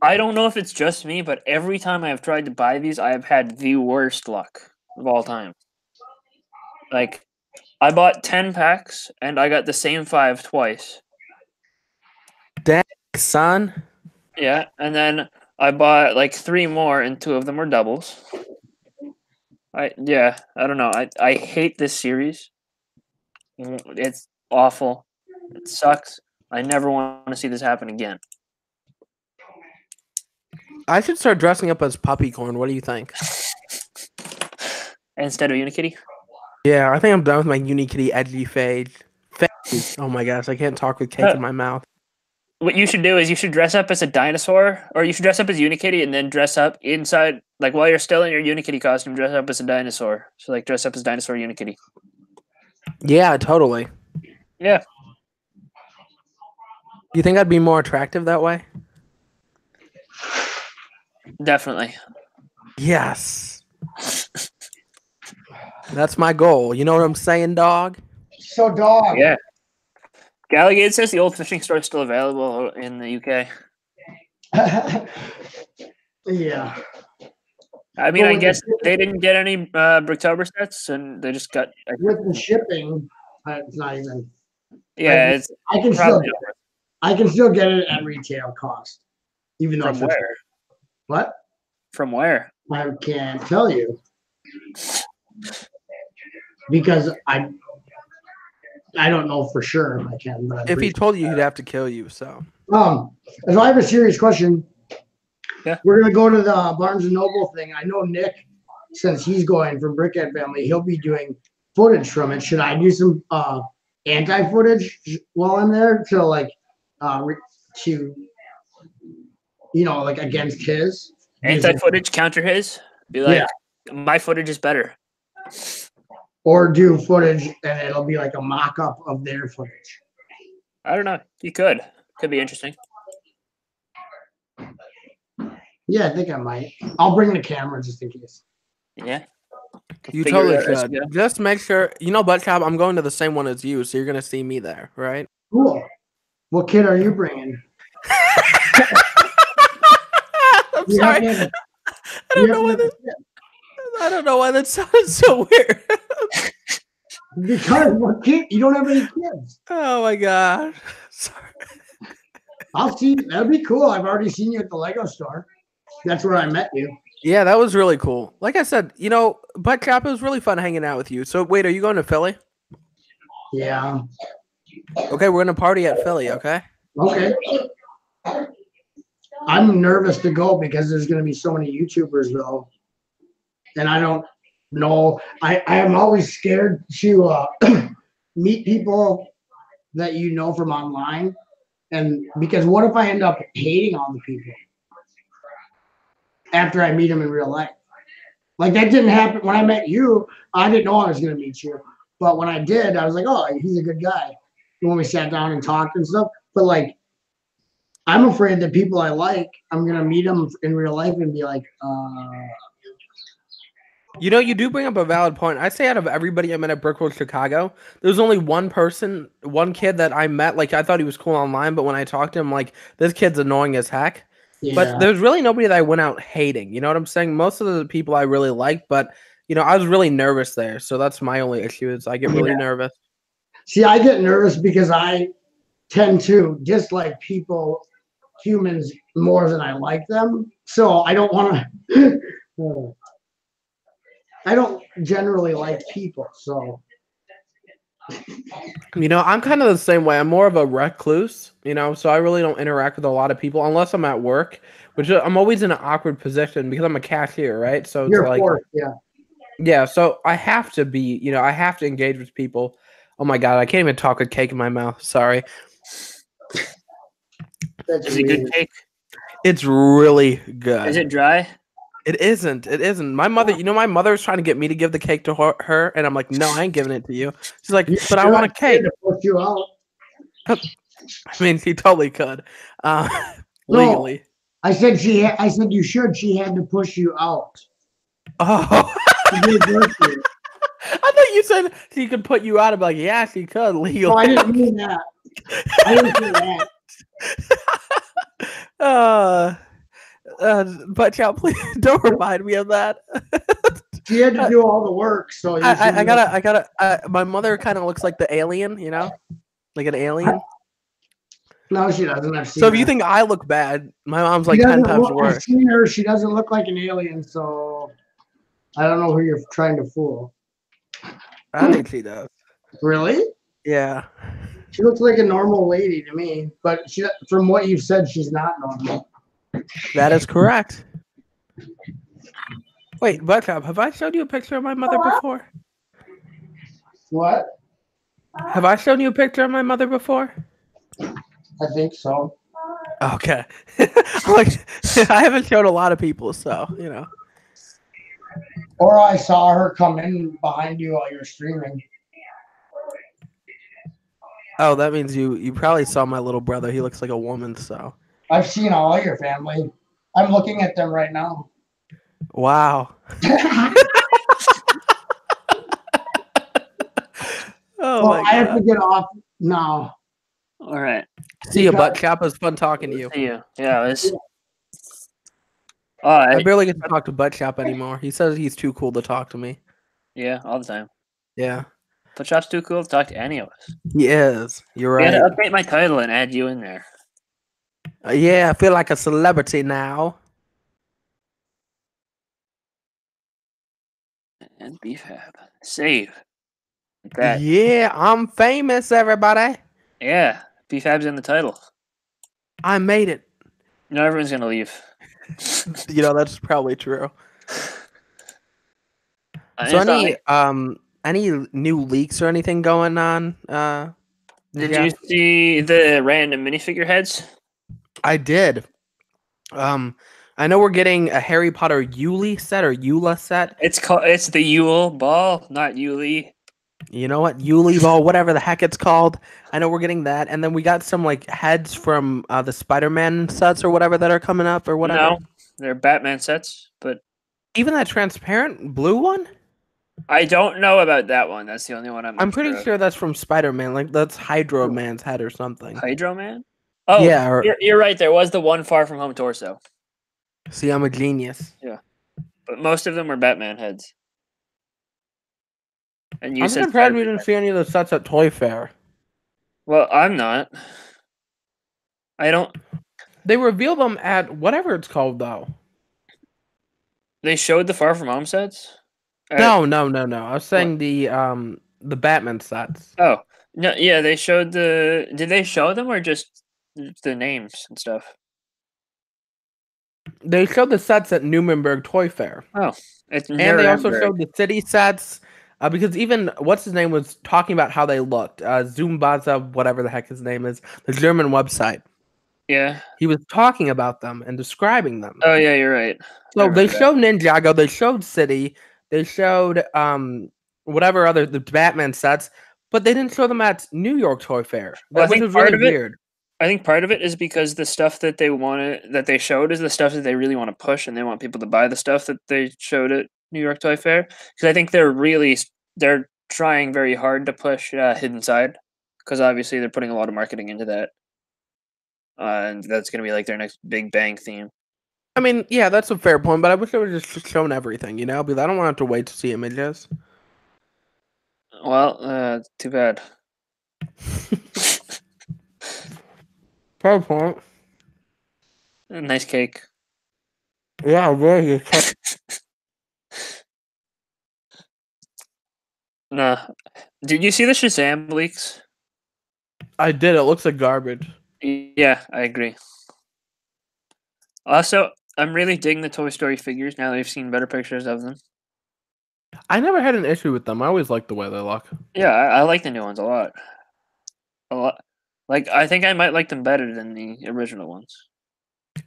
I don't know if it's just me, but every time I've tried to buy these, I have had the worst luck of all time. Like, I bought 10 packs, and I got the same 5 twice. Dang, son. Yeah, and then I bought like 3 more, and 2 of them were doubles. I don't know. I hate this series. It's awful. It sucks. I never want to see this happen again. I should start dressing up as Puppycorn. What do you think? Instead of Unikitty? Yeah, I think I'm done with my Unikitty edgy phase. Oh my gosh, I can't talk with cake in my mouth. What you should do is you should dress up as a dinosaur, or you should dress up as Unikitty and then dress up inside, like while you're still in your Unikitty costume, dress up as a dinosaur. So like dress up as dinosaur Unikitty. Yeah, totally. Yeah. You think I'd be more attractive that way? Definitely. Yes. That's my goal. You know what I'm saying, dog? So, dog. Yeah. Gallagher says the old fishing store is still available in the UK. Yeah. I mean, I guess they didn't get any Bricktober sets, and they just got with the shipping. It's not even. Yeah, it's. I can still get it at retail cost, even though. From where? What? From where? I can't tell you because I don't know for sure if I can. But if he told you, he'd have to kill you. So. So I have a serious question. Yeah. We're gonna go to the Barnes and Noble thing. I know Nick, since he's going from Brickhead Family, he'll be doing footage from it. Should I do some anti-footage while I'm there to like to like against his anti-footage counter his? Be like, my footage is better. Or do footage and it'll be like a mock-up of their footage. I don't know. You could be interesting. Yeah, I think I might. I'll bring the camera just in case. Yeah. You totally should. Just make sure, Buttchop, I'm going to the same one as you, so you're going to see me there, right? Cool. What kid are you bringing? I'm sorry. I don't know why that sounded so weird. Because what kid? You don't have any kids. Oh my god. Sorry. I'll see. That'd be cool. I've already seen you at the Lego store. That's where I met you. Yeah, that was really cool. Like I said, Buttchop, it was really fun hanging out with you. So wait, are you going to Philly? Yeah. Okay, we're gonna party at Philly, okay? Okay. I'm nervous to go because there's gonna be so many YouTubers though. And I don't know. I am always scared to meet people that you know from online. And because what if I end up hating all the people after I meet them in real life? Like that didn't happen when I met you. I didn't know I was going to meet you. But when I did, I was like, oh, he's a good guy. When we sat down and talked and stuff. But like, I'm afraid that people I like, I'm going to meet them in real life and be like, You do bring up a valid point. I say out of everybody I met at Brickworld Chicago, there's only one kid that I met. Like, I thought he was cool online, but when I talked to him, like, this kid's annoying as heck. Yeah. But there's really nobody that I went out hating. You know what I'm saying? Most of the people I really liked, but, I was really nervous there. So that's my only issue is I get really nervous. See, I get nervous because I tend to dislike humans, more than I like them. So I don't want to... I don't generally like people, so You know, I'm kind of the same way. I'm more of a recluse, you know, so I really don't interact with a lot of people unless I'm at work, which I'm always in an awkward position because I'm a cashier, right? So it's You're like, fourth, yeah. yeah, so I have to be, you know, I have to engage with people. Oh my God, I can't even talk with cake in my mouth. Sorry. That's Is it good weird. cake? It's really good. Is it dry? It isn't. It isn't. My mother, you know, my mother's trying to get me to give the cake to her, and I'm like, no, I ain't giving it to you. She's like, You but I should. want a She had cake. to push you out. I mean, she totally could, No, legally. I said I said you should. She had to push you out. Oh, To give birth to you. I thought you said she could put you out. I'm like, yeah, she could legally. No, I didn't mean that. I didn't say that. Buttchop, please don't remind me of that. She had to do all the work, so you should. I gotta. My mother kind of looks like the alien, you know, like an alien. No, she doesn't. I've seen So if her. you think I look bad, my mom's She like 10 doesn't times look. I've worse. seen her. She doesn't look like an alien, so I don't know who you're trying to fool. I think she does. Really? Yeah. She looks like a normal lady to me, but from what you've said, she's not normal. That is correct. Wait, Buttchop, have I showed you a picture of my mother before? What? Have I shown you a picture of my mother before? I think so. Okay. Like, I haven't showed a lot of people, so, you know. Or I saw her come in behind you while you're streaming. Oh, that means you probably saw my little brother. He looks like a woman, so. I've seen all your family. I'm looking at them right now. Wow. Oh, Well, my I have to God. get off now. All right. See you, Buttchop. It was fun talking to you. See you. Yeah, it was. Oh, I barely get to talk to Buttchop anymore. He says he's too cool to talk to me. yeah, all the time. Yeah. Buttchop's too cool to talk to any of us. He is. You're I right. gotta update my title and add you in there. Yeah, I feel like a celebrity now. And BFAB. Save. Like that. Yeah, I'm famous, everybody. Yeah, BFAB's in the title. I made it. You know, everyone's gonna leave. You know, that's probably true. And So it's not any new leaks or anything going on? did you see the random minifigure heads? I did. I know we're getting a Harry Potter Yuli set or Eula set. It's the Yule ball, not Yuli. You know what? Yuli ball, whatever the heck it's called. I know we're getting that. And then we got some like heads from the Spider-Man sets or whatever that are coming up or whatever. No, they're Batman sets, but Even that transparent blue one? I don't know about that one. That's the only one I'm pretty of. sure that's from Spider-Man. Like that's Hydro Man's head or something. Hydro Man? Oh, Yeah, or- you're right. There was the one Far From Home torso, See, I'm a genius. but most of them were Batman heads. And you I'm said surprised we Spider-Man. didn't see any of the sets at Toy Fair. Well, I'm not. I don't. They reveal them at whatever it's called, though. They showed the Far From Home sets. No. I was saying the Batman sets. Oh no, yeah, they showed the. Did they show them or just the names and stuff? They showed the sets at Nuremberg Toy Fair, Oh, it's and they also Nuremberg. showed the city sets. Because even what's his name was talking about how they looked. Zumbaza, whatever the heck his name is, the German website. Yeah. He was talking about them and describing them. Oh yeah, you're right. So they showed Ninjago, they showed City, they showed whatever other the Batman sets, but they didn't show them at New York Toy Fair, Well, I which think was part really of it- weird. I think part of it is because the stuff that they showed is the stuff that they really want to push, and they want people to buy the stuff that they showed at New York Toy Fair. Because I think they're trying very hard to push Hidden Side, because obviously they're putting a lot of marketing into that, and that's going to be like their next big bang theme. I mean, yeah, that's a fair point, but I wish they would just shown everything, you know? Because I don't want to have to wait to see images. Well, too bad. Fair point. Nice cake. Yeah, very good. Nah. Did you see the Shazam leaks? I did. It looks like garbage. Yeah, I agree. Also, I'm really digging the Toy Story figures now that I've seen better pictures of them. I never had an issue with them. I always liked the way they look. Yeah, I like the new ones a lot. A lot. Like, I think I might like them better than the original ones.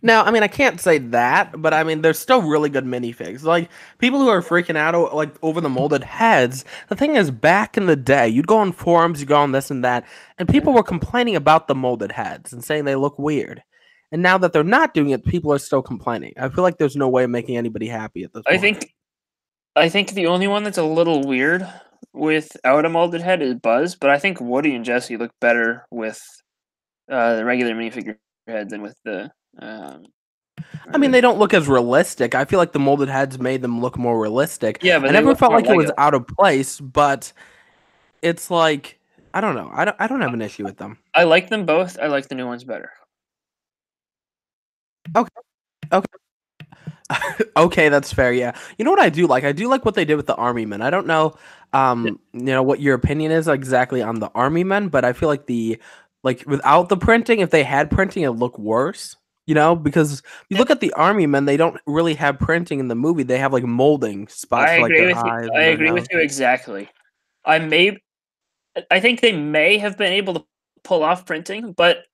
Now, I mean, I can't say that, but I mean, they're still really good minifigs. Like, people who are freaking out like over the molded heads, the thing is, back in the day, you'd go on forums, you go on this and that, and people were complaining about the molded heads and saying they look weird. And now that they're not doing it, people are still complaining. I feel like there's no way of making anybody happy at this point. I think the only one that's a little weird without a molded head is Buzz, but I think Woody and Jesse look better with the regular minifigure head than with the. I mean, they don't look as realistic. I feel like the molded heads made them look more realistic. Yeah, but I they never look felt more like it was Lego. out of place, but it's like I don't know. I don't have an issue with them. I like them both. I like the new ones better. Okay, that's fair. Yeah, you know what I do like? I do like what they did with the army men. I don't know, what your opinion is exactly on the army men, but I feel like without the printing, if they had printing, it'd look worse. Because you look at the army men, they don't really have printing in the movie. They have like molding spots I for like agree their with you. eyes. I And their agree nose. with you exactly. I think they may have been able to pull off printing, but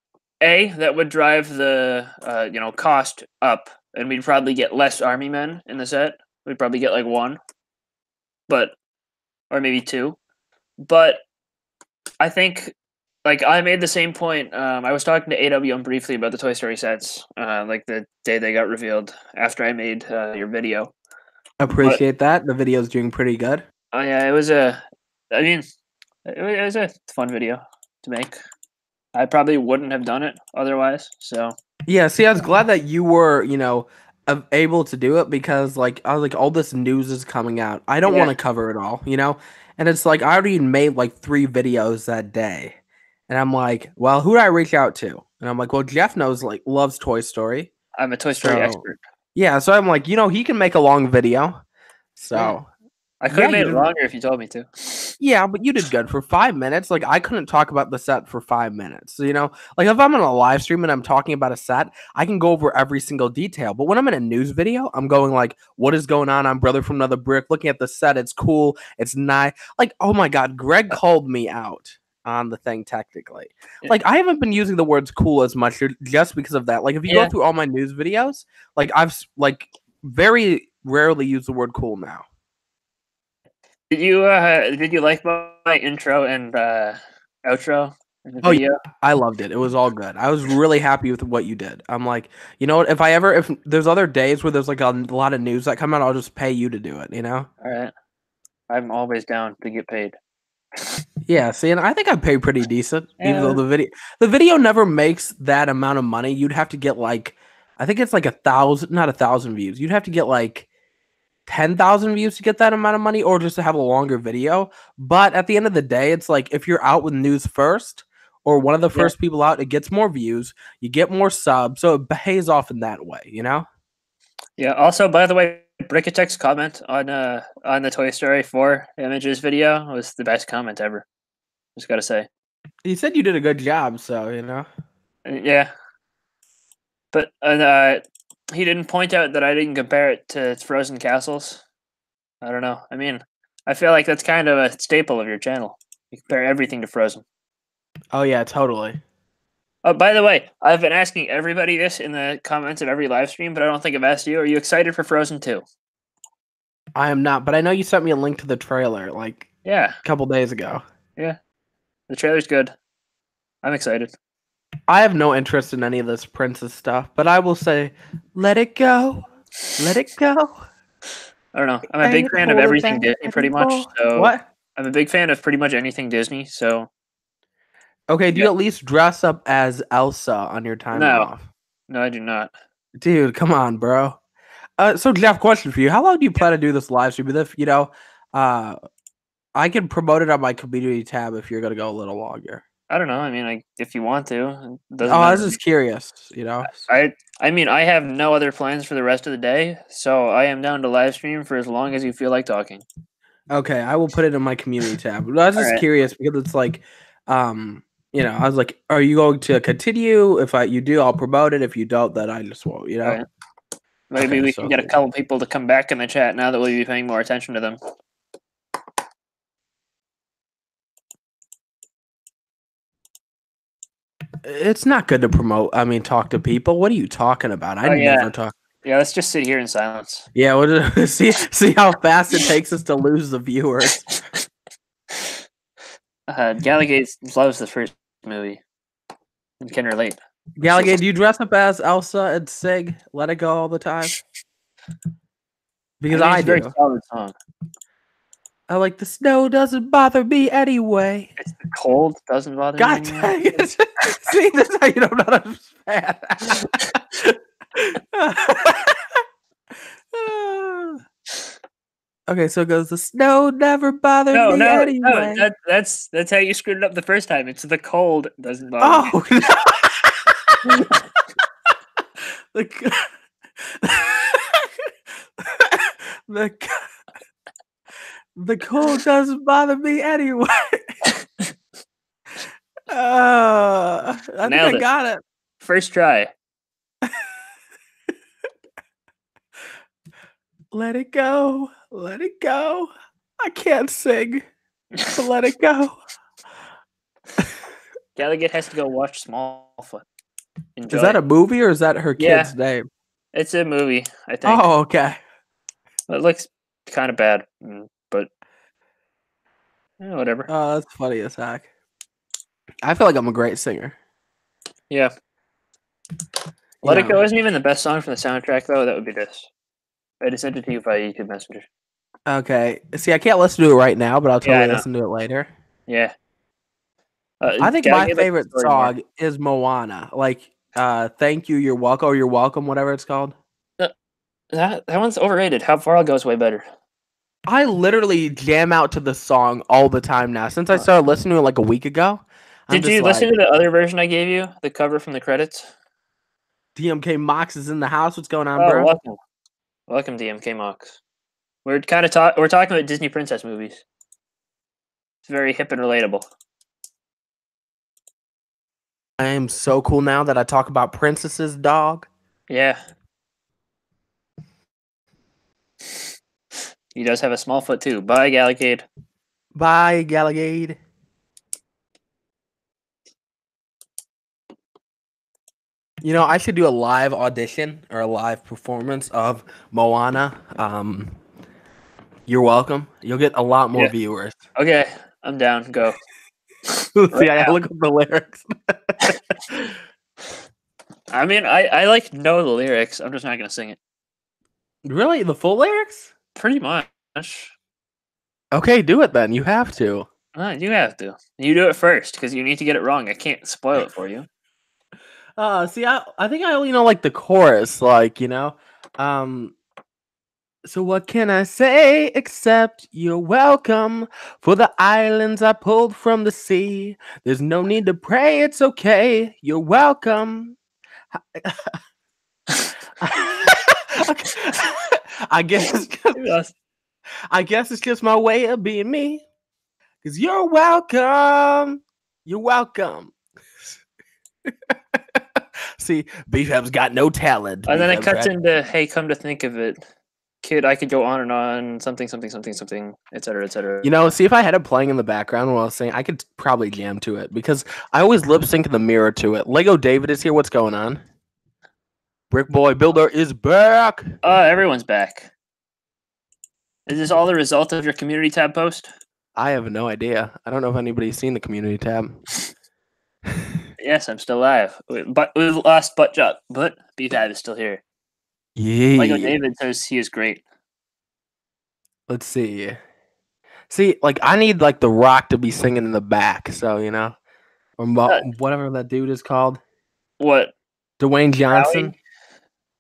that would drive the cost up, and we'd probably get less army men in the set. We'd probably get like one, or maybe two. But I think, like, I made the same point. I was talking to AWM briefly about the Toy Story sets, like the day they got revealed after I made your video. But Appreciate that. The video's doing pretty good. yeah, it was it was a fun video to make. I probably wouldn't have done it otherwise. So Yeah, see, I was glad that you were, able to do it because, like, I was like, all this news is coming out. I don't yeah, want to cover it all, And it's like, I already made like 3 videos that day. And I'm like, well, who do I reach out to? And I'm like, well, Jeff loves Toy Story. I'm a Toy Story So, expert. yeah, so I'm like, he can make a long video. So, I could yeah, have made you it did. longer if you told me to. Yeah, but you did good for 5 minutes. Like, I couldn't talk about the set for 5 minutes. Like if I'm in a live stream and I'm talking about a set, I can go over every single detail. But when I'm in a news video, I'm going like, what is going on? I'm Brother from Another Brick, looking at the set. It's cool. It's nice. Like, oh my God, Greg called me out on the thing technically. Yeah. Like, I haven't been using the words cool as much just because of that. Like, if you go through all my news videos, like I've very rarely used the word cool now. Did you like my intro and outro in the video? Yeah, I loved it. It was all good. I was really happy with what you did. I'm like, you know what? If there's other days where there's like a lot of news that come out, I'll just pay you to do it. All right, I'm always down to get paid. Yeah, see, and I think I pay pretty decent, even though the video never makes that amount of money. You'd have to get like, I think it's like 1,000, not 1,000 views. You'd have to get like 10,000 views to get that amount of money, or just to have a longer video. But at the end of the day, it's like if you're out with news first, or one of the first people out, it gets more views, you get more subs, so it pays off in that way, Yeah. Also, by the way, BrickByBrick's comment on the Toy Story 4 images video was the best comment ever. Just gotta say. He said you did a good job, so Yeah. But he didn't point out that I didn't compare it to Frozen Castles. I don't know. I mean, I feel like that's kind of a staple of your channel. You compare everything to Frozen. Oh yeah, totally. Oh, by the way, I've been asking everybody this in the comments of every live stream, but I don't think I've asked you. Are you excited for Frozen 2? I am not, but I know you sent me a link to the trailer like Yeah. a couple days ago. Yeah. The trailer's good. I'm excited. I have no interest in any of this princess stuff, but I will say, let it go. Let it go. I don't know. I'm a big fan of everything Disney, pretty much. So what? I'm a big fan of pretty much anything Disney. So okay, do you at least dress up as Elsa on your time off? No, I do not. Dude, come on, bro. So Jeff, question for you: how long do you plan to do this live stream? If I can promote it on my community tab if you're gonna go a little longer. I don't know. I mean, if you want to. I was just curious. I mean, I have no other plans for the rest of the day, so I am down to live stream for as long as you feel like talking. Okay, I will put it in my community tab. But I was just Alright. curious because it's like, you know, I was like, are you going to continue? If you do, I'll promote it. If you don't, then I just won't. You know. Alright. Maybe Okay, we so can get a cool. couple people to come back in the chat now that we'll be paying more attention to them. It's not good to promote. I mean, talk to people. What are you talking about? I never talk. Yeah, let's just sit here in silence. Yeah, we'll just see how fast it takes us to lose the viewers. Gallagher loves the first movie and can relate. Gallagher, do you dress up as Elsa and Sig? Let It Go all the time? Because I it's a very do. solid song. I like the snow doesn't bother me anyway. It's the cold doesn't bother God me. dang it. See, this is how you don't know how to Okay, so it goes, the snow never bothered me anyway. No, that's how you screwed it up the first time. It's the cold doesn't bother me. Oh, no. The cold doesn't bother me anyway. I think Nailed I it. got it. First try. Let it go. Let it go. I can't sing. But let it go. Gallagher has to go watch Smallfoot. Enjoy. Is that a movie or is that her kid's name? It's a movie, I think. Oh, okay. It looks kind of bad, but whatever. Oh, that's funny as heck. I feel like I'm a great singer. Yeah. Let It Go isn't even the best song from the soundtrack, though. That would be this. I just sent it to you via YouTube Messenger. Okay. See, I can't listen to it right now, but I'll totally listen to it later. Yeah. I think my favorite song is Moana. Like, thank you, you're welcome, or you're welcome, whatever it's called. That one's overrated. How Far I'll Go is way better. I literally jam out to the song all the time now. Since I started listening to it like a week ago. Did you listen to the other version I gave you? The cover from the credits? DMK Mox is in the house. What's going on, bro? Welcome. Welcome, DMK Mox. We're kind of we're talking about Disney princess movies. It's very hip and relatable. I am so cool now that I talk about princesses, dog. Yeah. He does have a small foot too. Bye, Gallagade. Bye, Gallagade. You know, I should do a live audition or a live performance of Moana. You're welcome. You'll get a lot more viewers. Okay, I'm down. Go. See, I look up the lyrics. I mean, I like know the lyrics. I'm just not gonna sing it. Really, the full lyrics? Pretty much. Okay, do it then. You have to. You have to. You do it first because you need to get it wrong. I can't spoil it for you. See, I think I only know like the chorus, like, you know. So what can I say except you're welcome for the islands I pulled from the sea. There's no need to pray, it's okay. You're welcome. I guess it's just my way of being me. 'Cause you're welcome. You're welcome. See, BFAB's got no talent. And then it cuts into, hey, come to think of it, kid, I could go on and on, something, something, something, something, etc., etc. You know, see, if I had it playing in the background while I was saying, I could probably jam to it because I always lip sync in the mirror to it. Lego David is here. What's going on? Brick Boy Builder is back. Everyone's back. Is this all the result of your community tab post? I have no idea. I don't know if anybody's seen the community tab. Yes, I'm still live. But we've lost Buttchop, but BFAB is still here. Yeah. Lego David says he is great. Let's see. See, like, I need, like, The Rock to be singing in the back, so, you know. Or whatever that dude is called. What? Dwayne Johnson?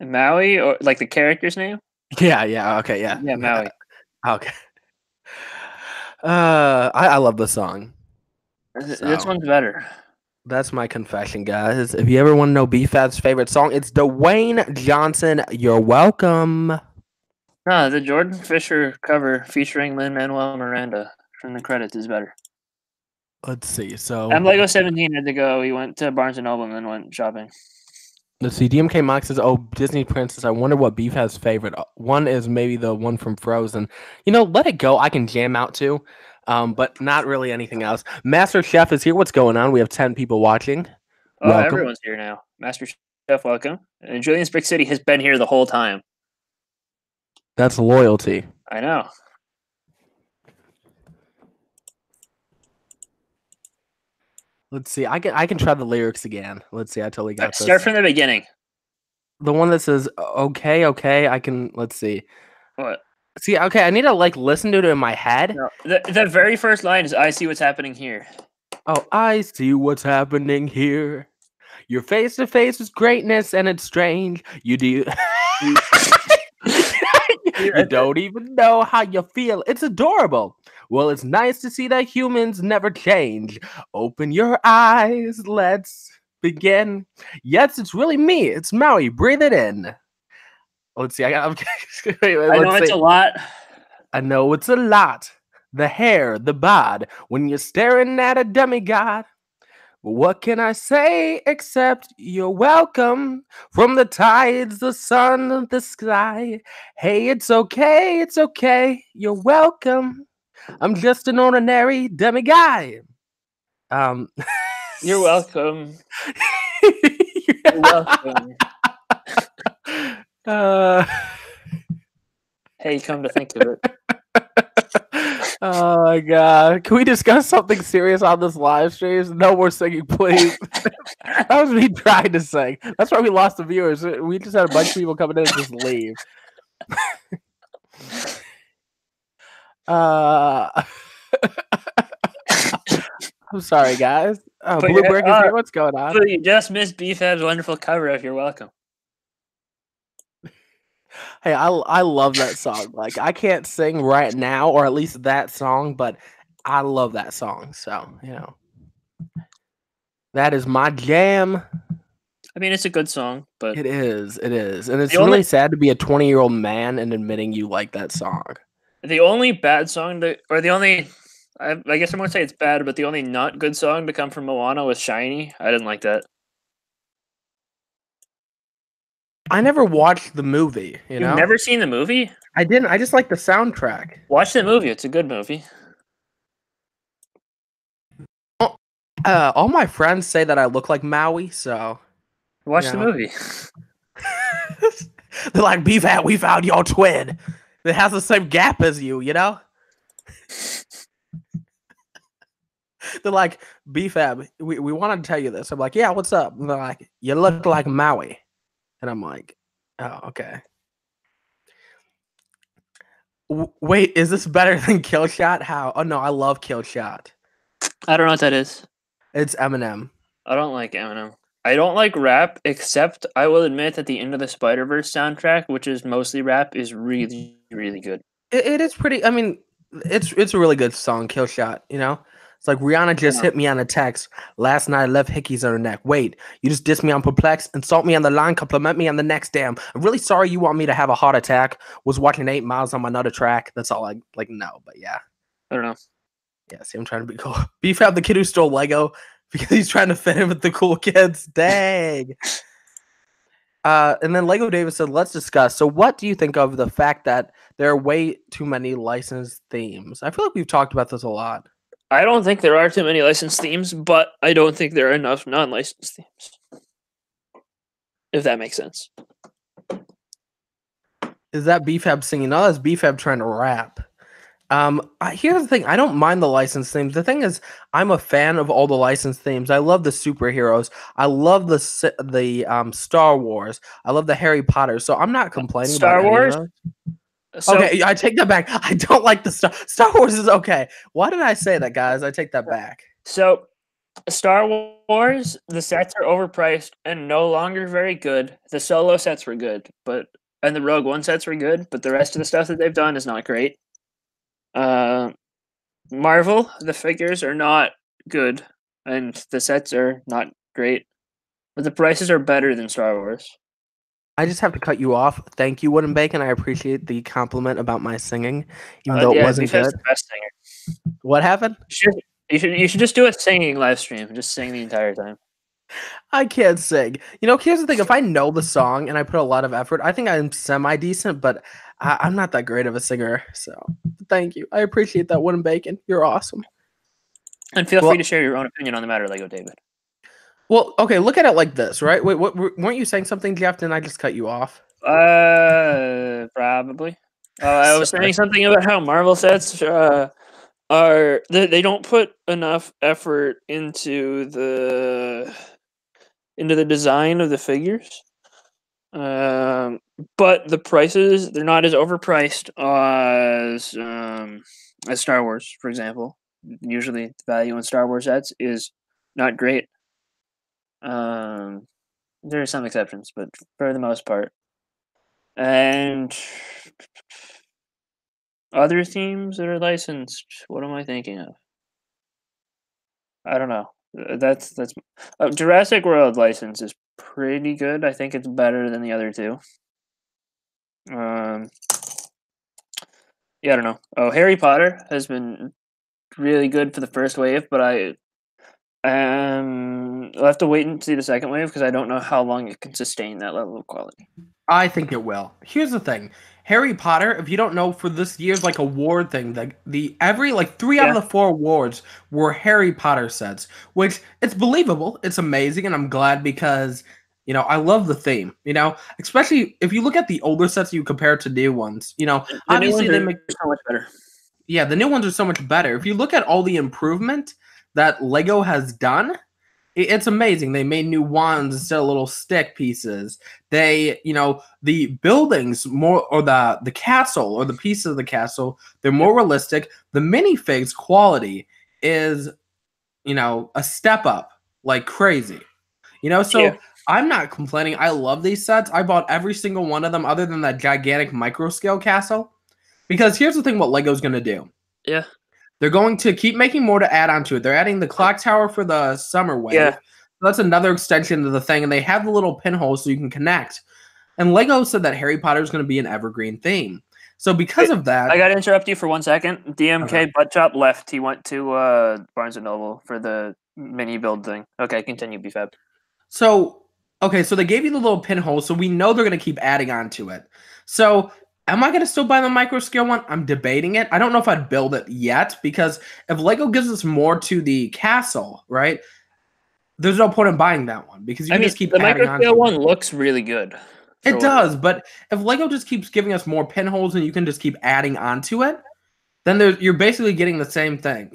Maui? Or, like, the character's name? Yeah, okay, yeah. Yeah, Maui. Okay. I love the song. This one's better. That's my confession, guys. If you ever want to know BFAB's favorite song, it's Dwayne Johnson. You're welcome. No, the Jordan Fisher cover featuring Lin-Manuel Miranda from the credits is better. Let's see. So And Lego 17 had to go. He went to Barnes & Noble and then went shopping. let's see. DMK Mike says, "Oh, Disney Princess. I wonder what Beef has favorite. One is maybe the one from Frozen. Let it go. I can jam out to, but not really anything else. Master Chef is here. What's going on? We have 10 people watching. Oh, Welcome. everyone's here now. Master Chef, welcome. And Julian's Brick City has been here the whole time. That's loyalty. I know. Let's see. I can try the lyrics again. Let's see. I totally got this. Start from the beginning. The one that says okay. I can. Let's see. What? See, okay. I need to listen to it in my head. No, the very first line is "I see what's happening here." Oh, I see what's happening here. You're face to face with greatness, and it's strange. You do. You don't even know how you feel. It's adorable. Well, it's nice to see that humans never change. Open your eyes. Let's begin. Yes, it's really me. It's Maui. Breathe it in. Let's see. I know it's a lot. I know it's a lot. The hair, the bod. When you're staring at a demigod. What can I say except you're welcome from the tides, the sun, the sky. Hey, it's okay, you're welcome. I'm just an ordinary demiguy. You're welcome. You're welcome. Hey, come to think of it. Oh my god. Can we discuss something serious on this live stream? No more singing, please. That was me trying to sing. That's why we lost the viewers. We just had a bunch of people coming in and just leave. I'm sorry, guys. Blue Brick is here. What's going on? You just missed BFAB's wonderful cover of You're Welcome. Hey, I love that song. I can't sing right now, or at least that song, but I love that song. So, that is my jam. I mean, it's a good song, but it is. And it's really sad to be a 20-year-old man and admitting you like that song. The only bad song I guess I won't say it's bad, but the only not good song to come from Moana was Shiny. I didn't like that. I never watched the movie, You've never seen the movie? I didn't. I just like the soundtrack. Watch the movie. It's a good movie. All my friends say that I look like Maui, so... Watch the movie. They're like, BFAB, we found your twin. It has the same gap as you, They're like, BFAB, we wanted to tell you this. I'm like, yeah, what's up? And they're like, you look like Maui. And I'm like, oh, okay. Wait, is this better than Killshot? How? Oh, no, I love Killshot. I don't know what that is. It's Eminem. I don't like Eminem. I don't like rap, except I will admit that the Into the Spider-Verse soundtrack, which is mostly rap, is really, really good. It is pretty, I mean, it's a really good song, Killshot, It's like Rihanna just hit me on a text. Last night I left hickeys on her neck. Wait, you just dissed me on Perplex, insult me on the line, compliment me on the next. Damn, I'm really sorry you want me to have a heart attack. Was watching 8 Miles on my another track. That's all I no, but yeah. I don't know. Yeah, see, I'm trying to be cool. BFAB, the kid who stole Lego because he's trying to fit in with the cool kids. Dang. And then Lego Davis said, let's discuss. So what do you think of the fact that there are way too many licensed themes? I feel like we've talked about this a lot. I don't think there are too many licensed themes, but I don't think there are enough non-licensed themes. If that makes sense. Is that BFAB singing? No, that's BFAB trying to rap. Here's the thing. I don't mind the licensed themes. The thing is, I'm a fan of all the licensed themes. I love the superheroes. I love the Star Wars. I love the Harry Potter. So I'm not complaining Star about Wars. Any of those. Okay, I take that back. I don't like the Star Wars is okay. Why did I say that, guys? I take that back. So, Star Wars, the sets are overpriced and no longer very good. The Solo sets were good, and the Rogue One sets were good, but the rest of the stuff that they've done is not great. Marvel, the figures are not good, and the sets are not great, but the prices are better than Star Wars. I just have to cut you off. Thank you, Wooden Bacon. I appreciate the compliment about my singing, even though it wasn't BFAB's good. the best singer. What happened? You should just do a singing live stream. Just sing the entire time. I can't sing. Here's the thing. If I know the song and I put a lot of effort, I think I'm semi-decent, but I'm not that great of a singer. So thank you. I appreciate that, Wooden Bacon. You're awesome. And feel free to share your own opinion on the matter, Lego David. Well, okay, look at it like this, right? Wait, weren't you saying something, Jeff? Didn't I just cut you off? Probably. I was saying something about how Marvel sets they don't put enough effort into the design of the figures. But the prices, they're not as overpriced as Star Wars, for example. Usually the value in Star Wars sets is not great. There are some exceptions, but for the most part. And other themes that are licensed, what am I thinking of? I don't know. That's Jurassic World license is pretty good. I think it's better than the other two. Yeah, I don't know. Oh, Harry Potter has been really good for the first wave, but I'll have to wait and see the second wave because I don't know how long it can sustain that level of quality. I think it will. Here's the thing. Harry Potter, if you don't know, for this year's award thing, every 3 out of the 4 awards were Harry Potter sets, which it's believable. It's amazing, and I'm glad because I love the theme. Especially if you look at the older sets, you compare it to new ones. Obviously they make so much better. Yeah, the new ones are so much better. If you look at all the improvement that Lego has done, it's amazing. They made new wands instead of little stick pieces. They, the buildings more, or the castle, or the pieces of the castle, they're more realistic. The minifigs quality is, a step up like crazy. So yeah. I'm not complaining. I love these sets. I bought every single one of them other than that gigantic micro scale castle. Because here's the thing what Lego's going to do. Yeah. They're going to keep making more to add onto it. They're adding the clock tower for the summer wave. Yeah. That's another extension of the thing, and they have the little pinhole so you can connect. And Lego said that Harry Potter is going to be an evergreen theme. So because of that... I got to interrupt you for 1 second. DMK Buttchop left. He went to Barnes & Noble for the mini build thing. Okay, continue, BFAB. So they gave you the little pinhole, so we know they're going to keep adding onto it. So... am I going to still buy the micro scale one? I'm debating it. I don't know if I'd build it yet because if Lego gives us more to the castle, right, there's no point in buying that one because you can just keep adding on. The micro scale one looks really good. It does, but if Lego just keeps giving us more pinholes and you can just keep adding onto it, then you're basically getting the same thing,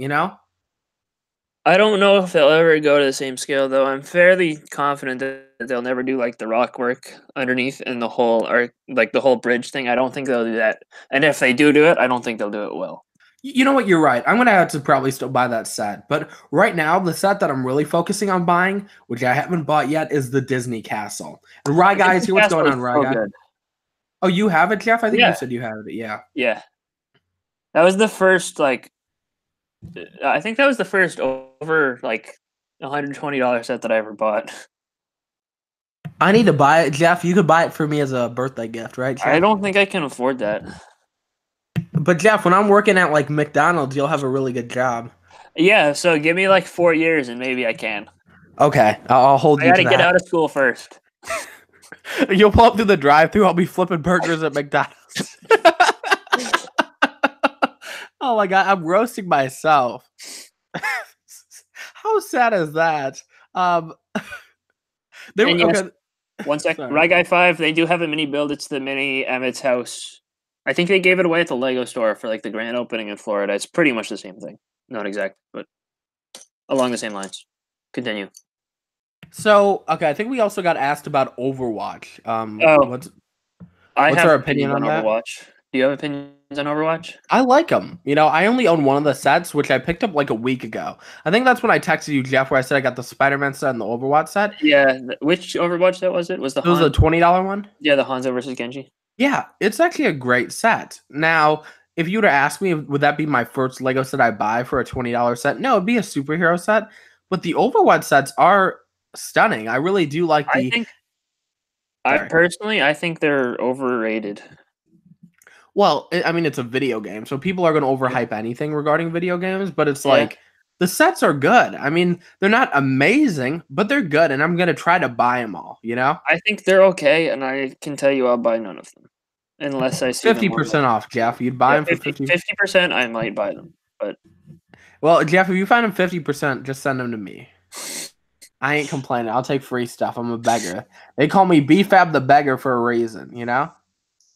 I don't know if they'll ever go to the same scale, though. I'm fairly confident that they'll never do the rock work underneath and the whole the whole bridge thing. I don't think they'll do that. And if they do it, I don't think they'll do it well. You know what? You're right. I'm going to have to probably still buy that set. But right now, the set that I'm really focusing on buying, which I haven't bought yet, is the Disney Castle. And Rye Guys, here, what's going on, Rye Guy? Oh, you have it, Jeff? I think you said you have it. Yeah. Yeah. That was the first, I think that was the first over $120 set that I ever bought. I need to buy it, Jeff. You could buy it for me as a birthday gift, right, Jeff? I don't think I can afford that. But Jeff, when I'm working at McDonald's, you'll have a really good job. Yeah, so give me 4 years and maybe I can. Okay, I'll hold you to that. I gotta get out of school first. You'll pull up through the drive-thru. I'll be flipping burgers at McDonald's. Oh my god, I'm roasting myself. How sad is that? Yes, 1 second. Rye Guy 5, they do have a mini build. It's the mini Emmett's house. I think they gave it away at the Lego store for the grand opening in Florida. It's pretty much the same thing. Not exact, but along the same lines. Continue. So, okay, I think we also got asked about Overwatch. What's our opinion on that? Overwatch. Do you have opinions on Overwatch? I like them. I only own one of the sets, which I picked up a week ago. I think that's when I texted you, Jeff, where I said I got the Spider-Man set and the Overwatch set. Yeah. Which Overwatch set was it? It was the $20 one? Yeah, the Hanzo versus Genji. Yeah, it's actually a great set. Now, if you were to ask me, would that be my first Lego set I buy for a $20 set? No, it'd be a superhero set. But the Overwatch sets are stunning. I really do like I think they're overrated. Well, I mean, it's a video game, so people are going to overhype anything regarding video games, but it's like the sets are good. I mean, they're not amazing, but they're good, and I'm going to try to buy them all, you know? I think they're okay, and I can tell you I'll buy none of them. Unless I see 50% off, Jeff. You'd buy them for 50%, I might buy them. But well, Jeff, if you find them 50%, just send them to me. I ain't complaining. I'll take free stuff. I'm a beggar. They call me BFAB the beggar for a reason, you know?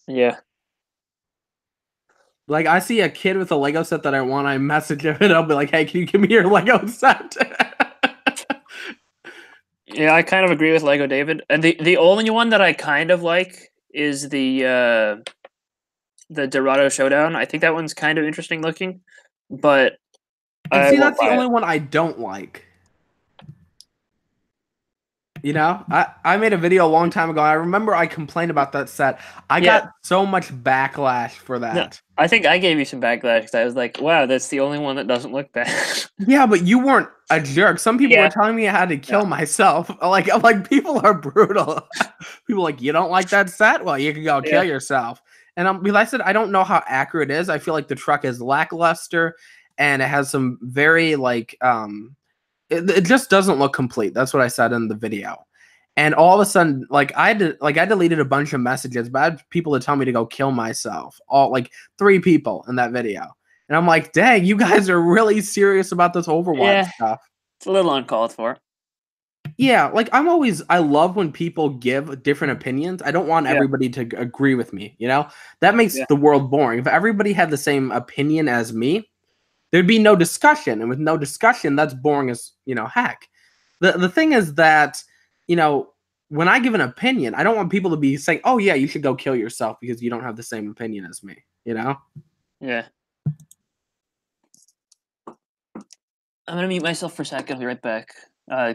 Yeah. Like, I see a kid with a Lego set that I want, I message him, and I'll be like, hey, can you give me your Lego set? Yeah, I kind of agree with Lego David. And the only one that I kind of like is the Dorado Showdown. I think that one's kind of interesting looking, but and see, that's the only one I don't like. You know, I made a video a long time ago. I remember I complained about that set. I got so much backlash for that. No, I think I gave you some backlash because I was like, wow, that's the only one that doesn't look bad. Yeah, but you weren't a jerk. Some people were telling me I had to kill myself. Like people are brutal. People are like, you don't like that set? Well, you can go kill yourself. And I said, I don't know how accurate it is. I feel like the truck is lackluster and it has some very like it just doesn't look complete. That's what I said in the video. And all of a sudden, I deleted a bunch of messages, but I had people to tell me to go kill myself. All like 3 people in that video. And I'm like, dang, you guys are really serious about this Overwatch stuff. It's a little uncalled for. Yeah, like I love when people give different opinions. I don't want everybody to agree with me, you know? That makes the world boring. If everybody had the same opinion as me, there'd be no discussion. And with no discussion, that's boring as, heck. The thing is that, when I give an opinion, I don't want people to be saying, oh, yeah, you should go kill yourself because you don't have the same opinion as me, you know? Yeah. I'm going to mute myself for a second. I'll be right back.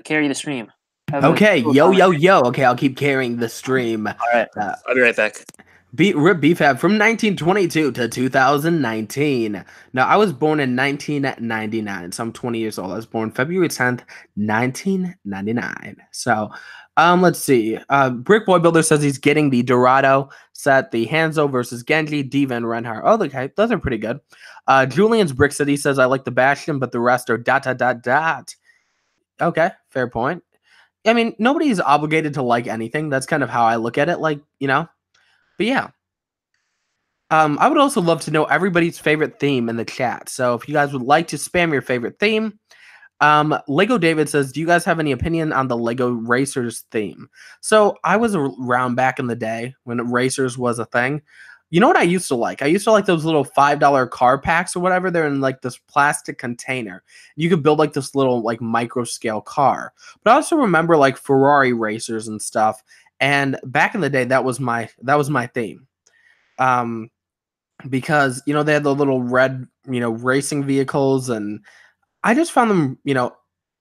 Carry the stream. Okay, yo. Okay, I'll keep carrying the stream. All right, I'll be right back. Rip BFAB from 1922 to 2019. Now, I was born in 1999, so I'm 20 years old. I was born February 10th, 1999. So, let's see. Brick Boy Builder says he's getting the Dorado set, the Hanzo versus Genji, Diva, and Reinhardt. Oh, okay, those are pretty good. Julian's Brick City says, I like the Bastion, but the rest are ... Okay, fair point. I mean, nobody's obligated to like anything. That's kind of how I look at it, But yeah. I would also love to know everybody's favorite theme in the chat. So if you guys would like to spam your favorite theme, Lego David says, do you guys have any opinion on the Lego Racers theme? So I was around back in the day when Racers was a thing. You know what I used to like? I used to like those little $5 car packs or whatever. They're in like this plastic container. You could build like this little like micro scale car. But I also remember like Ferrari racers and stuff. And back in the day, that was my theme. Because they had the little red racing vehicles, and I just found them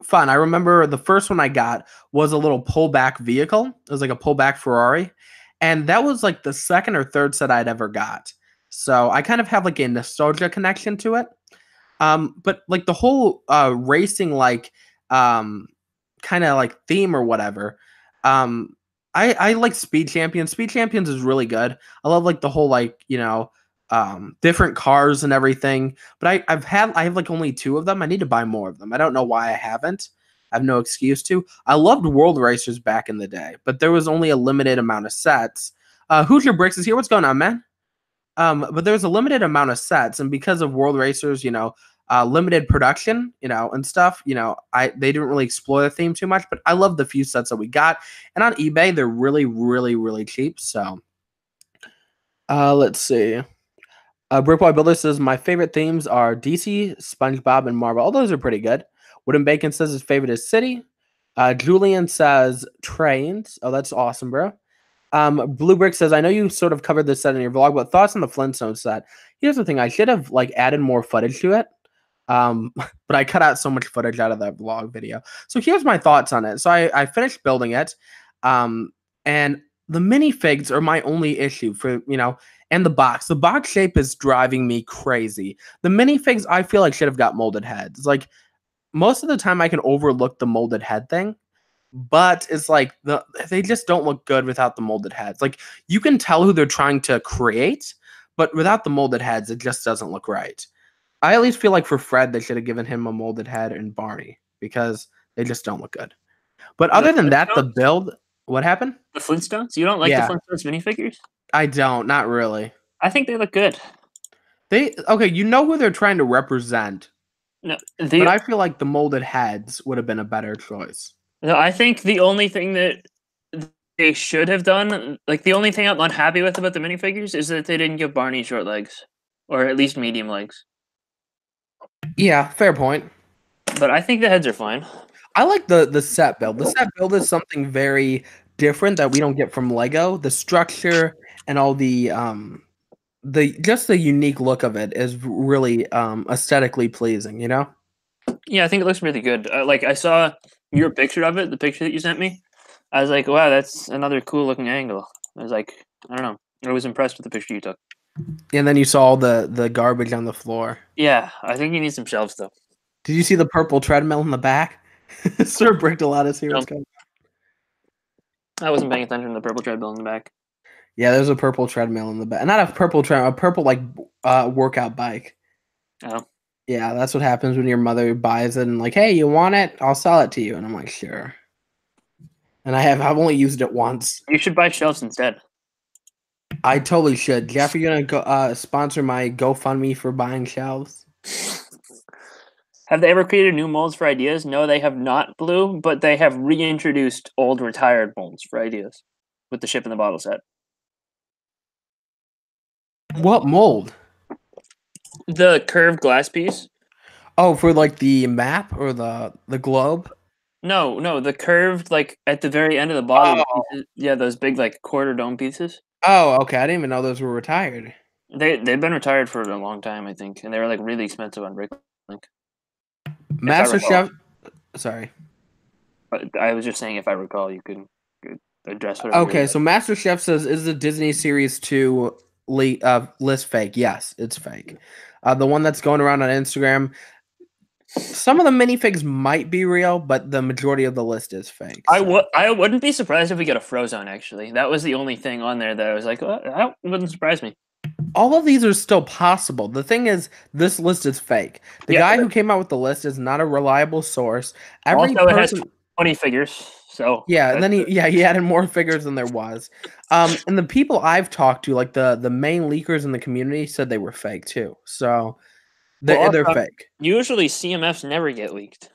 fun. I remember the first one I got was a little pullback vehicle. It was like a pullback Ferrari. And that was like the second or third set I'd ever got. So I kind of have like a nostalgia connection to it. But like the whole racing kind of like theme or whatever. I like Speed Champions. Speed Champions is really good. I love like the whole different cars and everything. But I have like only 2 of them. I need to buy more of them. I don't know why I haven't. I have no excuse to. I loved World Racers back in the day, but there was only a limited amount of sets. Hoosier Bricks is here. What's going on, man? But there was a limited amount of sets, and because of World Racers, limited production, and stuff, they didn't really explore the theme too much, but I love the few sets that we got. And on eBay, they're really, really, really cheap. So let's see. Brickboy Builder says, my favorite themes are DC, SpongeBob, and Marvel. All those are pretty good. Wooden Bacon says his favorite is City. Julian says Trains. Oh, that's awesome, bro. Blue Brick says, I know you sort of covered this set in your vlog, but thoughts on the Flintstone set? Here's the thing. I should have added more footage to it. But I cut out so much footage out of that vlog video. So here's my thoughts on it. So I finished building it. And the minifigs are my only issue for, and the box. The box shape is driving me crazy. The minifigs, I feel like should have got molded heads. Like, most of the time I can overlook the molded head thing. but it's like they just don't look good without the molded heads. Like you can tell who they're trying to create, but without the molded heads, it just doesn't look right. I at least feel like for Fred, they should have given him a molded head and Barney because they just don't look good. But other than that, the build, what happened? The Flintstones? You don't like the Flintstones minifigures? I don't, not really. I think they look good. Okay, you know who they're trying to represent. No, but I feel like the molded heads would have been a better choice. No, I think the only thing that they should have done, like the only thing I'm unhappy with about the minifigures is that they didn't give Barney short legs. Or at least medium legs. Yeah, fair point. But I think the heads are fine. I like the set build. The set build is something very different that we don't get from Lego. The structure and all the just the unique look of it is really aesthetically pleasing, you know? Yeah, I think it looks really good. Like I saw your picture of it, the picture that you sent me. I was like, wow, that's another cool looking angle. I was like, I don't know. I was impressed with the picture you took. And then you saw the garbage on the floor. Yeah, I think you need some shelves though. Did you see the purple treadmill in the back? Sir Brick a lot of here. I wasn't paying attention to the purple treadmill in the back. Yeah, there's a purple treadmill in the back. Not a purple treadmill, a purple like workout bike. Oh. Yeah, that's what happens when your mother buys it and like, hey, you want it? I'll sell it to you. And I'm like, sure. And I've only used it once. You should buy shelves instead. I totally should. Jeff, you're gonna go sponsor my GoFundMe for buying shelves? Have they ever created new molds for ideas? No, they have not, Blue, but they have reintroduced old retired molds for ideas with the ship in the bottle set. What mold? The curved glass piece. Oh, for like the map or the globe? No, the curved like at the very end of the bottle. Pieces. Yeah, those big like quarter dome pieces. Oh, okay. I didn't even know those were retired. They've been retired for a long time, I think, and they were like really expensive on BrickByBrick. Master Chef. Sorry. But I was just saying, if I recall, you could address whatever. Okay, so Master Chef says, is the Disney Series 2 list fake? Yes, it's fake. The one that's going around on Instagram, some of the minifigs might be real, but the majority of the list is fake. So. I wouldn't be surprised if we get a Frozone, actually. That was the only thing on there that I was like, well, that wouldn't surprise me. All of these are still possible. The thing is, this list is fake. The guy who came out with the list is not a reliable source. Every also, it has 20 figures. So yeah, and then he added more figures than there was. And the people I've talked to, like the main leakers in the community, said they were fake too. So they're fake. Usually CMFs never get leaked.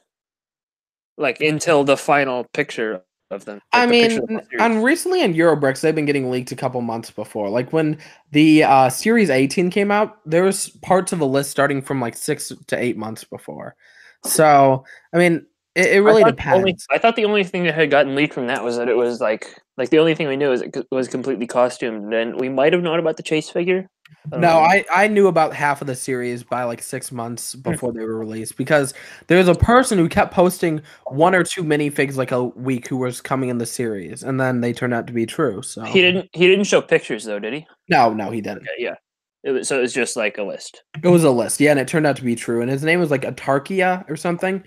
Like until the final picture of them. Like I mean, and recently in Eurobricks, they've been getting leaked a couple months before. Like when the Series 18 came out, there was parts of the list starting from like 6 to 8 months before. So, I mean, it really depends. I thought the only thing that had gotten leaked from that was that it was like the only thing we knew is it was completely costumed. And we might have known about the chase figure. No, I knew about half of the series by like 6 months before they were released because there was a person who kept posting 1 or 2 minifigs like a week who was coming in the series, and then they turned out to be true. So he didn't show pictures though, did he? No, he didn't. Okay, yeah, it was just like a list. It was a list, yeah, and it turned out to be true. And his name was like Atarkia or something.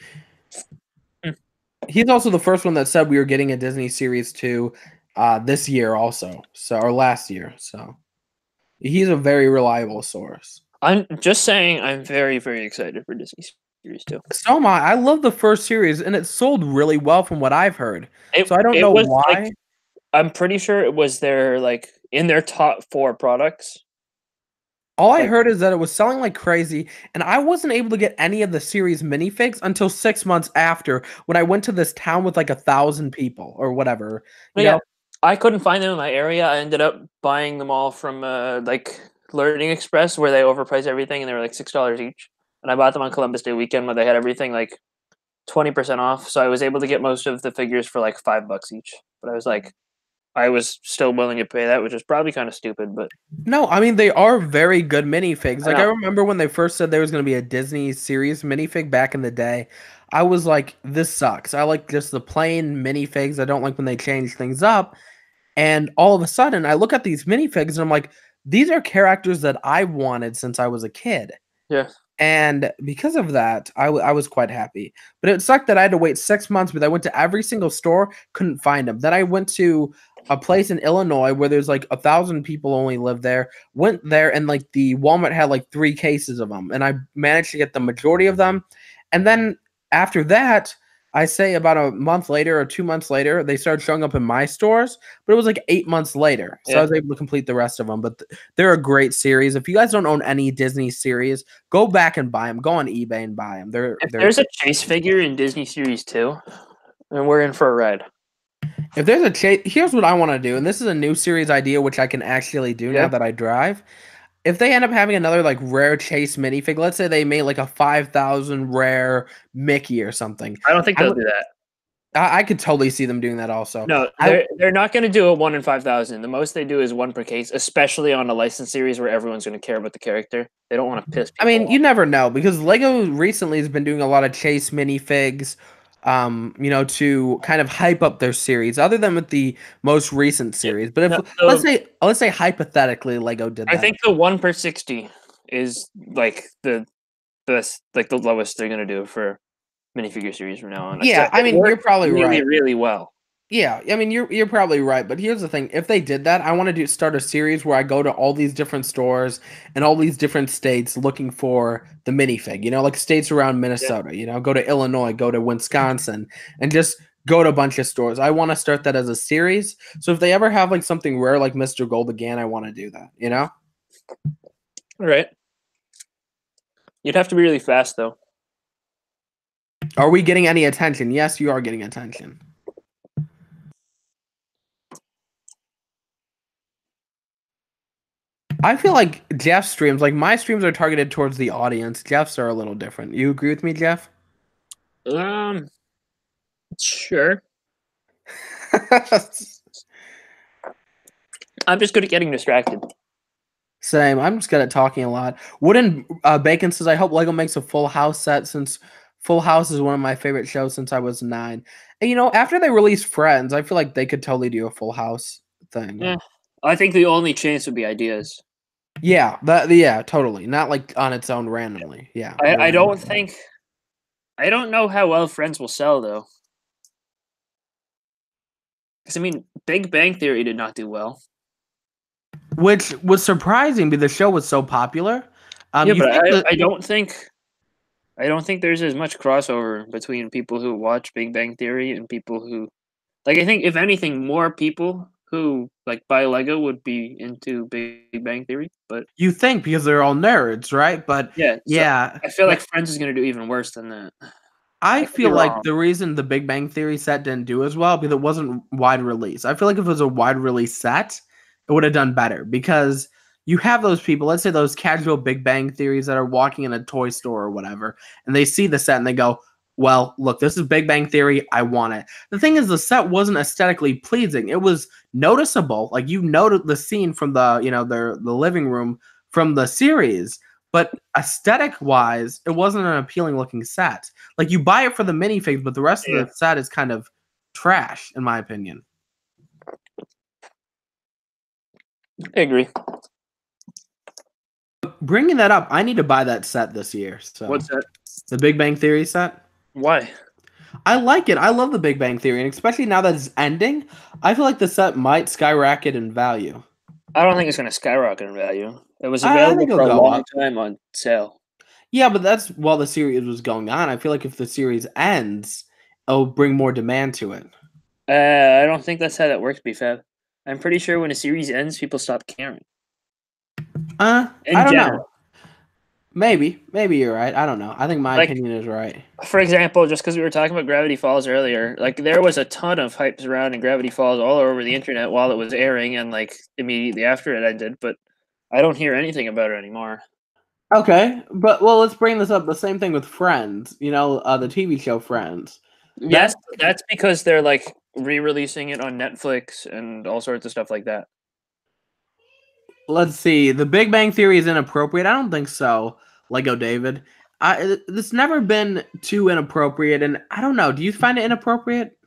He's also the first one that said we were getting a Disney Series 2 this year also, or last year. So. He's a very reliable source. I'm just saying I'm very, very excited for Disney Series 2. So am I. I love the first series, and it sold really well from what I've heard. So I don't know why. Like, I'm pretty sure it was in their top 4 products. All I heard is that it was selling like crazy, and I wasn't able to get any of the series minifigs until 6 months after when I went to this town with like 1,000 people or whatever. You know? I couldn't find them in my area. I ended up buying them all from like Learning Express, where they overpriced everything, and they were like $6 each. And I bought them on Columbus Day weekend, where they had everything like 20% off. So I was able to get most of the figures for like $5 each. But I was still willing to pay that, which is probably kind of stupid. But no, I mean they are very good minifigs. Like I remember when they first said there was going to be a Disney series minifig back in the day. I was like, this sucks. I like just the plain minifigs. I don't like when they change things up. And all of a sudden, I look at these minifigs and I'm like, these are characters that I wanted since I was a kid. Yeah. And because of that, I was quite happy. But it sucked that I had to wait 6 months, but I went to every single store, couldn't find them. Then I went to a place in Illinois where there's like 1,000 people only live there. Went there and like the Walmart had like 3 cases of them, and I managed to get the majority of them. And then after that, I say about a month later or 2 months later, they started showing up in my stores, but it was like 8 months later. So I was able to complete the rest of them. But they're a great series. If you guys don't own any Disney series, go back and buy them. Go on eBay and buy them. If there's a Chase figure in Disney Series 2, then we're in for a ride. If there's a Chase, here's what I want to do, and this is a new series idea which I can actually do now that I drive. If they end up having another like rare Chase minifig, let's say they made like a 5,000 rare Mickey or something. I don't think they'll do that. I could totally see them doing that also. No, they're not going to do a 1 in 5,000. The most they do is 1 per case, especially on a licensed series where everyone's going to care about the character. They don't want to piss people I mean, off. you never know, because Lego recently has been doing a lot of Chase minifigs, you know, to kind of hype up their series, other than with the most recent series. But if let's say hypothetically Lego did that. I think the 1 per 60 is like the lowest they're going to do for minifigure series from now on. Yeah, I mean, you're probably right. Really well. Yeah, I mean, you're probably right, but here's the thing: if they did that, I want to start a series where I go to all these different stores and all these different states looking for the minifig. You know, like states around Minnesota. You know, go to Illinois, go to Wisconsin, and just go to a bunch of stores. I want to start that as a series. So if they ever have like something rare like Mr. Gold again, I want to do that. You know. All right. You'd have to be really fast, though. Are we getting any attention? Yes, you are getting attention. I feel like Jeff's streams, like my streams are targeted towards the audience. Jeff's are a little different. You agree with me, Jeff? Sure. I'm just good at getting distracted. Same. I'm just good at talking a lot. Wooden Bacon says, I hope Lego makes a Full House set, since Full House is one of my favorite shows since I was 9. And, you know, after they release Friends, I feel like they could totally do a Full House thing. Yeah. I think the only chance would be Ideas. Yeah, yeah, totally. Not like on its own randomly. Yeah. I don't know how well Friends will sell, though. Because, I mean, Big Bang Theory did not do well. Which was surprising because the show was so popular. Yeah, but I don't think there's as much crossover between people who watch Big Bang Theory and people who, like, I think if anything, more people who like buy Lego would be into Big Bang Theory. But you think, because they're all nerds, right? But yeah, I feel like Friends is going to do even worse than that. I feel like the reason the Big Bang Theory set didn't do as well because it wasn't wide release. I feel like if it was a wide release set, it would have done better, because you have those people, let's say those casual Big Bang Theories that are walking in a toy store or whatever, and they see the set and they go, well, look, this is Big Bang Theory. I want it. The thing is, the set wasn't aesthetically pleasing. It was noticeable. Like, you noted the scene from the, you know, the living room from the series, but aesthetic-wise, it wasn't an appealing-looking set. Like, you buy it for the minifigs, but the rest of the set is kind of trash, in my opinion. I agree. Bringing that up, I need to buy that set this year. So. What's that? The Big Bang Theory set. Why? I like it. I love the Big Bang Theory, and especially now that it's ending, I feel like the set might skyrocket in value. I don't think it's going to skyrocket in value. It was available for a long time on sale. Yeah, but that's while the series was going on. I feel like if the series ends, it'll bring more demand to it. I don't think that's how that works, BFAB. I'm pretty sure when a series ends, people stop caring. I don't know. Maybe you're right. I don't know. I think my opinion is right. For example, just because we were talking about Gravity Falls earlier, like there was a ton of hype surrounding Gravity Falls all over the internet while it was airing and like immediately after it ended, but I don't hear anything about it anymore. Okay, but well, let's bring this up. The same thing with Friends. You know, the TV show Friends. Yes, that's because they're like re-releasing it on Netflix and all sorts of stuff like that. Let's see. The Big Bang Theory is inappropriate. I don't think so. Lego David. It's never been too inappropriate, and I don't know. Do you find it inappropriate?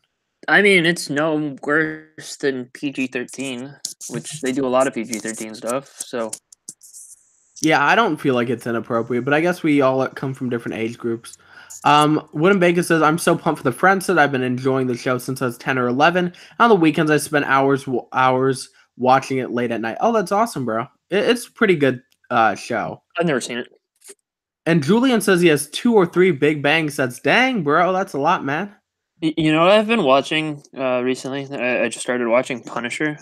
I mean, it's no worse than PG-13, which they do a lot of PG-13 stuff. So Yeah, I don't feel like it's inappropriate, but I guess we all come from different age groups. Wooden Bacon says, I'm so pumped for the Friends that I've been enjoying the show since I was 10 or 11. On the weekends, I spend hours watching it late at night. Oh, that's awesome, bro. It's a pretty good show. I've never seen it. And Julian says he has 2 or 3 Big Bang sets. Dang, bro, that's a lot, man. You know what I've been watching recently? I just started watching Punisher.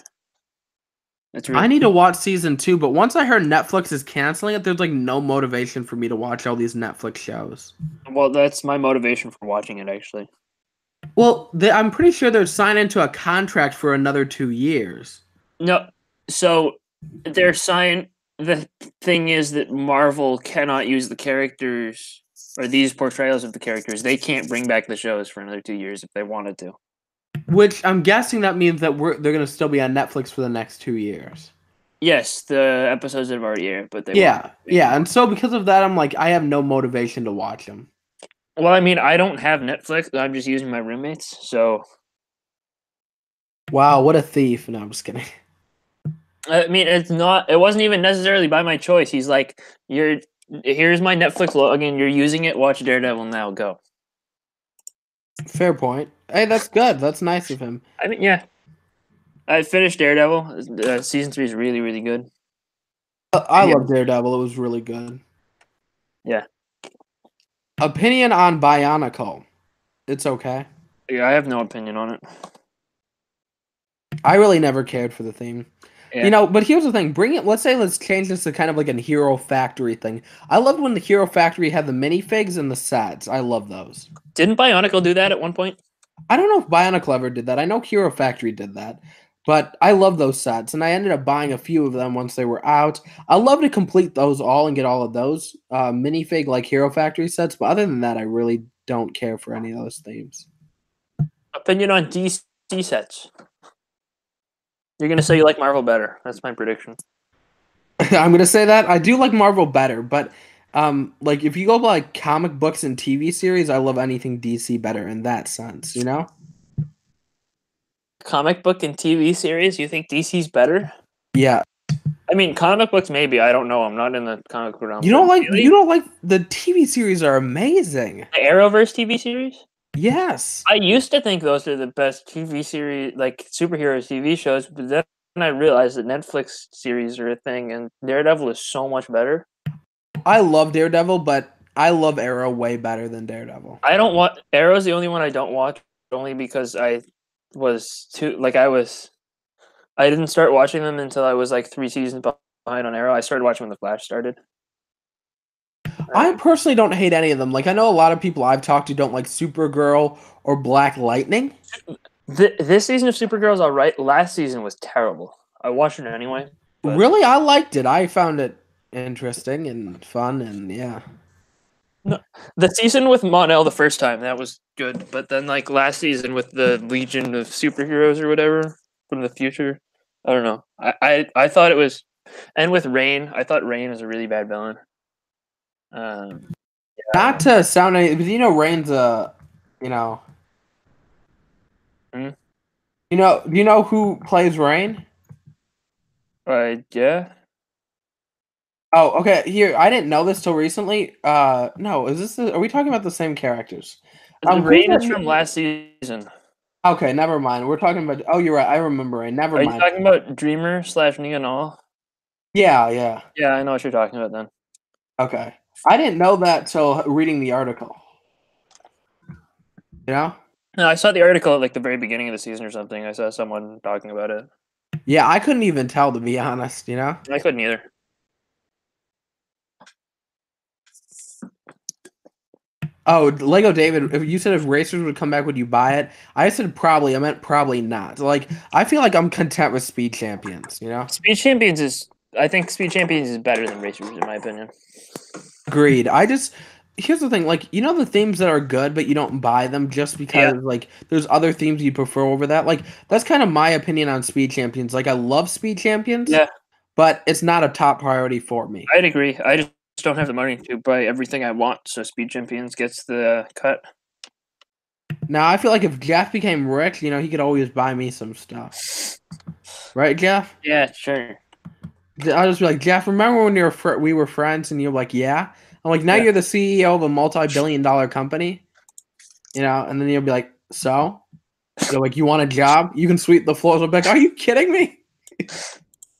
I need to watch season 2, but once I heard Netflix is canceling it, there's like no motivation for me to watch all these Netflix shows. Well, that's my motivation for watching it, actually. Well, I'm pretty sure they're signed into a contract for another 2 years. No, so they're signed. The thing is that Marvel cannot use the characters or these portrayals of the characters. They can't bring back the shows for another 2 years if they wanted to. Which I'm guessing that means that they're going to still be on Netflix for the next 2 years. Yes, the episodes have already aired, but they yeah, and so because of that, I'm like, I have no motivation to watch them. Well, I mean, I don't have Netflix. I'm just using my roommates, so. Wow, what a thief! No, I'm just kidding. I mean, it's not. It wasn't even necessarily by my choice. He's like, here's my Netflix login. You're using it. Watch Daredevil now. Go." Fair point. Hey, that's good. That's nice of him. I mean, yeah. I finished Daredevil. Season 3 is really, really good. I love Daredevil. It was really good. Yeah. Opinion on Bionicle. It's okay. Yeah, I have no opinion on it. I really never cared for the theme. Yeah. You know, but here's the thing. Let's change this to kind of like a Hero Factory thing. I loved when the Hero Factory had the minifigs and the sets. I love those. Didn't Bionicle do that at one point? I don't know if Bionicle ever did that. I know Hero Factory did that. But I love those sets, and I ended up buying a few of them once they were out. I love to complete those all and get all of those minifig like Hero Factory sets, but other than that, I really don't care for any of those themes. Opinion on DC sets. You're gonna say you like Marvel better. That's my prediction. I'm gonna say that I do like Marvel better, but like if you go by like comic books and TV series, I love anything DC better in that sense. You know. Comic book and TV series, you think DC's better? Yeah. I mean, comic books maybe. I don't know. I'm not in the comic book realm. You don't like the TV series are amazing. The Arrowverse TV series? Yes. I used to think those are the best TV series, like superhero TV shows, but then I realized that Netflix series are a thing, and Daredevil is so much better. I love Daredevil, but I love Arrow way better than Daredevil. I don't watch Arrow's the only one I don't watch, only because I didn't start watching them until I was like 3 seasons behind on Arrow. I started watching when The Flash started. I personally don't hate any of them. Like, I know a lot of people I've talked to don't like Supergirl or Black Lightning. This season of Supergirl's all right. Last season was terrible. I watched it anyway. Really? I liked it. I found it interesting and fun, and yeah. No, the season with Mon-El the first time, that was good. But then, like, last season with the Legion of Superheroes or whatever from the future, I don't know. I thought it was... And with Rain, I thought Rain was a really bad villain. Yeah. Not to sound any... But you know Rain's a... You know... Hmm? You know who plays Rain? Yeah. Oh, okay. Here, I didn't know this till recently. No, are we talking about the same characters? Rain is from last season. Okay, never mind. We're talking about... Oh, you're right. I remember Rain. Never mind. Are you talking about Dreamer / Nia Nal? Yeah. Yeah, I know what you're talking about then. Okay. I didn't know that till reading the article. You know? No, I saw the article at like the very beginning of the season or something. I saw someone talking about it. Yeah, I couldn't even tell, to be honest, you know? I couldn't either. Oh, Lego David, if you said if Racers would come back, would you buy it? I said probably. I meant probably not. Like, I feel like I'm content with Speed Champions, you know? I think Speed Champions is better than Racers, in my opinion. Agreed. Here's the thing, like, you know the themes that are good, but you don't buy them just because, like, there's other themes you prefer over that? Like, that's kind of my opinion on Speed Champions. Like, I love Speed Champions, but it's not a top priority for me. I'd agree. I just don't have the money to buy everything I want, so Speed Champions gets the cut. Now, I feel like if Jeff became rich, you know, he could always buy me some stuff. Right, Jeff? Yeah, sure. I'll just be like, Jeff, remember when we were friends and you're like, yeah? I'm like, now Yeah. you're the CEO of a multi-billion-dollar company, and then you'll be like, so? You're like, you want a job? You can sweep the floors. I'll be like, are you kidding me?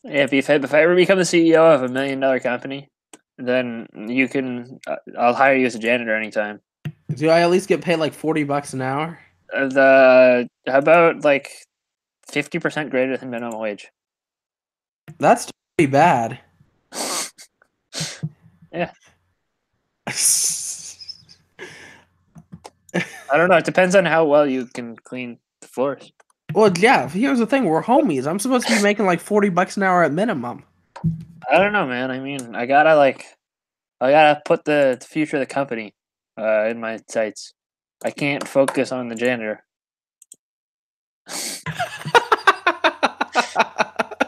Yeah, if I ever become the CEO of $1 million company, then you can. I'll hire you as a janitor anytime. Do I at least get paid like $40 an hour? How about like 50% greater than minimum wage? That's pretty bad. Yeah, I don't know. It depends on how well you can clean the floors. Well, yeah. Here's the thing: we're homies. I'm supposed to be making like $40 an hour at minimum. I don't know, man. I mean, I gotta put the future of the company in my sights. I can't focus on the janitor.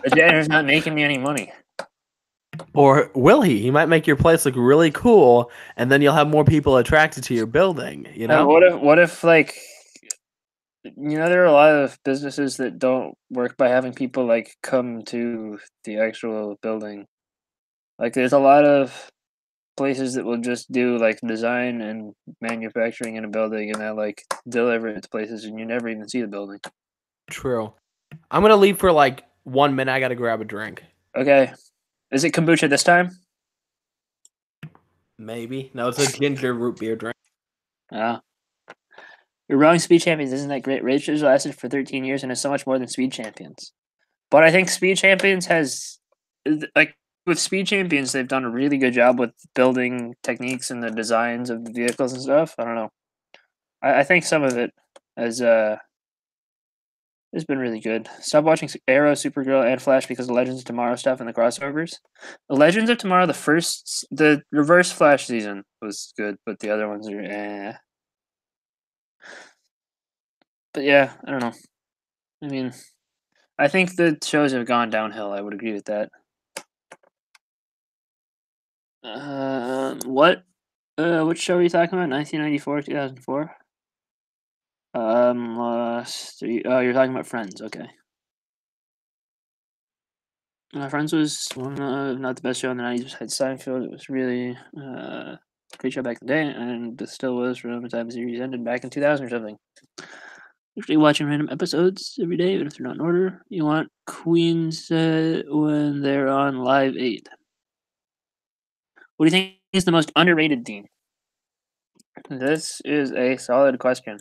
The janitor's not making me any money. Or will he? He might make your place look really cool, and then you'll have more people attracted to your building. You know? What if like, there are a lot of businesses that don't work by having people like come to the actual building. Like, there's a lot of places that will just do like design and manufacturing in a building, and they like deliver it to places, and you never even see the building. True. I'm gonna leave for like 1 minute. I gotta grab a drink. Okay, is it kombucha this time? Maybe. No, it's a ginger root beer drink. You're wrong, Speed Champions isn't that great. Racers lasted for 13 years and is so much more than Speed Champions. But I think Speed Champions has, like, with Speed Champions, they've done a really good job with building techniques and the designs of the vehicles and stuff. I don't know. I think some of it has been really good. Stop watching Arrow, Supergirl, and Flash because of Legends of Tomorrow stuff and the crossovers. The Legends of Tomorrow, the Reverse Flash season was good, but the other ones are eh. But yeah, I don't know. I mean, I think the shows have gone downhill. I would agree with that. What? Which show are you talking about? 1994, 2004? You're talking about Friends. Okay. Friends was one of not the best show in the 90s besides Seinfeld. It was really great show back in the day, and it still was from the time the series ended back in 2000 or something. Usually watching random episodes every day, even if they're not in order. You want Queens when they're on Live 8. What do you think is the most underrated team? This is a solid question.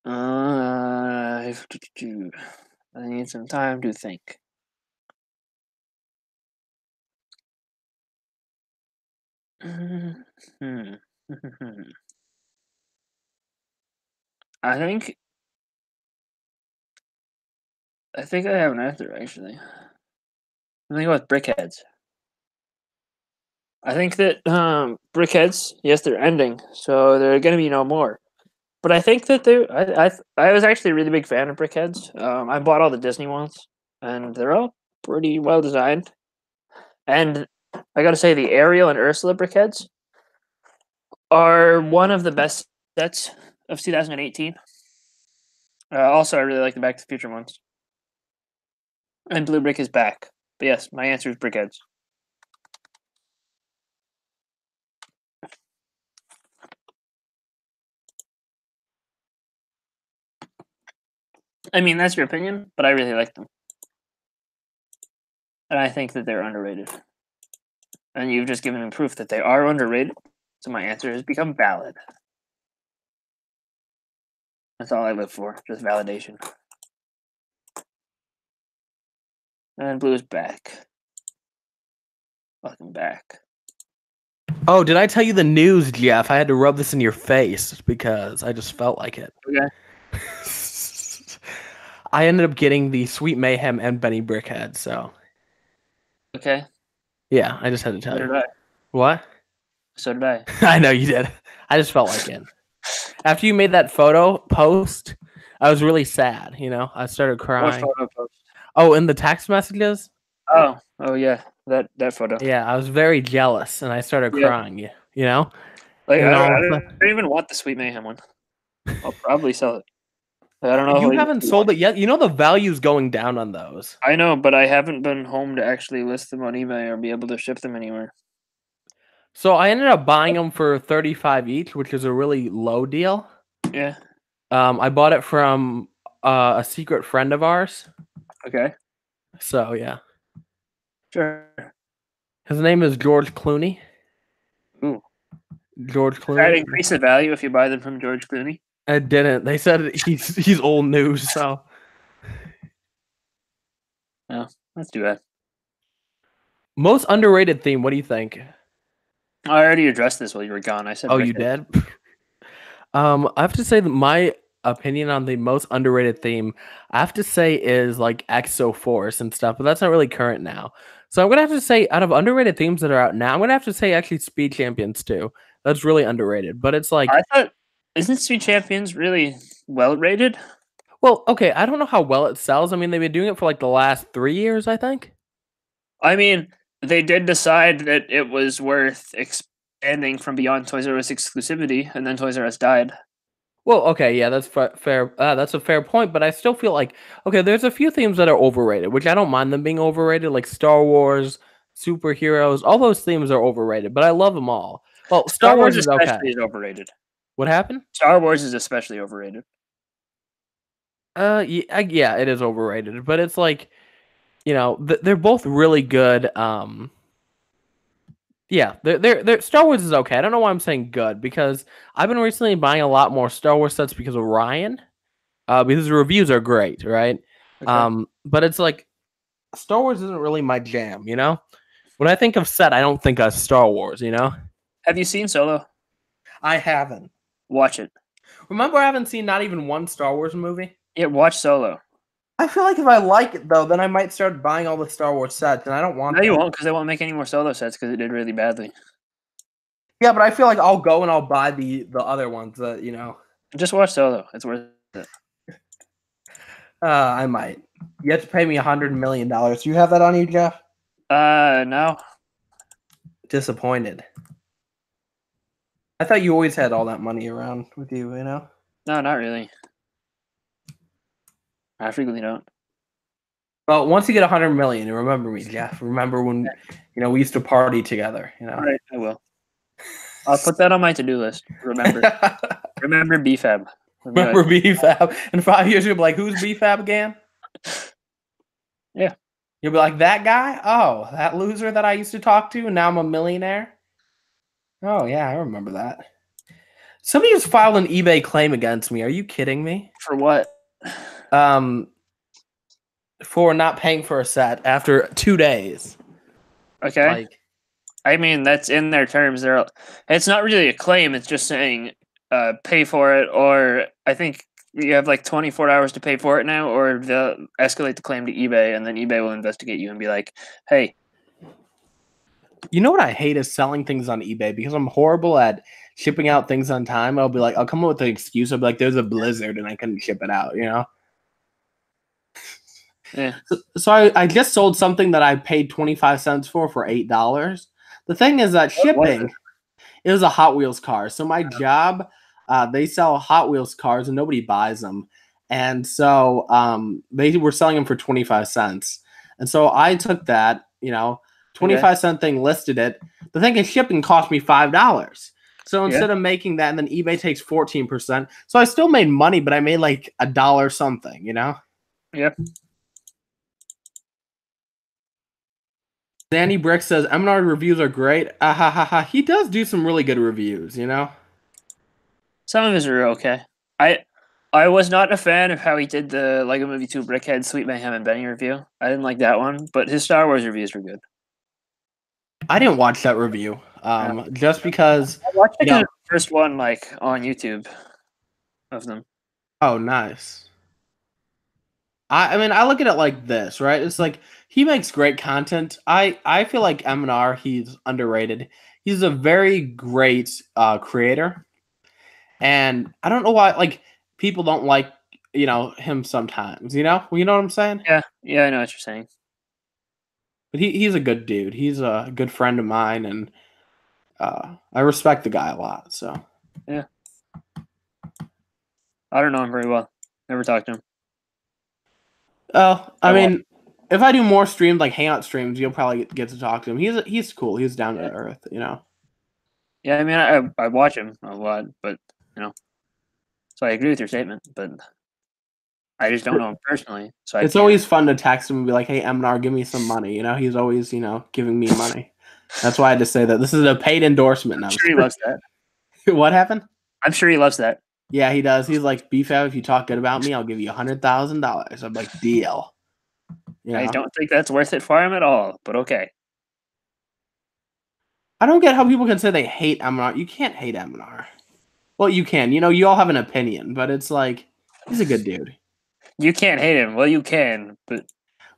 I need some time to think. I think I have an answer, actually. I'm thinking about Brickheads. I think that Brickheads, yes, they're ending, so they're going to be no more. But I think that I was actually a really big fan of Brickheads. I bought all the Disney ones, and they're all pretty well designed. And I got to say, the Ariel and Ursula Brickheads are one of the best sets of 2018. Also, I really like the Back to the Future ones. And Blue Brick is back. But yes, my answer is Brickheads. I mean, that's your opinion, but I really like them. And I think that they're underrated. And you've just given me proof that they are underrated. So my answer has become valid. That's all I live for, just validation. And Blue is back. Welcome back. Oh, did I tell you the news, Jeff? I had to rub this in your face because I just felt like it. Okay. I ended up getting the Sweet Mayhem and Benny Brickhead, so. Okay. Yeah, I just had to tell So you. did I. What? So did I. I know you did. I just felt like it. After you made that photo post, I was really sad, I started crying. What photo post? Oh, in the text messages? Oh yeah, that photo. Yeah, I was very jealous, and I started crying, Like, And I don't even want the Sweet Mayhem one. I'll probably sell it. I don't know. You if haven't sold it yet. You know the value's going down on those. I know, but I haven't been home to actually list them on eBay or be able to ship them anywhere. So I ended up buying them for 35 each, which is a really low deal. Yeah. I bought it from a secret friend of ours. Okay. So yeah, Sure. his name is George Clooney. Ooh. George Does that Clooney. increase the value if you buy them from George Clooney? I didn't. They said he's old news. So No, that's too bad. most underrated theme. What do you think? I already addressed this while you were gone. I said. Oh, you did. I have to say that my opinion on the most underrated theme, I have to say, is like Exo Force and stuff, but that's not really current now. So I'm gonna have to say, out of underrated themes that are out now, I'm gonna have to say actually Speed Champions too. That's really underrated, but it's like, I thought, isn't Speed Champions really well rated? well, okay, I don't know how well it sells. I mean, they've been doing it for like the last 3 years, I think. I mean, they did decide that it was worth expanding from beyond Toys R Us exclusivity, and then Toys R Us died. Well, okay, yeah, that's fair. That's a fair point, but I still feel like, okay, there's a few themes that are overrated, which I don't mind them being overrated, like Star Wars, superheroes. All those themes are overrated, but I love them all. Well, Star Wars is okay. especially is overrated. What happened? Star Wars is especially overrated. Yeah, it is overrated, but it's like, you know, they're both really good. Yeah, they're Star Wars is okay. I don't know why I'm saying good, because I've been recently buying a lot more Star Wars sets because of Ryan. Because the reviews are great, right? Okay. But it's like Star Wars isn't really my jam, you know? When I think of set, I don't think of Star Wars, you know? Have you seen Solo? I haven't. Watch it. Remember, I haven't seen not even one Star Wars movie? Yeah, watch Solo. I feel like if I like it, though, then I might start buying all the Star Wars sets, and I don't want No, you that. won't, because they won't make any more Solo sets because it did really badly. Yeah, but I feel like I'll go and I'll buy the other ones that, you know. Just watch Solo. It's worth it. I might. You have to pay me $100 million. Do you have that on you, Jeff? No. Disappointed. I thought you always had all that money around with you, you know? No, not really. I frequently don't. Well, once you get 100 million, remember me, Jeff. Remember when, you know, we used to party together, you know? All right, I will. I'll put that on my to-do list. Remember. Remember BFAB. Remember BFAB. In 5 years, you'll be like, who's BFAB again? Yeah. You'll be like, that guy? Oh, that loser that I used to talk to, and now I'm a millionaire? Oh, yeah, I remember that. Somebody just filed an eBay claim against me. Are you kidding me? For what? For not paying for a set after 2 days. Okay. Like, I mean, that's in their terms. It's not really a claim. It's just saying pay for it, or I think you have like 24 hours to pay for it now, or they'll escalate the claim to eBay, and then eBay will investigate you and be like, hey. you know what I hate is selling things on eBay, because I'm horrible at shipping out things on time. I'll be like, I'll come up with an excuse. I'll be like, there's a blizzard and I couldn't ship it out, you know? Yeah. So I just sold something that I paid 25 cents for $8. The thing is that shipping, it was a Hot Wheels car. So my job, they sell Hot Wheels cars and nobody buys them. And so they were selling them for 25 cents. And so I took that, you know, 25-cent thing, listed it. The thing is, shipping cost me $5. So instead of making that, and then eBay takes 14%. So I still made money, but I made like $1 something, you know? Yeah. Danny Brick says, M&R reviews are great. He does do some really good reviews, you know? Some of his are okay. I was not a fan of how he did the Lego Movie 2 Brickhead, Sweet Mayhem, and Benny review. I didn't like that one, but his Star Wars reviews were good. I didn't watch that review, just because... I watched the first one, like, on YouTube of them. Oh, nice. I mean, I look at it like this, right? It's like, he makes great content. I feel like M&R, he's underrated. He's a very great creator. And I don't know why, like, people don't like, you know, him sometimes, you know? You know what I'm saying? Yeah, I know what you're saying. But he's a good dude. He's a good friend of mine, and I respect the guy a lot, so. Yeah. I don't know him very well. Never talked to him. Oh, I mean, if I do more streams, like hangout streams, you'll probably get to talk to him. He's cool. He's down to earth, you know. Yeah, I mean, I watch him a lot, but you know, so I agree with your statement, but I just don't know him personally. So it's always fun to text him and be like, "Hey, MNR, give me some money." You know, he's always, you know, giving me money. That's why I had to say that. This is a paid endorsement. I'm sure he loves that. What happened? I'm sure he loves that. Yeah, he does. He's like, BFAB, if you talk good about me, I'll give you $100,000. I'm like, deal. You know? I don't think that's worth it for him at all, but okay. I don't get how people can say they hate MNR. You can't hate MNR. Well, you can. You know, you all have an opinion, but it's like, he's a good dude. You can't hate him. Well, you can, but...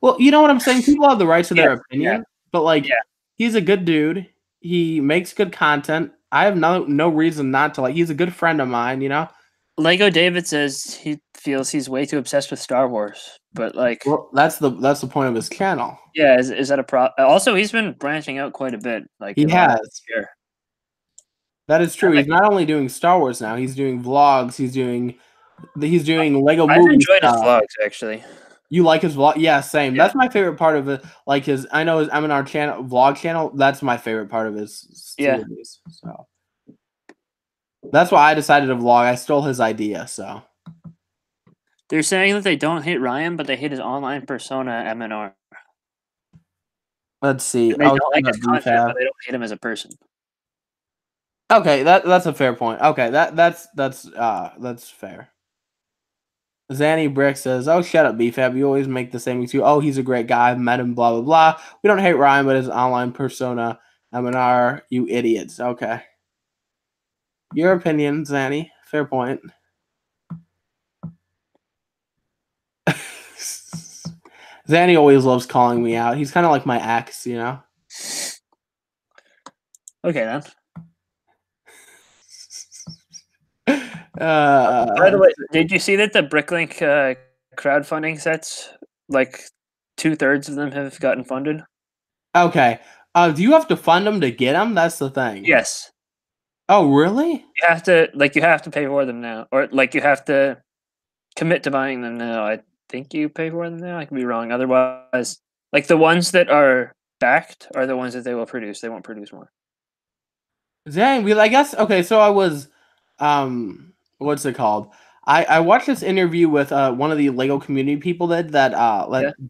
Well, you know what I'm saying? People have the right to their opinion, but like, Yeah. he's a good dude. He makes good content. I have no reason not to like. He's a good friend of mine, you know? Lego David says he feels he's way too obsessed with Star Wars, but like, Well, that's the point of his channel. yeah, is that a problem? Also, he's been branching out quite a bit. Like He has. Year. That is true. He's not only doing Star Wars now. He's doing vlogs. He's doing Lego I've movies. enjoyed his vlogs actually. You like his vlog? Yeah, same. Yeah. That's my favorite part of it. Like his MNR channel, vlog channel. That's my favorite part of his series. So that's why I decided to vlog. I stole his idea. So they're saying that they don't hate Ryan, but they hate his online persona MNR. Let's see. They don't like his content, but they don't hate him as a person. Okay, that's a fair point. Okay, that's fair. Zanny Brick says, "Oh, shut up, BFAB. You always make the same excuse. Oh, he's a great guy. I've met him. Blah blah blah. We don't hate Ryan, but his online persona, MNR. You idiots." Okay, your opinion, Zanny. Fair point. Zanny always loves calling me out. He's kind of like my ex, you know. Okay then. By the way, did you see that the BrickLink crowdfunding sets, like 2/3 of them have gotten funded? Okay. Do you have to fund them to get them? That's the thing. Yes. Oh, really? You have to pay for them now, or like you have to commit to buying them now. I think you pay for them now. I could be wrong. Otherwise, like the ones that are backed are the ones that they will produce. They won't produce more. Dang, I guess okay. So I was, what's it called? I watched this interview with one of the Lego community people that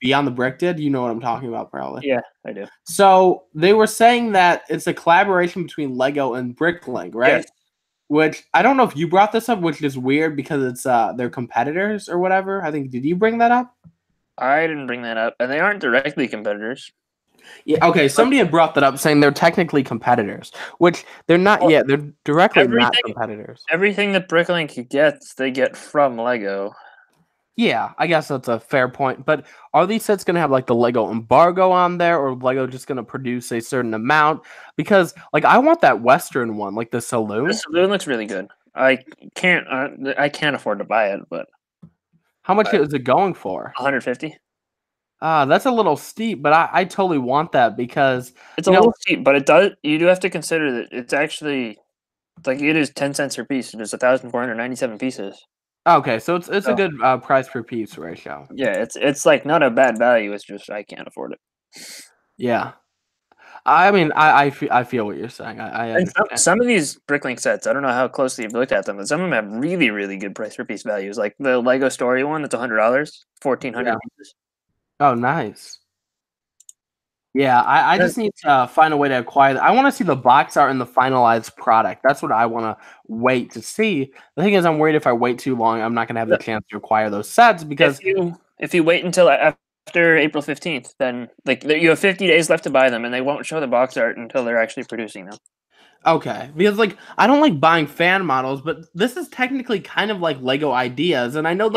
Beyond the Brick did. You know what I'm talking about, probably. Yeah, I do. So they were saying that it's a collaboration between Lego and BrickLink, right? Yes. Which I don't know if you brought this up, which is weird because it's they're competitors or whatever. I think did you bring that up? I didn't bring that up, and they aren't directly competitors. Yeah, okay. Somebody had brought that up, saying they're technically competitors, which they're not yet. They're directly not competitors. Everything that BrickLink gets, they get from Lego. Yeah, I guess that's a fair point. But are these sets going to have like the Lego embargo on there, or Lego just going to produce a certain amount? Because like I want that Western one, like the saloon. The saloon looks really good. I can't afford to buy it, but how much is it going for? 150. That's a little steep, but I totally want that because it's a little steep, but it does. You do have to consider that it's actually like it is 10 cents per piece. There's 1,497 pieces. Okay, so it's a good price per piece ratio. Yeah, it's like not a bad value. It's just I can't afford it. Yeah, I mean I feel what you're saying. I understand. Some of these BrickLink sets, I don't know how closely you've looked at them, but some of them have really really good price per piece values. Like the Lego Story one, that's $100, 1,400 pieces. Oh, nice. Yeah, I just need to find a way to acquire that. I want to see the box art and the finalized product. That's what I want to wait to see. The thing is, I'm worried if I wait too long, I'm not going to have the chance to acquire those sets because if you wait until after April 15th, then like you have 50 days left to buy them, and they won't show the box art until they're actually producing them. Okay, because like I don't like buying fan models, but this is technically kind of like Lego ideas, and I know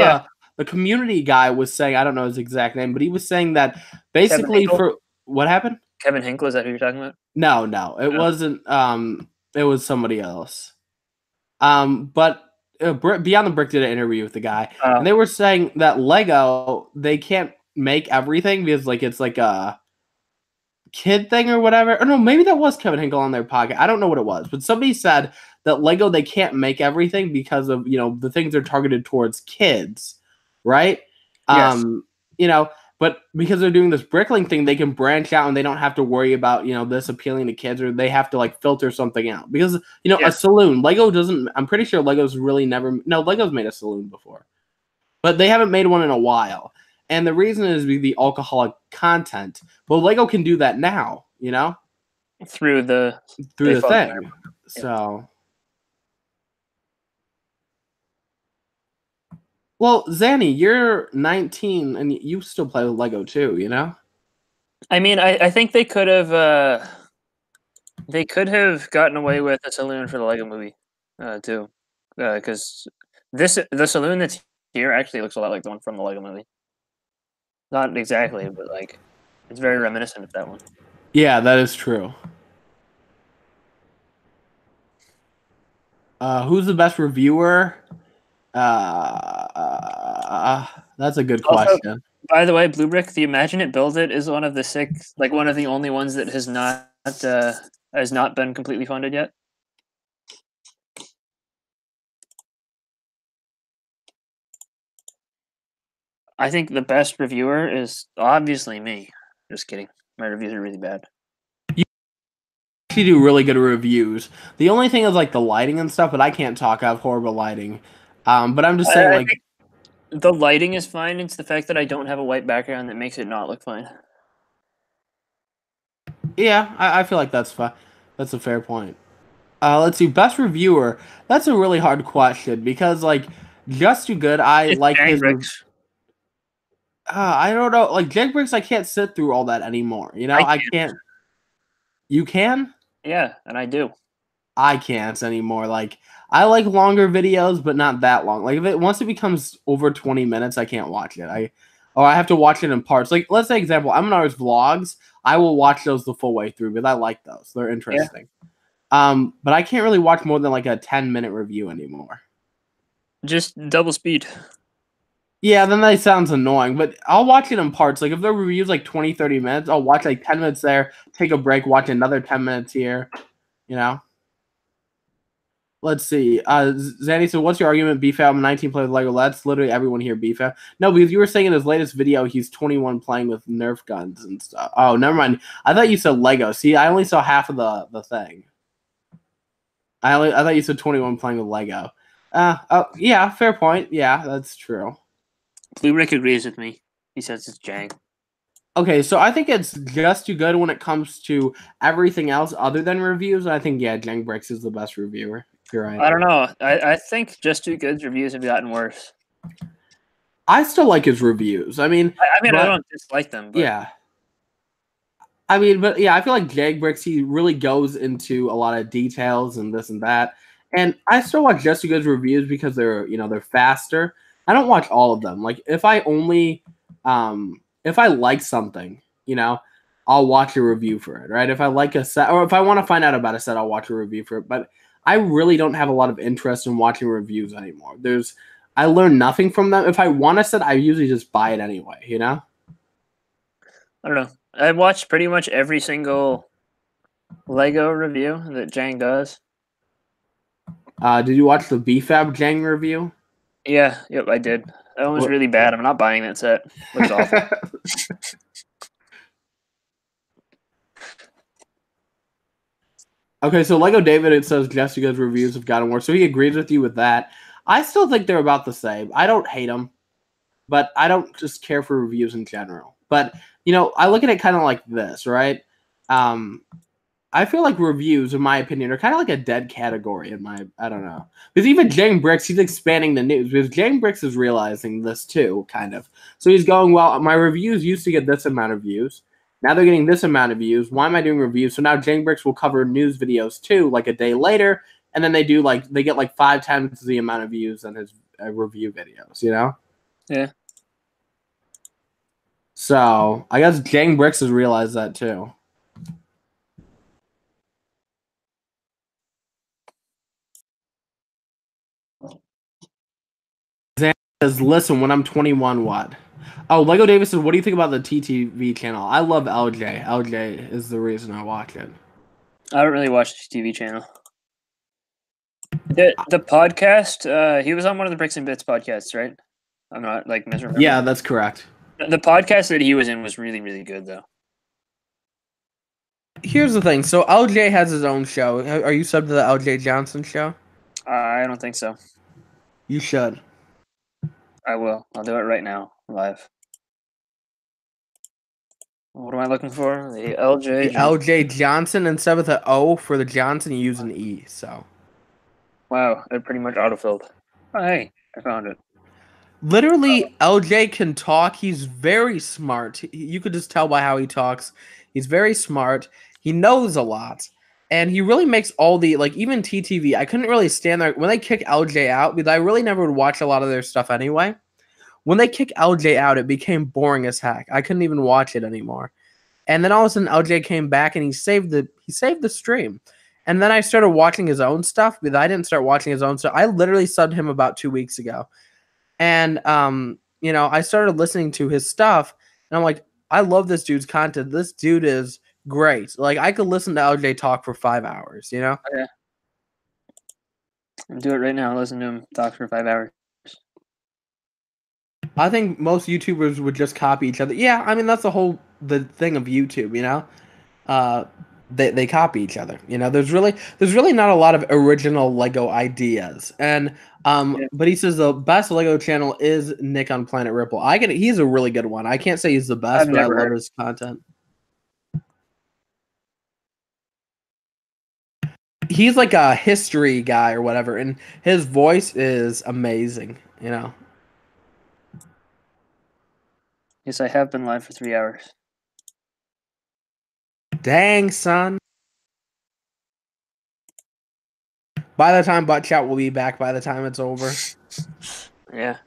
the community guy was saying, I don't know his exact name, but he was saying that basically for what happened? Kevin Hinkle, is that who you're talking about? No, it wasn't. It was somebody else. But Beyond the Brick did an interview with the guy, and they were saying that Lego they can't make everything because like it's like a kid thing or whatever. Or no, maybe that was Kevin Hinkle on their podcast. I don't know what it was, but somebody said that Lego they can't make everything because of the things are targeted towards kids. right? Yes. You know, but because they're doing this Bricklink thing, they can branch out and they don't have to worry about, this appealing to kids, or they have to like filter something out. Because, a saloon, Lego doesn't, I'm pretty sure Lego's really never, no, Lego's made a saloon before, but they haven't made one in a while. And the reason is the alcoholic content. Well, Lego can do that now, Through the thing. So, well, Zanny, you're 19 and you still play with Lego too, I mean, I think they could have gotten away with a saloon for the Lego movie, too, because the saloon that's here actually looks a lot like the one from the Lego movie. Not exactly, but like it's very reminiscent of that one. Yeah, that is true. Who's the best reviewer? That's a good question. Also, by the way, BlueBrick, the Imagine It Build It is one of the one of the only ones that has not been completely funded yet. I think the best reviewer is obviously me. Just kidding. My reviews are really bad. You actually do really good reviews. The only thing is like the lighting and stuff, but I can't talk. I have horrible lighting. But I'm just saying, like, the lighting is fine. It's the fact that I don't have a white background that makes it not look fine. Yeah, I feel like that's fine. That's a fair point. Let's see, best reviewer. That's a really hard question because, like, Just Too Good. It's like his. Bricks. I don't know. Like Bricks, I can't sit through all that anymore. I can't. You can? Yeah, and I do. I can't anymore. Like, I like longer videos, but not that long. Like, once it becomes over 20 minutes, I can't watch it. I have to watch it in parts. Like, let's say example, I'm on ours vlogs. I will watch those the full way through because I like those. They're interesting. Yeah. But I can't really watch more than like a 10-minute review anymore. Just double speed. Yeah, then that sounds annoying, but I'll watch it in parts. Like, if the review's like 20, 30 minutes, I'll watch like 10 minutes there, take a break, watch another 10 minutes here, Let's see. Zanny said, what's your argument? BFAB 19 play with Lego. That's literally everyone here, BFAB. No, because you were saying in his latest video, he's 21 playing with Nerf guns and stuff. Oh, never mind. I thought you said Lego. See, I only saw half of the thing. I thought you said 21 playing with Lego. Oh, yeah, fair point. Yeah, that's true. BlueBrick agrees with me. He says it's Jang. Okay, so I think it's Just Too Good when it comes to everything else other than reviews. I think, yeah, Jang Bricks is the best reviewer. You're right. I don't know. I think Just Too Good's reviews have gotten worse. I still like his reviews. I mean, I don't dislike them. But... Yeah. I mean, but yeah, I feel like Jang Bricks, he really goes into a lot of details and this and that. And I still watch Just Too Good's reviews because they're faster. I don't watch all of them. Like, if I like something, I'll watch a review for it, right? If I like a set, or if I want to find out about a set, I'll watch a review for it. But I really don't have a lot of interest in watching reviews anymore. I learn nothing from them. If I want a set, I usually just buy it anyway, I don't know. I watched pretty much every single Lego review that Jang does. Did you watch the BFAB Jang review? Yeah, yep, I did. That one was really bad. I'm not buying that set. It looks awful. Okay, so Lego David, it says Just Too Good's reviews have gotten worse. So he agrees with you with that. I still think they're about the same. I don't hate them, but I don't just care for reviews in general. But, I look at it kind of like this, right? I feel like reviews, in my opinion, are kind of like a dead category I don't know. Because even Jang Bricks, he's expanding the news. Because Jang Bricks is realizing this too, kind of. So he's going, well, my reviews used to get this amount of views. Now they're getting this amount of views. Why am I doing reviews? So now Jang Bricks will cover news videos too, like a day later. And then they get like 5 times the amount of views on his review videos, Yeah. So I guess Jang Bricks has realized that too. Zan says, listen, when I'm 21, what? Oh, Lego Davis says, what do you think about the TTV channel? I love LJ. LJ is the reason I watch it. I don't really watch the TV channel. The podcast, he was on one of the Bricks and Bits podcasts, right? I'm not like misremembering. Yeah, that's correct. The podcast that he was in was really, really good, though. Here's the thing. So LJ has his own show. Are you subbed to the LJ Johnson show? I don't think so. You should. I will. I'll do it right now, live. What am I looking for? The LJ. The LJ Johnson, instead of the O for the Johnson, you use an E. So Wow, it pretty much autofilled. Oh, hey, I found it. literally, LJ can talk. He's very smart. You could just tell by how he talks. He's very smart. He knows a lot. And he really makes all the, like, even TTV. I couldn't really stand there. When they kick LJ out, because I really never would watch a lot of their stuff anyway. When they kick LJ out, it became boring as heck. I couldn't even watch it anymore. And then all of a sudden, LJ came back and he saved the stream. And then I started watching his own stuff, because I didn't start watching his own stuff. I literally subbed him about 2 weeks ago. And, I started listening to his stuff, and I'm like, I love this dude's content. This dude is great. Like, I could listen to LJ talk for 5 hours, Yeah. I'll do it right now. Listen to him talk for 5 hours. I think most YouTubers would just copy each other. Yeah, I mean, that's the thing of YouTube, They copy each other. There's really not a lot of original Lego ideas. And but he says the best Lego channel is Nick on Planet Ripple. He's a really good one. I can't say he's the best, but I love his content. He's like a history guy or whatever, and his voice is amazing, Yes, I have been live for 3 hours. Dang, son. By the time Buttchop will be back, by the time it's over. Yeah.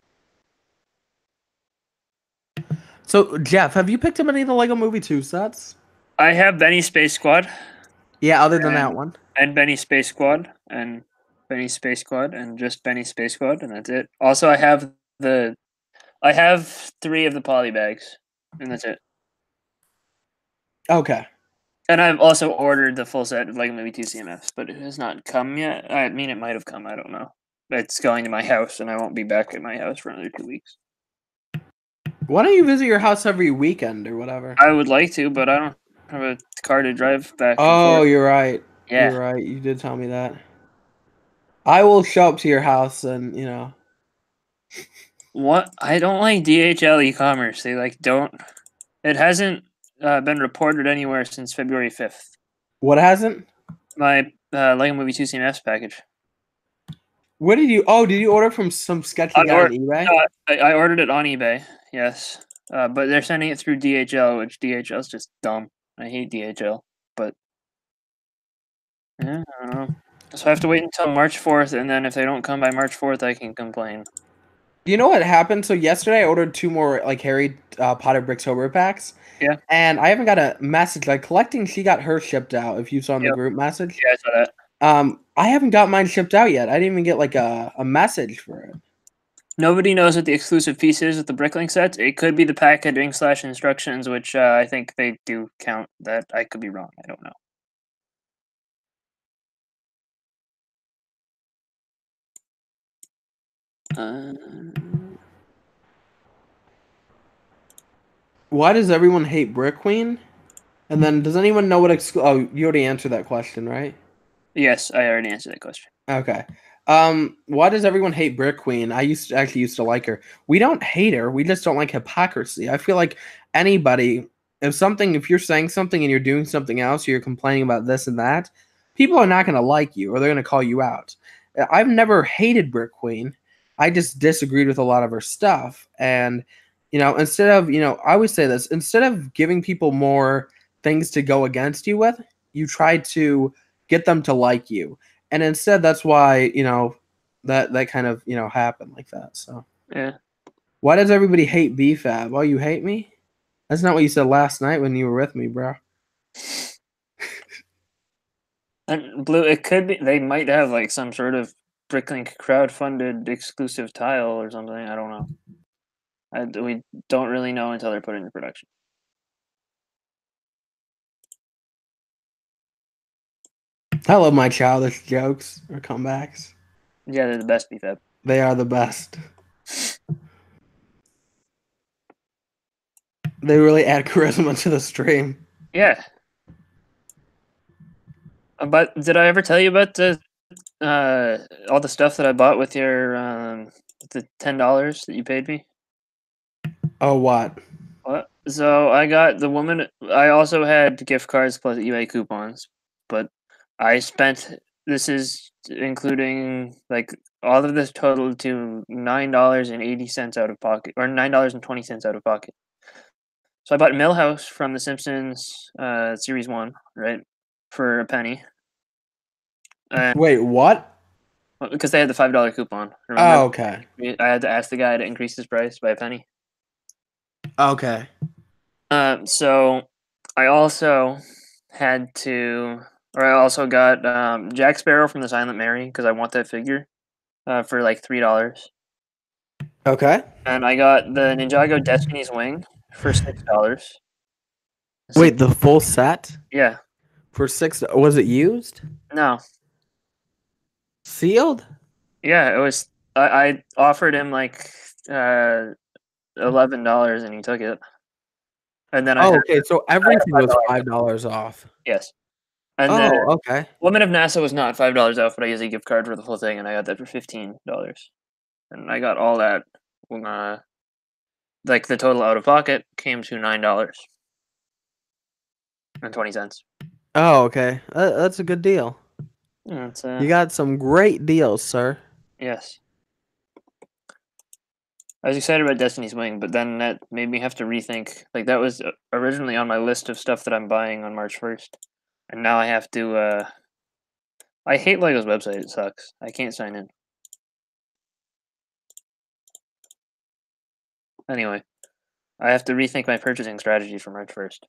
So, Jeff, have you picked up any of the Lego Movie 2 sets? I have Benny Space Squad. Yeah, other than that one. And Benny Space Squad. And Benny Space Squad. And just Benny Space Squad. And that's it. Also, I have 3 of the poly bags. And that's it. Okay. And I've also ordered the full set of Lego Movie 2 CMFs, but it has not come yet. I mean, it might have come. I don't know. It's going to my house, and I won't be back at my house for another 2 weeks. Why don't you visit your house every weekend or whatever? I would like to, but I don't have a car to drive back. Oh, you're right. Yeah. You're right. You did tell me that. I will show up to your house and, What? I don't like DHL e-commerce. They don't. It hasn't been reported anywhere since February 5th. What hasn't? My Lego Movie 2 CMFs package. What did you? Oh, did you order from some sketchy guy on eBay? I ordered it on eBay. Yes, but they're sending it through DHL, which DHL is just dumb. I hate DHL, but yeah, I don't know. So I have to wait until March 4th, and then if they don't come by March 4th, I can complain. You know what happened? So yesterday I ordered 2 more Harry Potter Bricktober packs. Yeah. And I haven't got a message. Like Collecting, she got hers shipped out. If you saw in the group message. Yeah, I saw that. I haven't got mine shipped out yet. I didn't even get a message for it. Nobody knows what the exclusive piece is with the Bricklink sets. It could be the packaging / instructions, which I think they do count. That I could be wrong. I don't know. Why does everyone hate Brick Queen? And then does anyone know what oh, you already answered that question, right? Yes, I already answered that question. Okay. Why does everyone hate Brick Queen? I used to like her. We don't hate her. We just don't like hypocrisy. I feel like anybody, if you're saying something and you're doing something else, you're complaining about this and that, people are not going to like you or they're going to call you out. I've never hated Brick Queen. I just disagreed with a lot of her stuff. And, instead of, I always say this, instead of giving people more things to go against you with, you try to get them to like you. And instead, that's why, that kind of, happened like that. So, yeah. Why does everybody hate BFAB? Oh, you hate me? That's not what you said last night when you were with me, bro. And Blue, it could be, they might have some sort of Bricklink crowd-funded exclusive tile or something. I don't know. We don't really know until they're put into production. I love my childish jokes or comebacks. Yeah, they're the best BFAB. They are the best. They really add charisma to the stream. Yeah. But did I ever tell you about the all the stuff that I bought with your the $10 that you paid me? Oh, what? What? So I got the woman. I also had gift cards plus eBay coupons, but I spent. This is including like all of this totaled to $9.80 out of pocket, or $9.20 out of pocket. So I bought Millhouse from The Simpsons, Series 1, right, for a penny. Wait, what? Because they had the $5 coupon. Oh, Remember? okay. I had to ask the guy to increase his price by a penny. Okay. So I also had to, or I also got Jack Sparrow from the Silent Mary because I want that figure for like $3. Okay. And I got the Ninjago Destiny's Wing for $6. Wait, the full set Yeah. for $6? Was it used? No. Sealed? Yeah, it was. I offered him like $11 and he took it. And then I Oh, had, okay. So everything was $5 off. yes. And Oh, then okay. Woman of NASA was not $5 off, but I used a gift card for the whole thing, and I got that for $15. And I got all that. Like the total out of pocket came to $9.20. Oh, okay. That's a good deal. Yeah, it's, You got some great deals, sir. yes. I was excited about Destiny's Wing, but then that made me have to rethink. Like that was originally on my list of stuff that I'm buying on March 1st, and now I have to. I hate Lego's website. It sucks. I can't sign in. Anyway, I have to rethink my purchasing strategy for March 1st.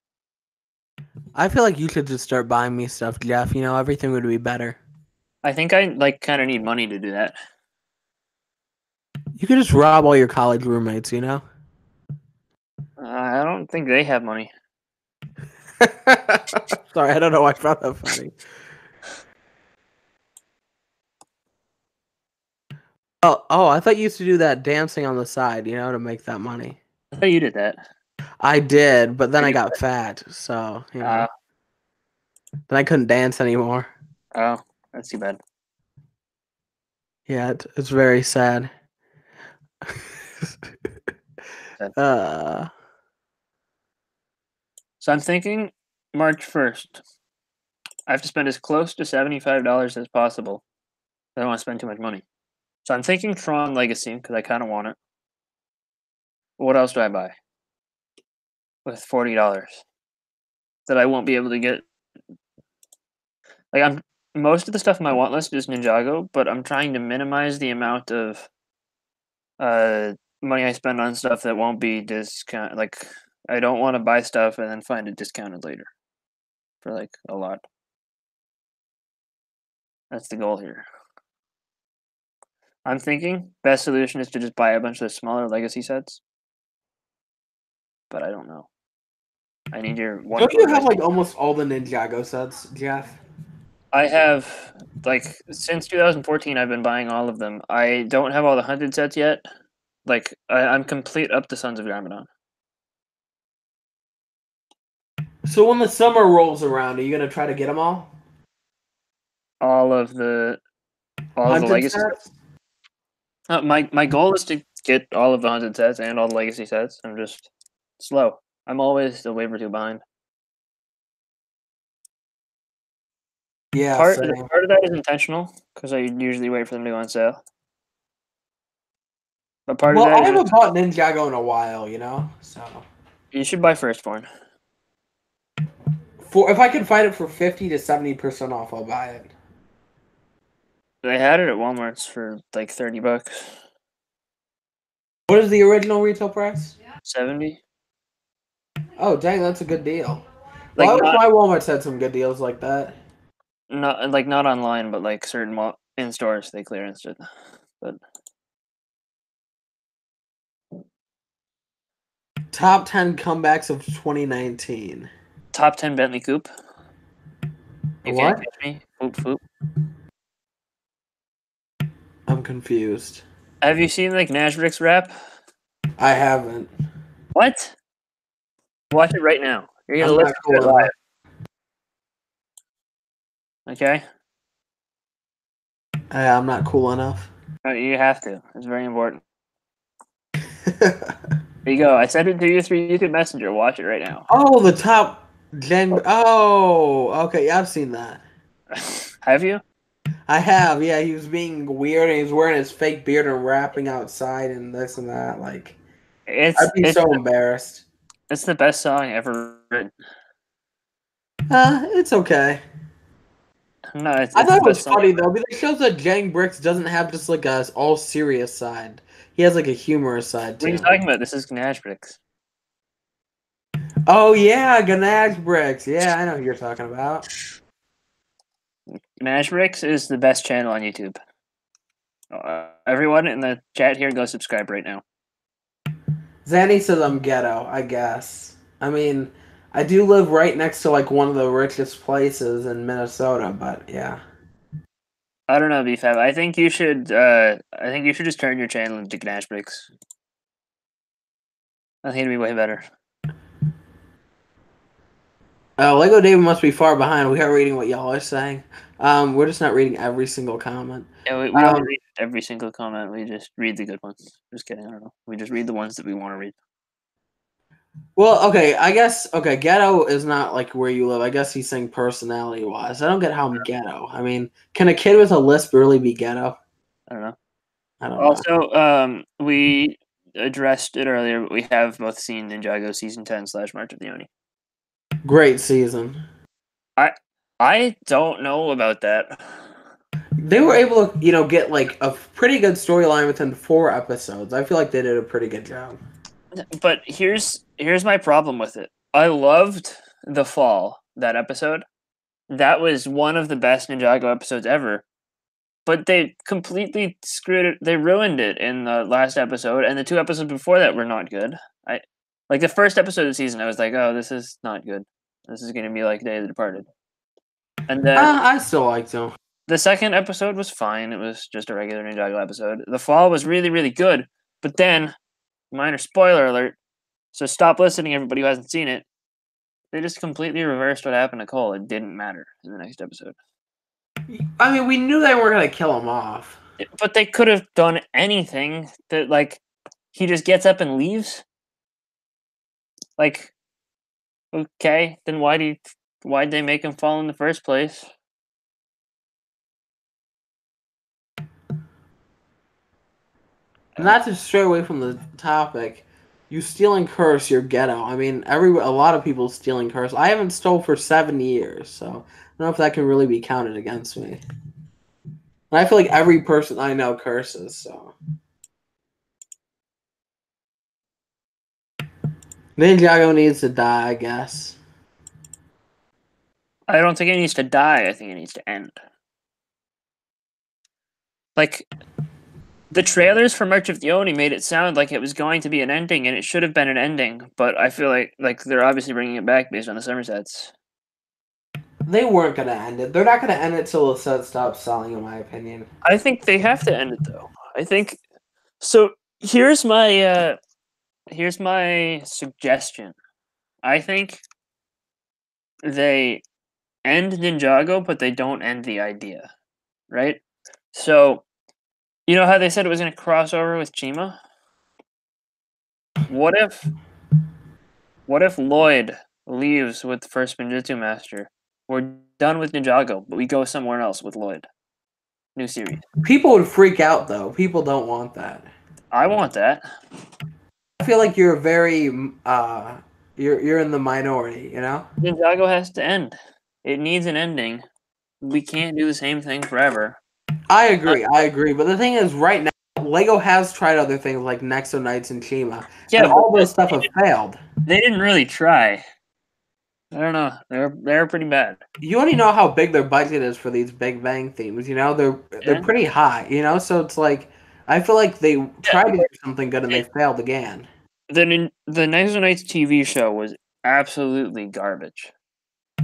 I feel like you should just start buying me stuff, Jeff. You know, everything would be better. I think I like kind of need money to do that. You could just rob all your college roommates, you know? I don't think they have money. Sorry, I don't know why I found that funny. Oh, I thought you used to do that dancing on the side, you know, to make that money. I thought you did that. I did, but then I got fat, so, you know. Then I couldn't dance anymore. Oh, that's too bad. Yeah, it's very sad. So I'm thinking March 1st. I have to spend as close to $75 as possible. I don't want to spend too much money. So I'm thinking Tron Legacy because I kind of want it. What else do I buy with $40 that I won't be able to get? Like most of the stuff on my want list is Ninjago, but I'm trying to minimize the amount of money I spend on stuff that won't be discount. Like I don't want to buy stuff and then find it discounted later for like a lot. That's the goal here. I'm thinking best solution is to just buy a bunch of the smaller legacy sets, but I don't know. I need your one. Don't you have like almost all the Ninjago sets, Jeff? I have like since 2014. I've been buying all of them. I don't have all the hunted sets yet. Like I'm complete up to Sons of Garmadon. So when the summer rolls around, are you gonna try to get them all? All of the legacy sets. My goal is to get all of the hunted sets and all the legacy sets. I'm just slow. I'm always a wave or two behind. Yeah, part of that is intentional because I usually wait for them to go on sale. But part of that I haven't bought Ninjago in a while, you know. So you should buy Firstborn. If I can find it for 50 to 70% off, I'll buy it. They had it at Walmart's for like $30. What is the original retail price? 70. Oh, dang, that's a good deal. Like well, my Walmart's had some good deals like that. Not online, but like certain in stores they clearanced it. But top 10 comebacks of 2019. Top 10 Bentley Coupe. You what? Can't catch me. Foop. I'm confused. Have you seen like Nashbrick's rap? I haven't. What? Watch it right now. You're gonna I'm listen not to it cool live. Okay? I'm not cool enough. You have to. It's very important. There you go. I sent it to you through YouTube Messenger. Watch it right now. Oh, the top gen. Oh, okay. Yeah, I've seen that. Have you? I have. Yeah, he was being weird and he was wearing his fake beard and rapping outside and this and that. Like, I'd be so embarrassed. It's the best song ever written. It's okay. No, it's I thought the it was best song. funny though, because it shows that Jang Bricks doesn't have just like a all serious side. He has like a humorous side What too. are you talking about? This is Gnash Bricks. Oh yeah, Ganache Bricks. Yeah, I know who you're talking about. Gnash Bricks is the best channel on YouTube. Everyone in the chat here, go subscribe right now. Zanny says I'm ghetto, I guess. I mean, I do live right next to like one of the richest places in Minnesota, but yeah. I don't know, BFAB. I think you should. I think you should just turn your channel into Gnash Bricks. I think it'd be way better. Lego David must be far behind. We are reading what y'all are saying. We're just not reading every single comment. Yeah, we don't read every single comment. We just read the good ones. Just kidding. I don't know. We just read the ones that we want to read. Well, okay, I guess ghetto is not like where you live. I guess he's saying personality wise. I don't get how I'm ghetto. I mean, can a kid with a lisp really be ghetto? I don't know. I don't know. Also, we addressed it earlier, but we have both seen Ninjago season 10 / March of the Oni. Great season. I don't know about that. They were able to, get like a pretty good storyline within 4 episodes. I feel like they did a pretty good job. But here's my problem with it. I loved The Fall, that episode. That was one of the best Ninjago episodes ever. But they completely screwed it. They ruined it in the last episode, and the 2 episodes before that were not good. Like the first episode of the season, I was like, "Oh, this is not good. This is gonna be like Day of the Departed." And then I still liked them. the second episode was fine. It was just a regular Ninjago episode. The Fall was really, really good. But then, minor spoiler alert. So stop listening, everybody who hasn't seen it. They just completely reversed what happened to Cole. It didn't matter in the next episode. I mean, we knew they weren't going to kill him off. But they could have done anything that, like, he just gets up and leaves. Like, okay, then why'd they make him fall in the first place? Not to stray away from the topic, you steal and curse, you're ghetto. I mean, a lot of people steal and curse. I haven't stole for 7 years, so I don't know if that can really be counted against me. And I feel like every person I know curses, so. Ninjago needs to die, I guess. I don't think it needs to die. I think it needs to end. Like, the trailers for March of the Oni made it sound like it was going to be an ending, and it should have been an ending. But I feel like they're obviously bringing it back based on the Somersets. They weren't going to end it. They're not going to end it till the set stops selling, in my opinion. I think they have to end it, though. I think so. Here's my suggestion. I think they end Ninjago, but they don't end the idea, right? So, you know how they said it was going to cross over with Chima? What if Lloyd leaves with the first Ninjutsu Master? We're done with Ninjago, but we go somewhere else with Lloyd. New series. People would freak out, though. People don't want that. I want that. I feel like you're very, you're in the minority, you know? Ninjago has to end. It needs an ending. We can't do the same thing forever. I agree. But the thing is, right now, Lego has tried other things like Nexo Knights and Chima. Yeah, and all those stuff have failed. They didn't really try. I don't know. They're pretty bad. You already know how big their budget is for these Big Bang themes. You know, they're pretty high. You know, so it's like I feel like they tried to do something good and they failed again. The Nexo Knights TV show was absolutely garbage.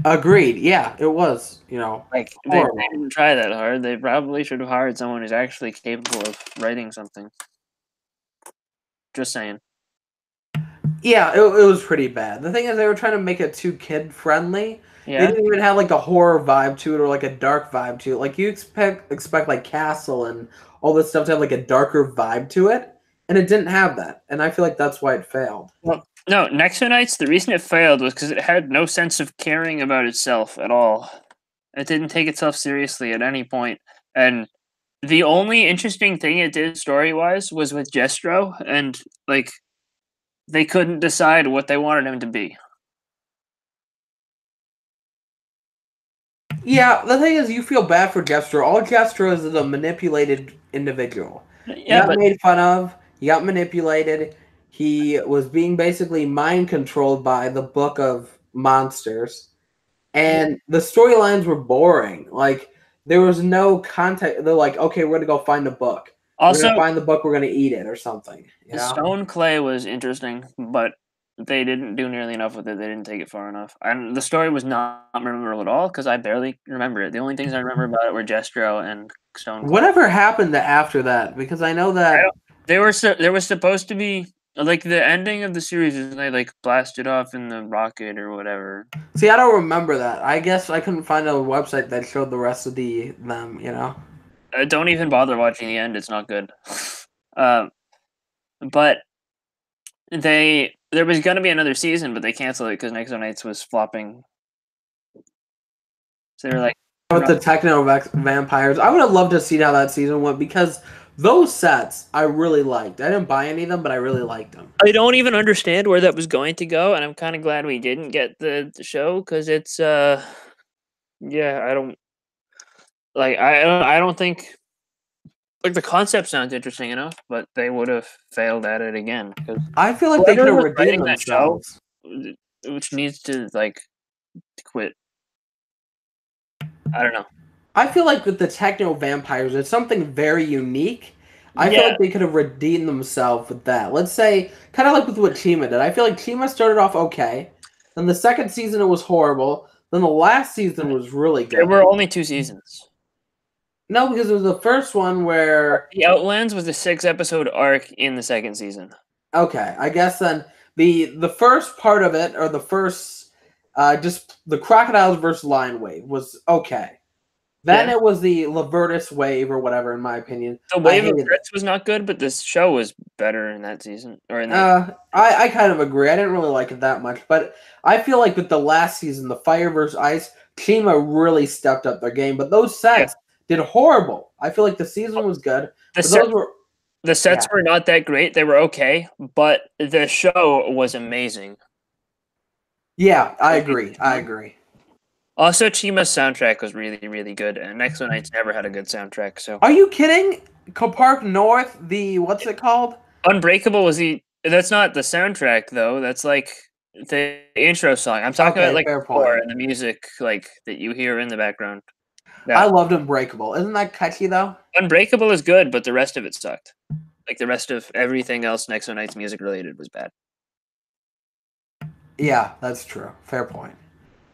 Agreed. Yeah, it was. You know, like they didn't try that hard. They probably should have hired someone who's actually capable of writing something. Just saying. Yeah, it was pretty bad. The thing is, they were trying to make it too kid friendly. They Yeah. didn't even have like a horror vibe to it or like a dark vibe to it. Like you expect like Castle and all this stuff to have like a darker vibe to it, and it didn't have that. And I feel like that's why it failed. Well, no, Nexonites, the reason it failed was because it had no sense of caring about itself at all. It didn't take itself seriously at any point. And the only interesting thing it did story-wise was with Jestro, and, like, they couldn't decide what they wanted him to be. Yeah, the thing is, you feel bad for Jestro. All Jestro is a manipulated individual. He Yeah, got but made fun of. He got manipulated. He was being basically mind controlled by the Book of Monsters, and the storylines were boring. Like there was no context. They're like, okay, we're gonna go find the book. We're also, gonna find the book. We're gonna eat it or something. You know? Stone Clay was interesting, but they didn't do nearly enough with it. They didn't take it far enough. And the story was not memorable at all because I barely remember it. The only things I remember about it were Jestro and Stone Clay. Whatever happened after that? Because I know that there was supposed to be like the ending of the series is they like blasted off in the rocket or whatever. See, I don't remember that. I guess I couldn't find a website that showed the rest of them. You know. Don't even bother watching the end. It's not good. But there was going to be another season, but they canceled it because Nexonites was flopping. So they were like, With the techno vampires, I would have loved to see how that season went because those sets I really liked. I didn't buy any of them, but I really liked them. I don't even understand where that was going to go, and I'm kind of glad we didn't get the show because it's yeah, I don't like I don't think like the concept sounds interesting enough, but they would have failed at it again. I feel like they could have whoever was redeemed writing that show, themselves. which needs to like quit. I don't know. I feel like with the techno vampires, it's something very unique. I feel Yeah. like they could have redeemed themselves with that. Let's say, kind of like with what Chima did. I feel like Chima started off okay. Then the second season, it was horrible. Then the last season was really good. There were only 2 seasons. No, because it was the first one where The Outlands was the 6-episode arc in the second season. okay, I guess then the first part of it, or the first just the Crocodiles versus Lion Wave was okay. Then Yeah. it was the Lavertus Wave or whatever, in my opinion. The Wave of hated it. Threats was not good, but this show was better in that season. Or in that. I kind of agree. I didn't really like it that much, but I feel like with the last season, the Fire versus Ice, Chima really stepped up their game. But those sets did horrible. I feel like the season was good. The sets were not that great. They were okay, but the show was amazing. Yeah, I agree. I agree. Also, Chima's soundtrack was really, really good, and Nexonites never had a good soundtrack. So, Are you kidding? Park North, the what's it called? Unbreakable was that's not the soundtrack though. That's like the intro song. I'm talking Okay, about like fair the score point. and the music like that you hear in the background. I loved Unbreakable. Isn't that catchy though? Unbreakable is good, but the rest of it sucked. Like the rest of everything else Nexonites music related was bad. Yeah, that's true. Fair point.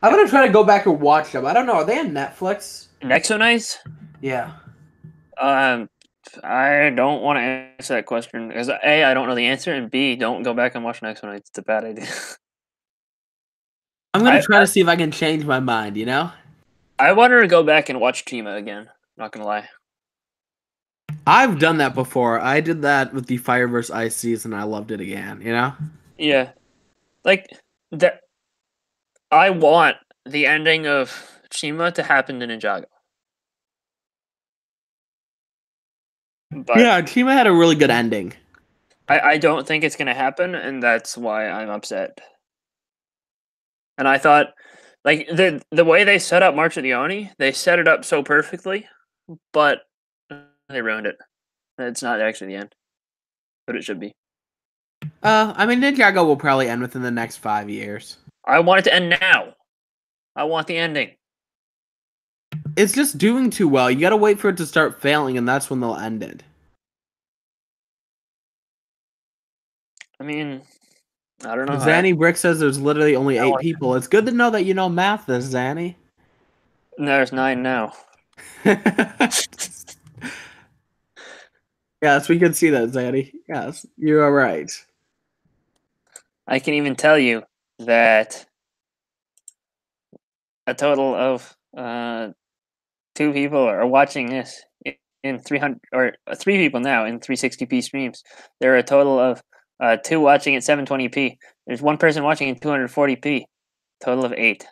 I'm gonna try to go back and watch them. I don't know. Are they on Netflix? Nexonites? Yeah. I don't want to answer that question because A, I don't know the answer, and B, don't go back and watch Nexonites. It's a bad idea. I'm gonna try to see if I can change my mind. You know. I wanted to go back and watch Chima again. Not gonna lie. I've done that before. I did that with the Fire vs. Ice season. I loved it again. You know. Yeah, like that. I want the ending of Chima to happen to Ninjago. But Yeah, Chima had a really good ending. I don't think it's gonna happen, and that's why I'm upset. And I thought, like the way they set up March of the Oni, they set it up so perfectly, but they ruined it. It's not actually the end, but it should be. I mean, Ninjago will probably end within the next 5 years. I want it to end now. I want the ending. It's just doing too well. You gotta wait for it to start failing, and that's when they'll end it. I mean, I don't know. Zanny Brick says there's literally only 8 people. It's good to know that you know math, this Zanny. There's 9 now. Yes, we can see that, Zanny. Yes, you are right. I can even tell you that a total of 2 people are watching this in 300 or 3 people now in 360p streams. There are a total of 2 watching at 720p. There's 1 person watching in 240p. Total of 8.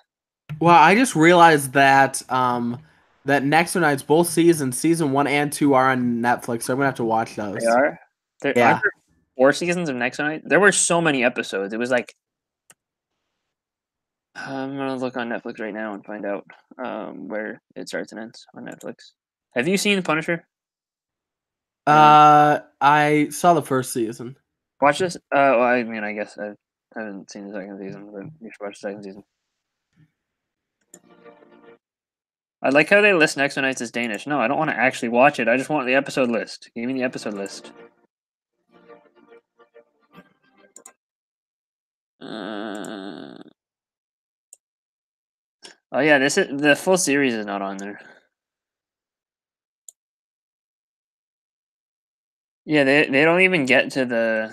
Well, I just realized that that Nexo Nights, both seasons, season 1 and 2, are on Netflix, so I'm gonna have to watch those. They are. Yeah. Aren't there 4 seasons of Nexo Night? There were so many episodes. It was like I'm gonna look on Netflix right now and find out where it starts and ends on Netflix. Have you seen Punisher? I saw the first season. Watch this. Well, I mean, I guess I haven't seen the second season, but you should watch the second season. I like how they list Nexo Nights as Danish. No, I don't want to actually watch it. I just want the episode list. Give me the episode list. Oh yeah, this is the full series is not on there. Yeah, they don't even get to the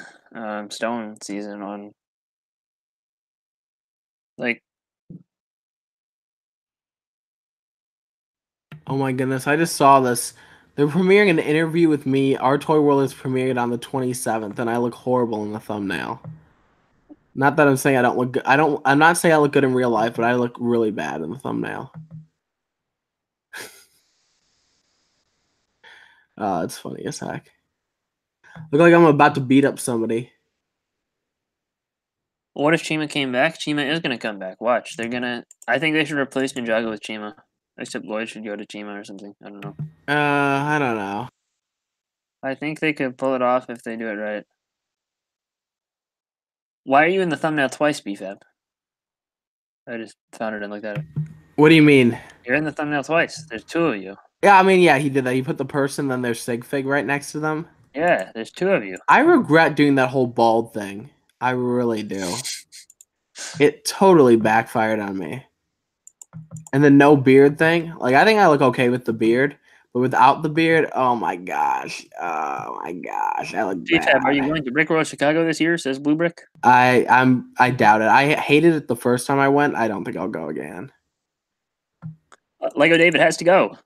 Stone season on. Like, oh my goodness, I just saw this. They're premiering an interview with me. Our Toy World is premiered on the 27th, and I look horrible in the thumbnail. Not that I'm saying I don't look good. I'm not saying I look good in real life, but I look really bad in the thumbnail. It's funny as heck. Look like I'm about to beat up somebody. what if Chima came back? Chima is gonna come back. Watch, they're gonna. I think they should replace Ninjago with Chima. Except Lloyd should go to Chima or something. I don't know. I don't know. I think they could pull it off if they do it right. Why are you in the thumbnail twice, BFAB? I just found it and looked at it. What do you mean? You're in the thumbnail twice. There's 2 of you. Yeah, I mean, yeah, he did that. He put the person, then there's Sig Fig right next to them. Yeah, there's 2 of you. I regret doing that whole bald thing. I really do. It totally backfired on me. And the no beard thing, like I think I look okay with the beard, but without the beard, oh my gosh, I look BFAB, bad. are you going to Brick World Chicago this year? Says Blue Brick. I doubt it. I hated it the first time I went. I don't think I'll go again. Lego David has to go.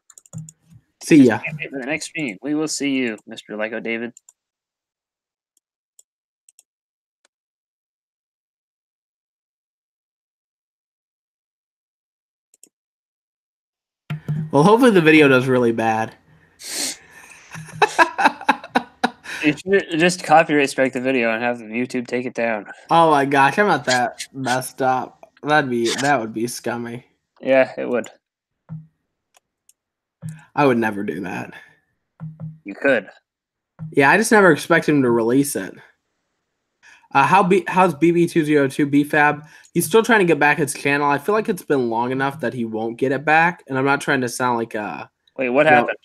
See ya. Can't wait for the next stream. We will see you, Mr. Lego David. Well, hopefully the video does really bad. You should just copyright strike the video and have YouTube take it down. Oh my gosh, I'm not that messed up. That would be scummy. Yeah, it would. I would never do that. You could. Yeah, I just never expected him to release it. How's BB202 BFAB? He's still trying to get back his channel. I feel like it's been long enough that he won't get it back, and I'm not trying to sound like Wait, what happened?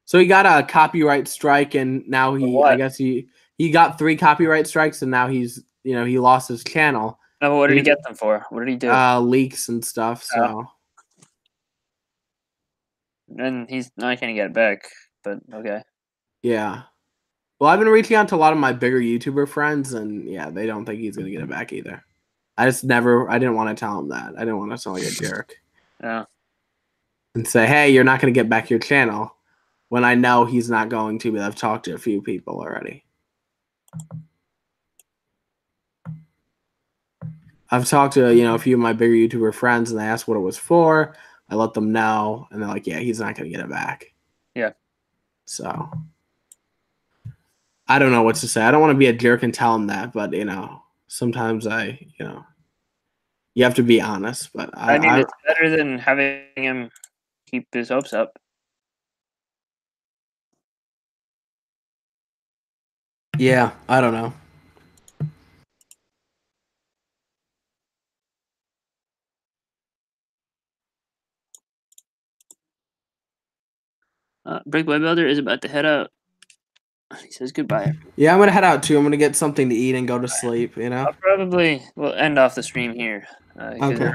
So he got a copyright strike, and now I guess he got 3 copyright strikes, and now he lost his channel. No, but what did he get them for? What did he do? Leaks and stuff. So. And he's not gonna get it back, but okay. Yeah. Well, I've been reaching out to a lot of my bigger YouTuber friends, and yeah, they don't think he's gonna get it back either. I didn't want to tell him that. I didn't want to sound like a jerk. Yeah. And say, hey, you're not gonna get back your channel, when I know he's not going to, but I've talked to a few people already. I've talked to a few of my bigger YouTuber friends, and they asked what it was for. I let them know, and they're like, yeah, he's not gonna get it back. Yeah. So I don't know what to say. I don't want to be a jerk and tell him that, but sometimes you have to be honest. But I mean, it's better than having him keep his hopes up. Yeah, I don't know. BrickByBrick is about to head out. He says goodbye. Yeah, I'm gonna head out too. I'm gonna get something to eat and go to sleep. I'll probably will end off the stream here. Okay.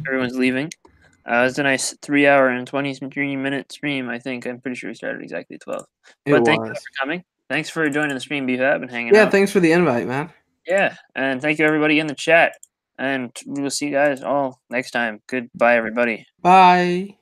Everyone's leaving. It was a nice 3 hour and 23-minute stream. I think I'm pretty sure we started exactly 12. But thank you for coming. Thanks for joining the stream, BFAB, and hanging out. Yeah, thanks for the invite, man. Yeah, and thank you everybody in the chat. And we will see you guys all next time. Goodbye, everybody. Bye.